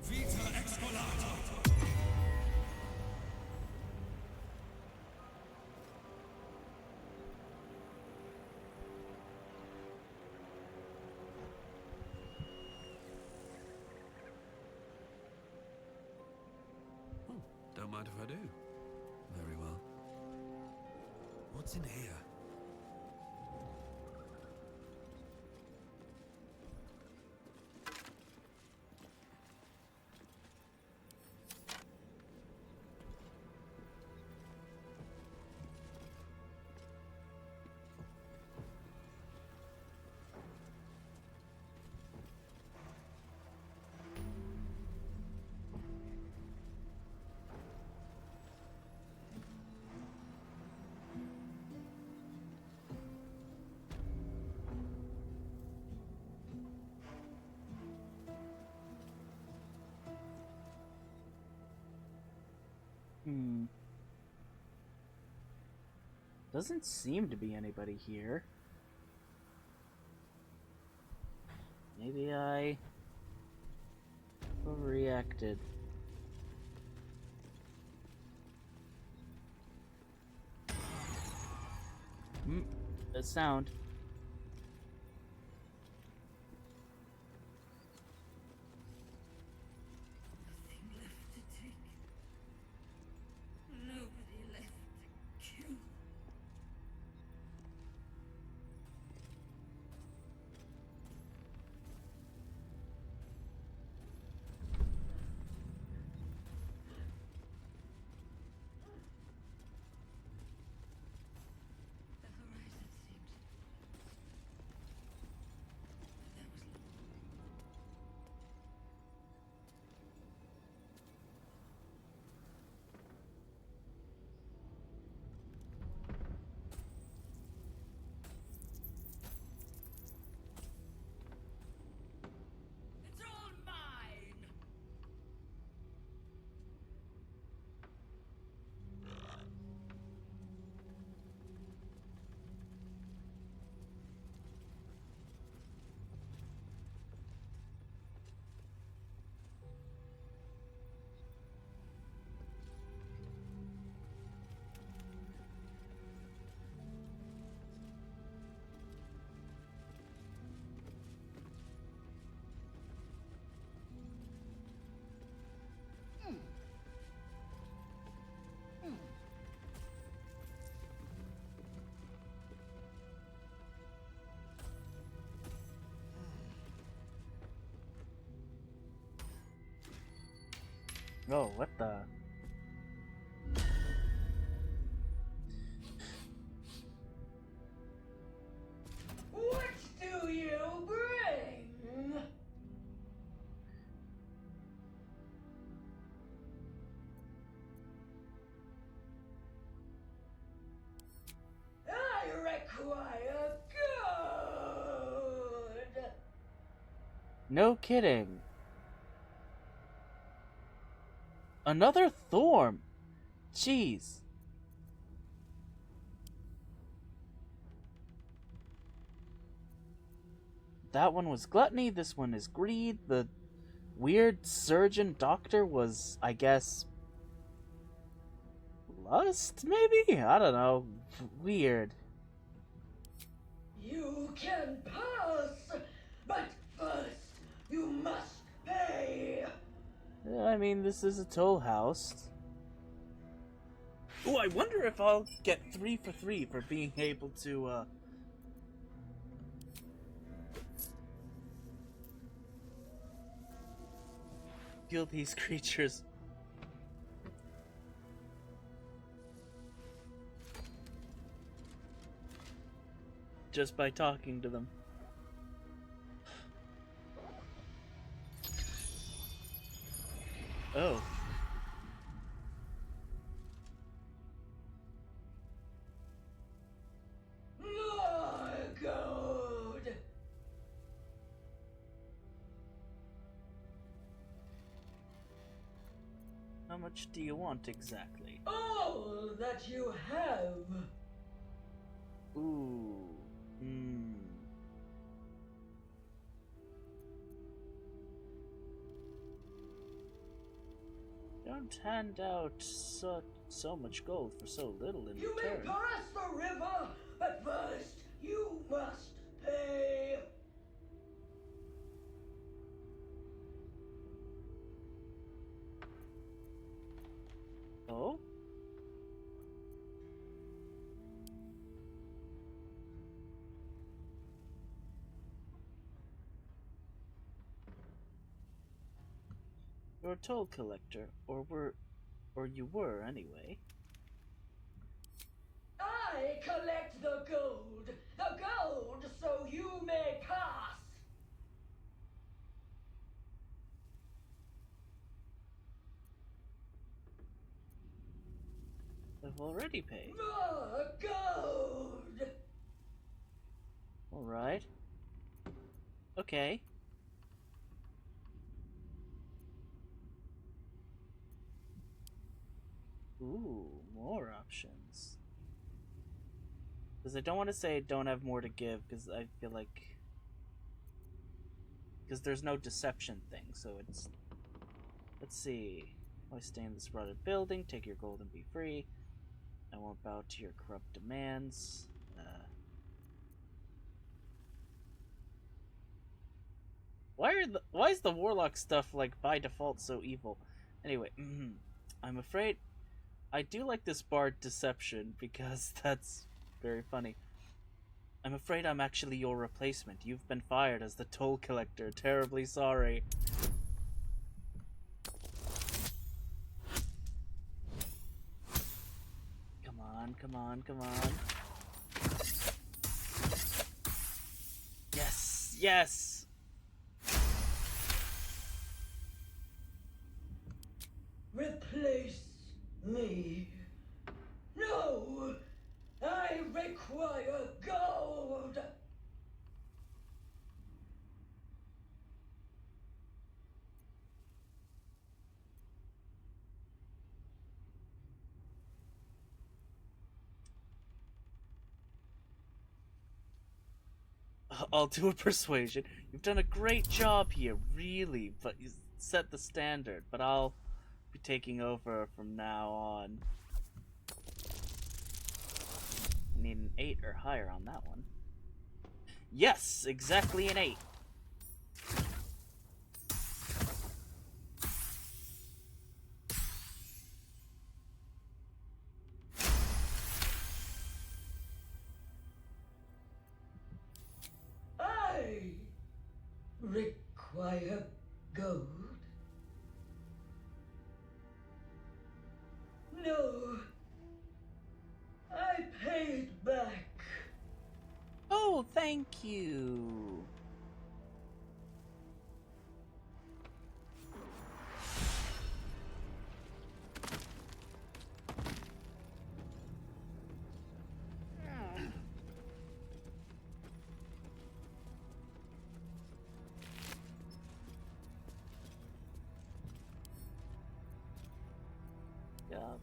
Vita Excolata!
Don't mind if I do. Very well. What's in here?
Doesn't seem to be anybody here. Maybe I overreacted. That sound. Oh, what the?
What do you bring? I require good.
No kidding. Another Thorm. Jeez. That one was gluttony, this one is greed. The weird surgeon doctor was, I guess, lust, maybe? I don't know. Weird.
You can pass, but first you must pay.
I mean, this is a toll house. Oh, I wonder if I'll get 3 for 3 for being able to, kill these creatures. Just by talking to them. Oh.
More gold.
How much do you want exactly?
All that you have.
Ooh. Don't hand out so much gold for so little in
You may
return.
pass the river, but first you must pay.
Oh? You're a toll collector, or you were anyway.
I collect the gold so you may pass.
I've already paid.
More gold.
Alright. Okay. Ooh, more options. Because I don't want to say I don't have more to give, because I feel like... Because there's no deception thing, so it's... Let's see. Why stay in this rotted building? Take your gold and be free. I won't bow to your corrupt demands. Why is the warlock stuff, like, by default so evil? Anyway, I'm afraid I do like this bard deception, because that's very funny. I'm afraid I'm actually your replacement. You've been fired as the toll collector. Terribly sorry. Come on, come on, come on. Yes, yes!
Replace me. No! I require gold!
I'll do a persuasion. You've done a great job here, really, but you set the standard. But I'll be taking over from now on. I need an 8 or higher on that one. Yes, exactly an 8.
I require gold.
Thank you. Yup.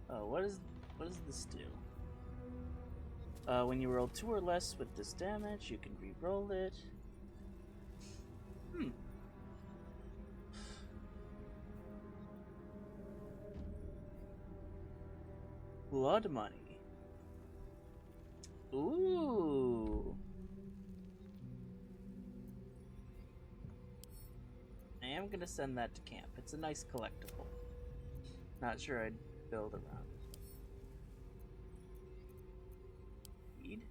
Oh, what does this do? When you roll 2 or less with this damage, you can re-roll it. Blood money. Ooh. I am gonna send that to camp. It's a nice collectible. Not sure I'd build around it. Weed.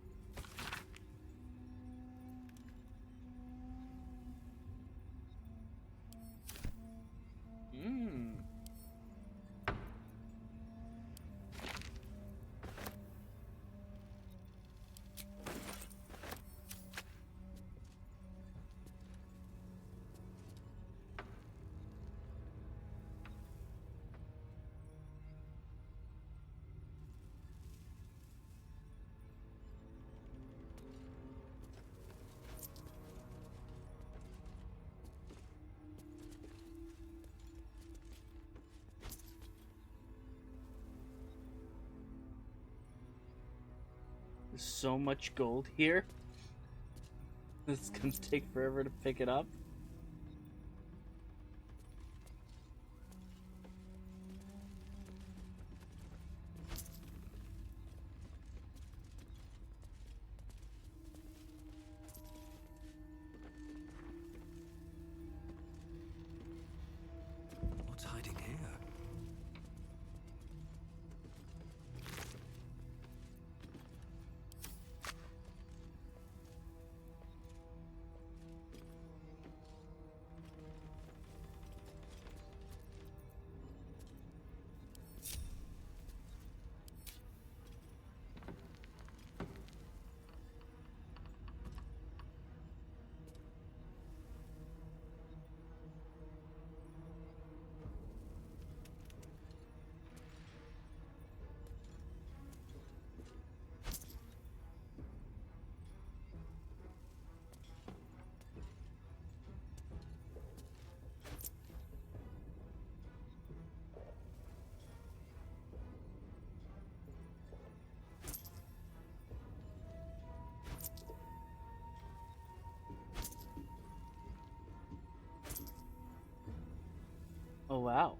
There's so much gold here. It's gonna take forever to pick it up.
What's hiding here?
Oh wow.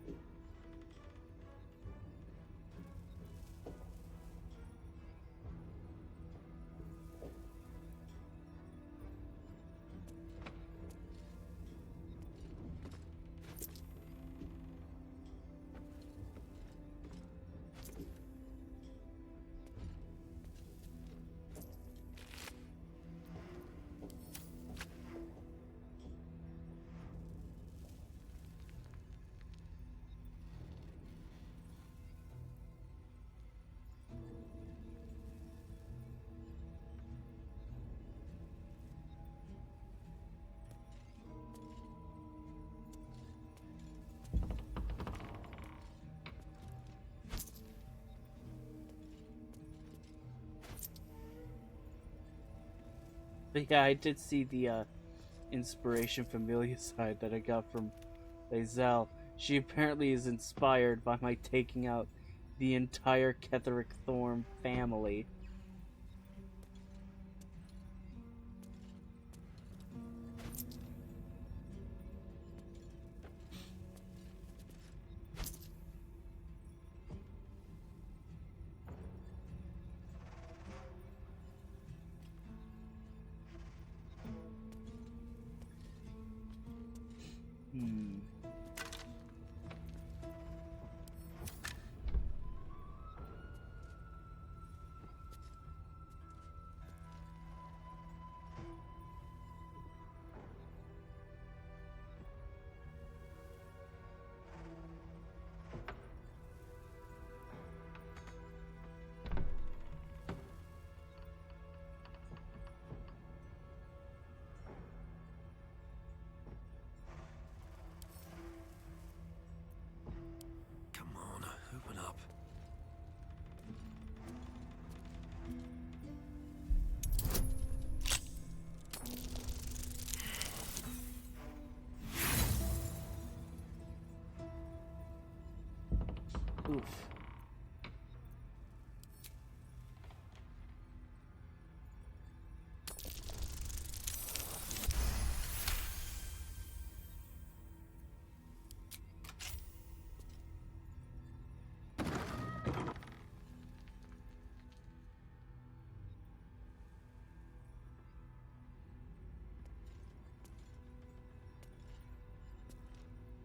But yeah, I did see the inspiration familia side that I got from Lae'zel. She apparently is inspired by my taking out the entire Ketheric Thorm family. Oof.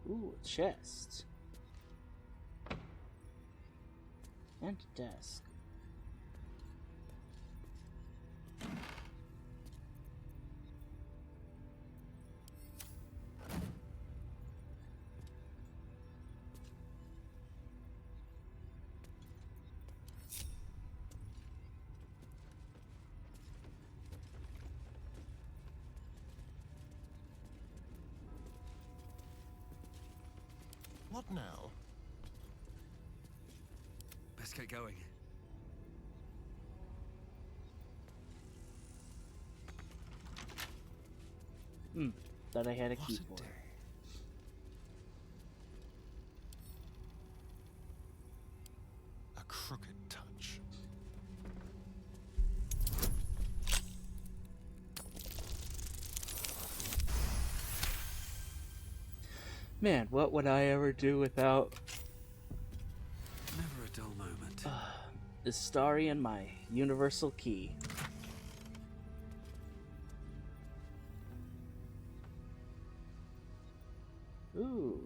Ooh, a chest. And a desk.
What now?
Best get going.
Thought I had a keyboard.
A crooked touch.
Man, what would I ever do without
Never a dull moment.
Astarion, my universal key? Ooh.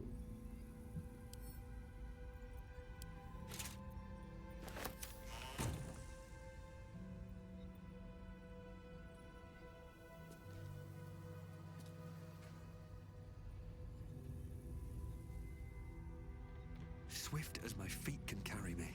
Swift as my feet can carry me.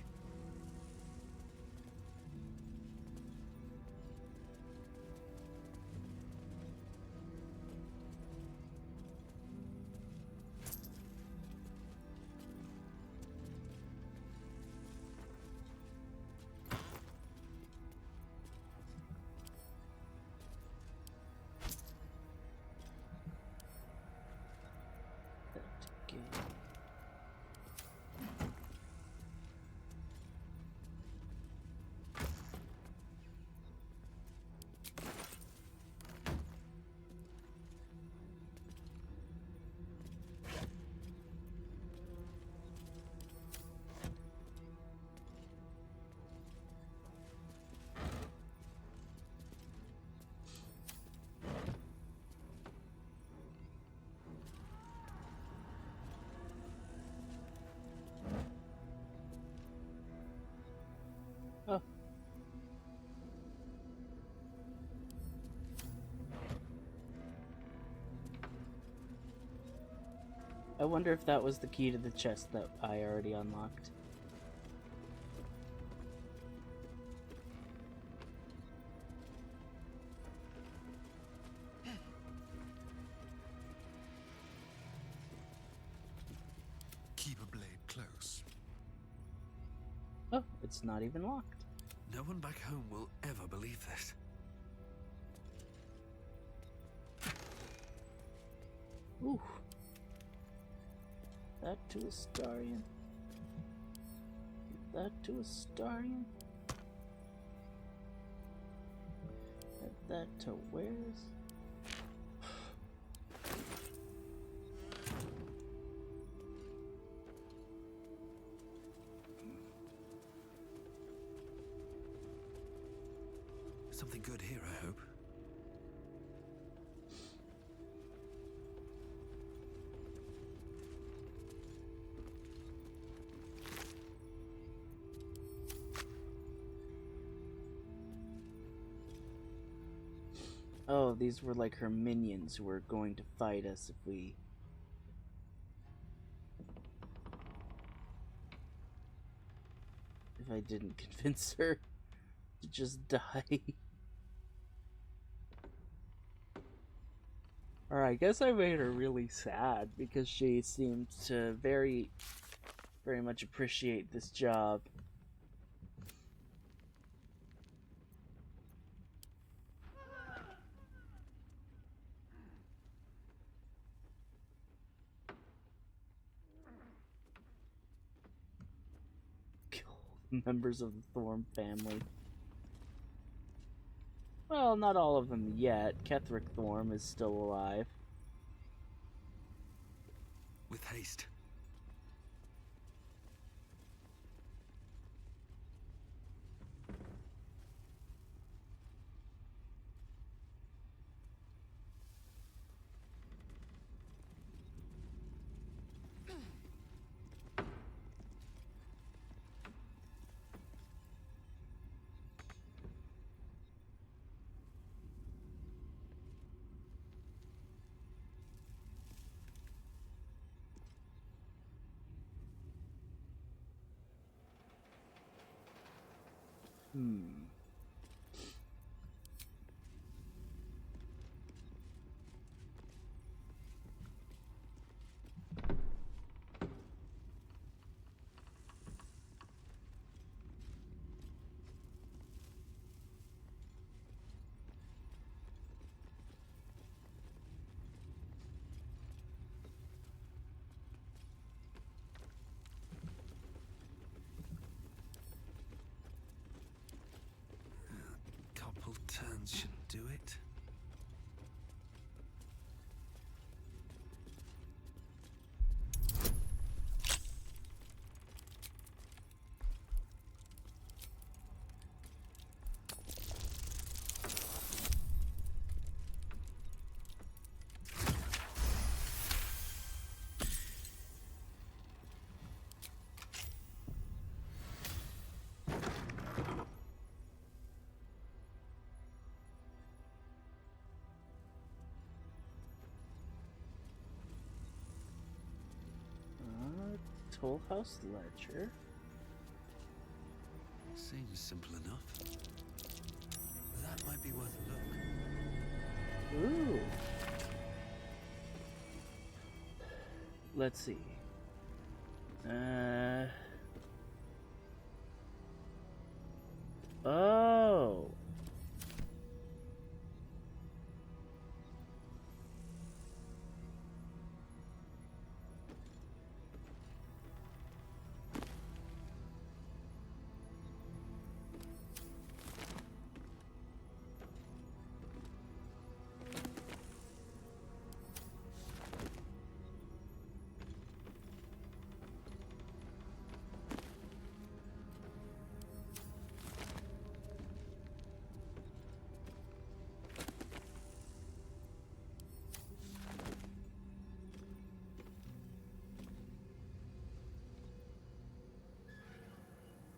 Oh. I wonder if that was the key to the chest that I already unlocked.
Keep a blade close.
Oh, it's not even locked.
No one back home will ever believe this.
Ooh. That to Astarion. Give that to Astarion. Add that to where's?
Something good here, I hope.
Oh, these were like her minions who were going to fight us if we... if I didn't convince her to just die. Or I guess I made her really sad because she seemed to very much appreciate this job. members of the Thorn family. Well, not all of them yet. Ketheric Thorm is still alive.
With haste. Couple turns should do it.
Toll House Ledger.
Seems simple enough. That might be worth a look.
Ooh. Let's see. Oh.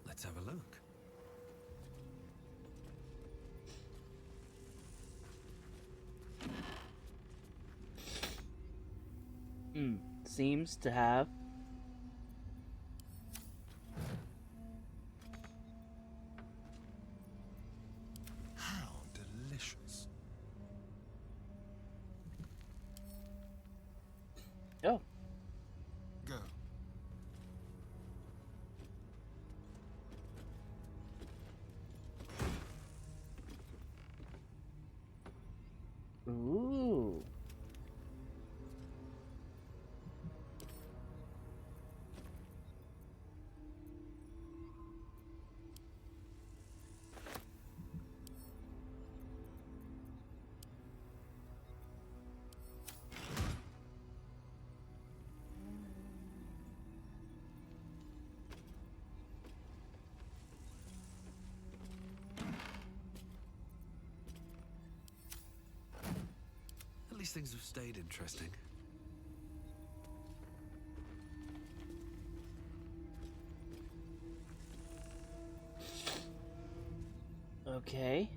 Let's have a look.
Seems to have.
How delicious.
Oh.
Go.
Ooh.
At least things have stayed interesting.
Okay.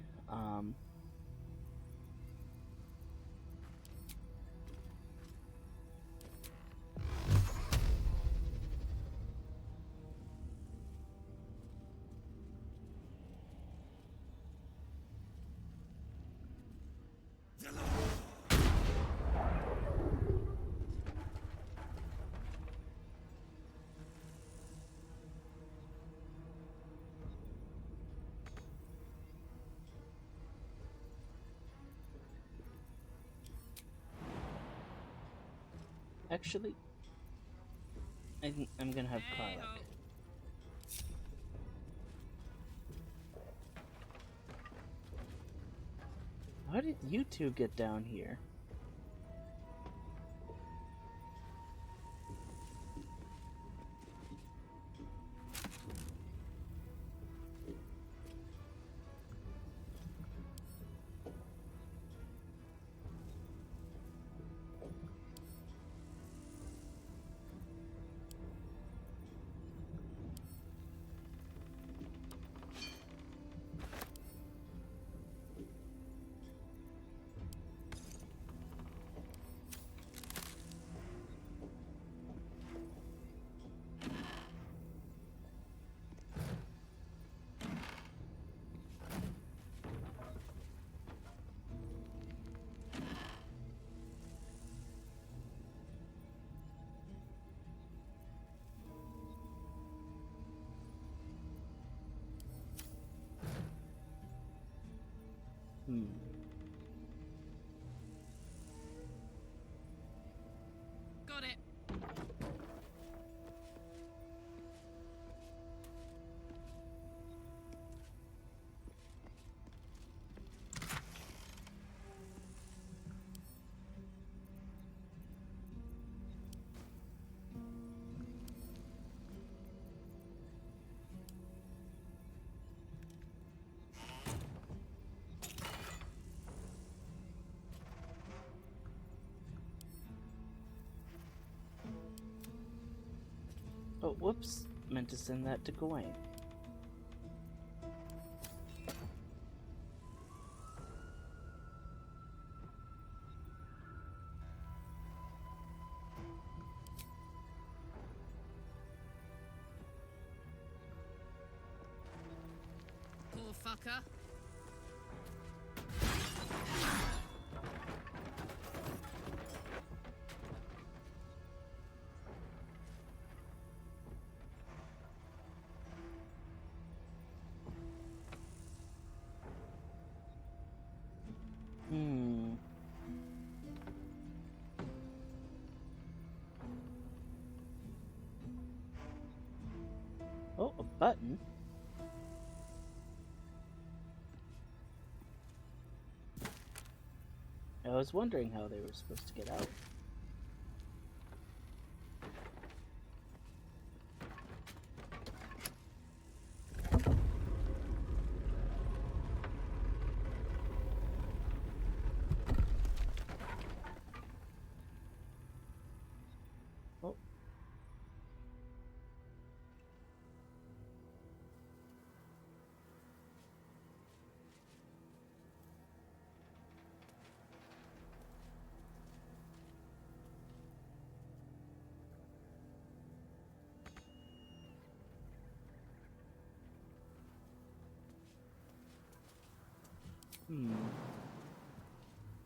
Actually, I think I'm gonna have Karlach. How did you two get down here?
Got it.
Oh, whoops. Meant to send that to Gawain.
Poor fucker. Oh, a button. I was wondering how they were supposed to get out. Oh.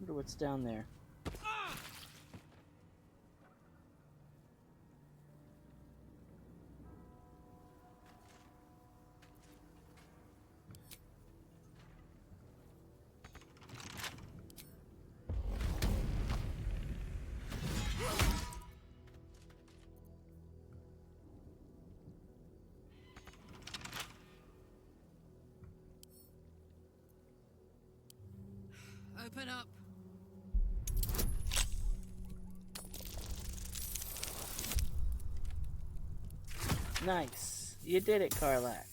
Wonder what's down there. Open up.
Nice. You did it, Karlak.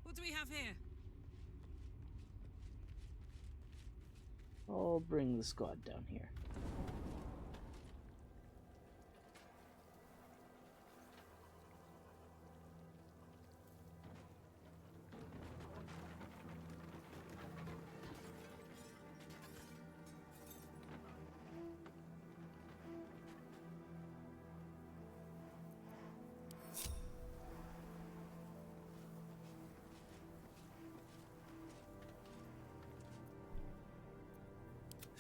What do we have here?
I'll bring the squad down here.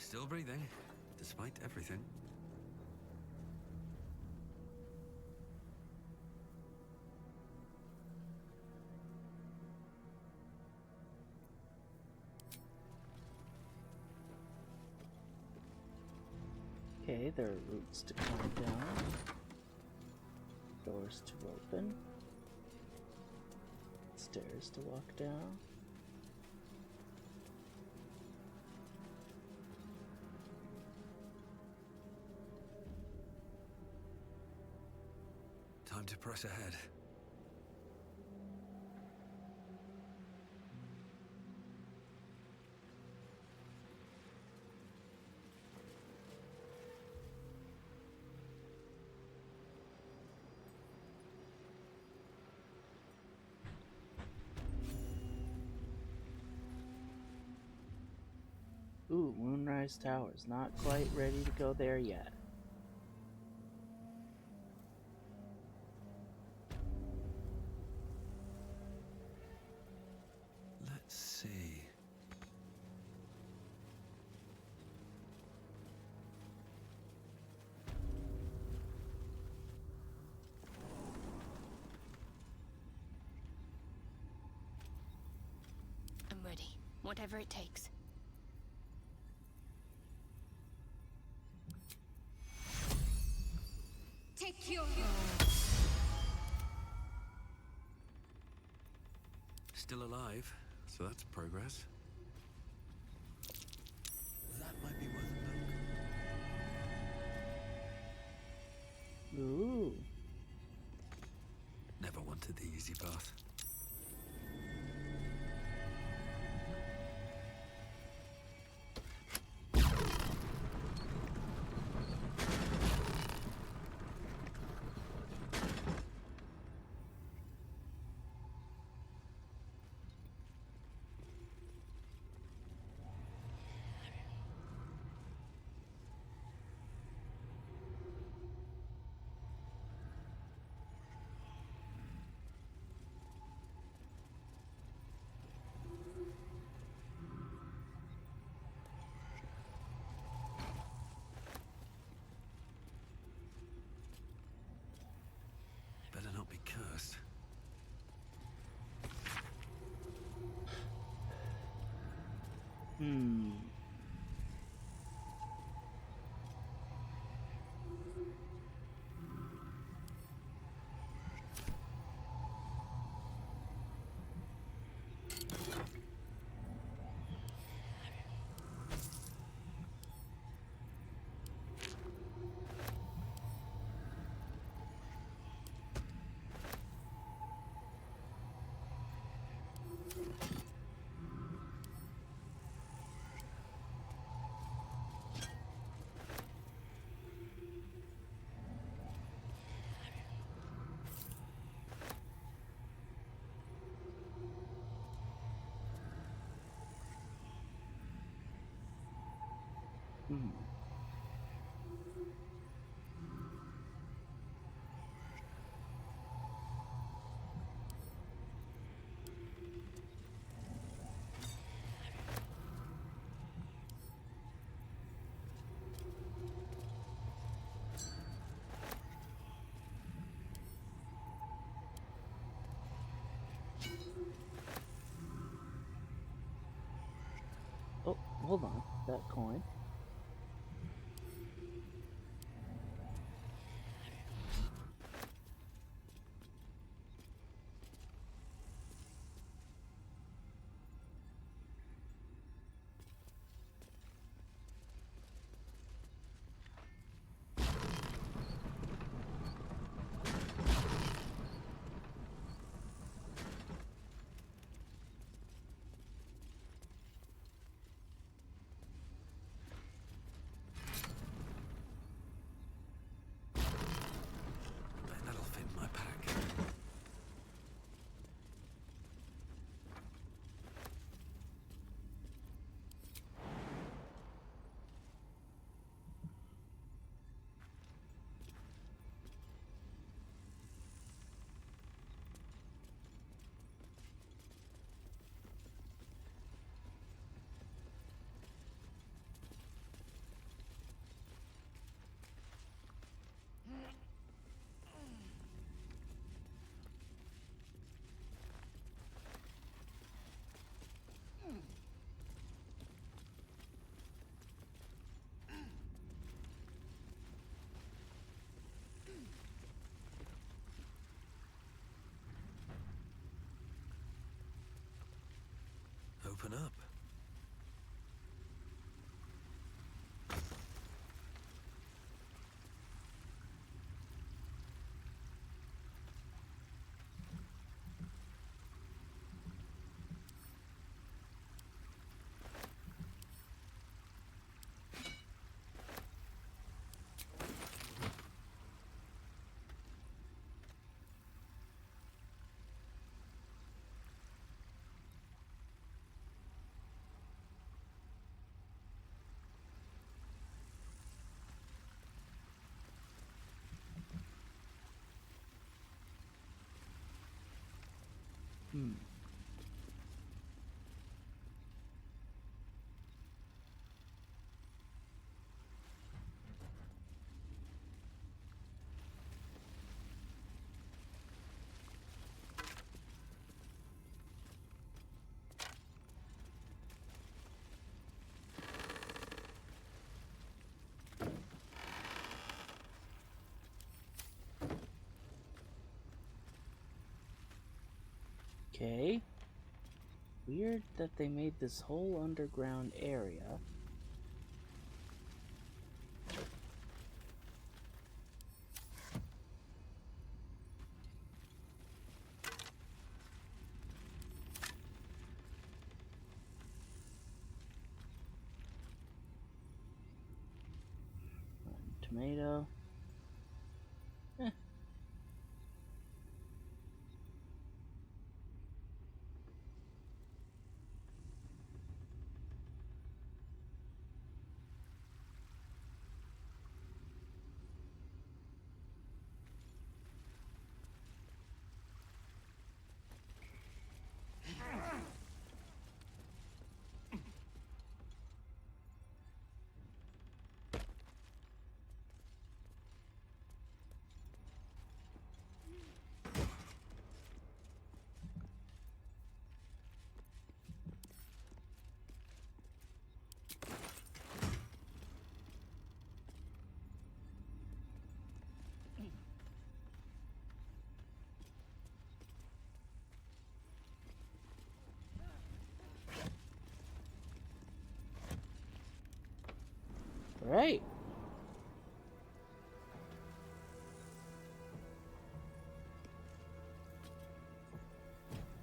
Still breathing. despite everything.
Okay, there are routes to climb down, doors to open, stairs to walk down.
Time to press ahead.
Ooh, Moonrise Towers. Not quite ready to go there yet.
Let's see.
I'm ready. Whatever it takes. Take your...
Still alive, so that's progress. That might be worth a look.
Ooh.
Never wanted the easy path. Better not be cursed.
Oh, hold on. That coin.
Open up.
Okay. Weird that they made this whole underground area. Tomato. Right.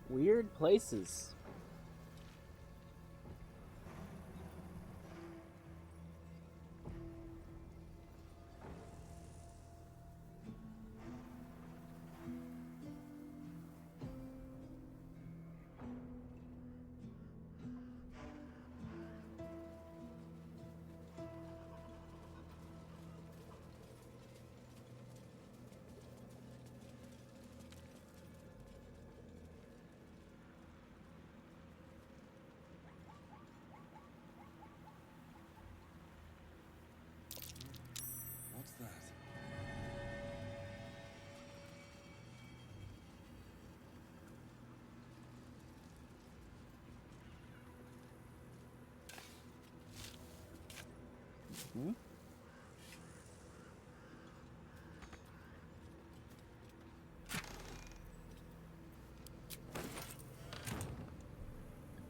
Weird places.
What's that?
Hmm?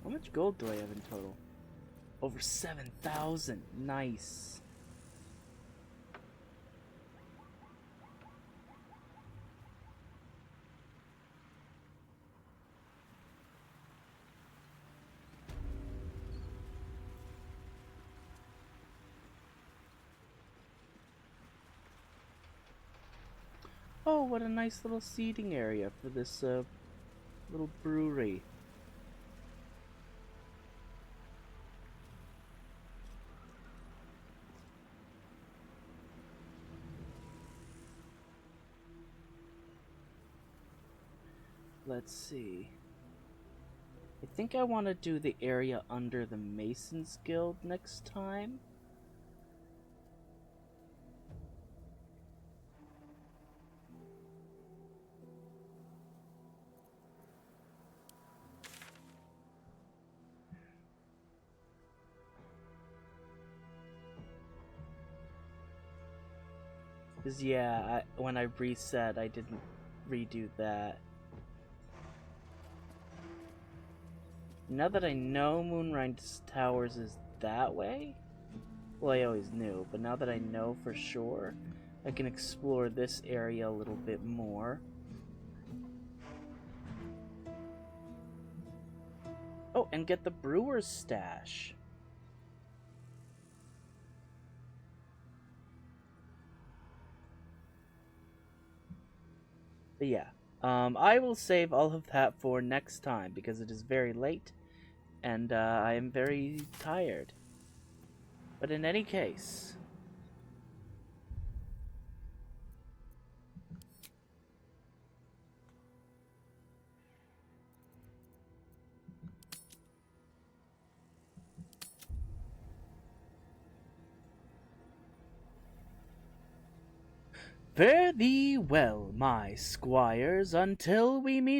How much gold do I have in total? Over 7,000. Nice. Oh, what a nice little seating area for this little brewery. Let's see. I think I want to do the area under the Masons Guild next time. Because, yeah, when I reset, I didn't redo that. Now that I know Moonrise Towers is that way, well, I always knew, but now that I know for sure, I can explore this area a little bit more. Oh, and get the brewer's stash. But yeah, I will save all of that for next time because it is very late and I am very tired. But in any case, fare thee well, my squires, until we meet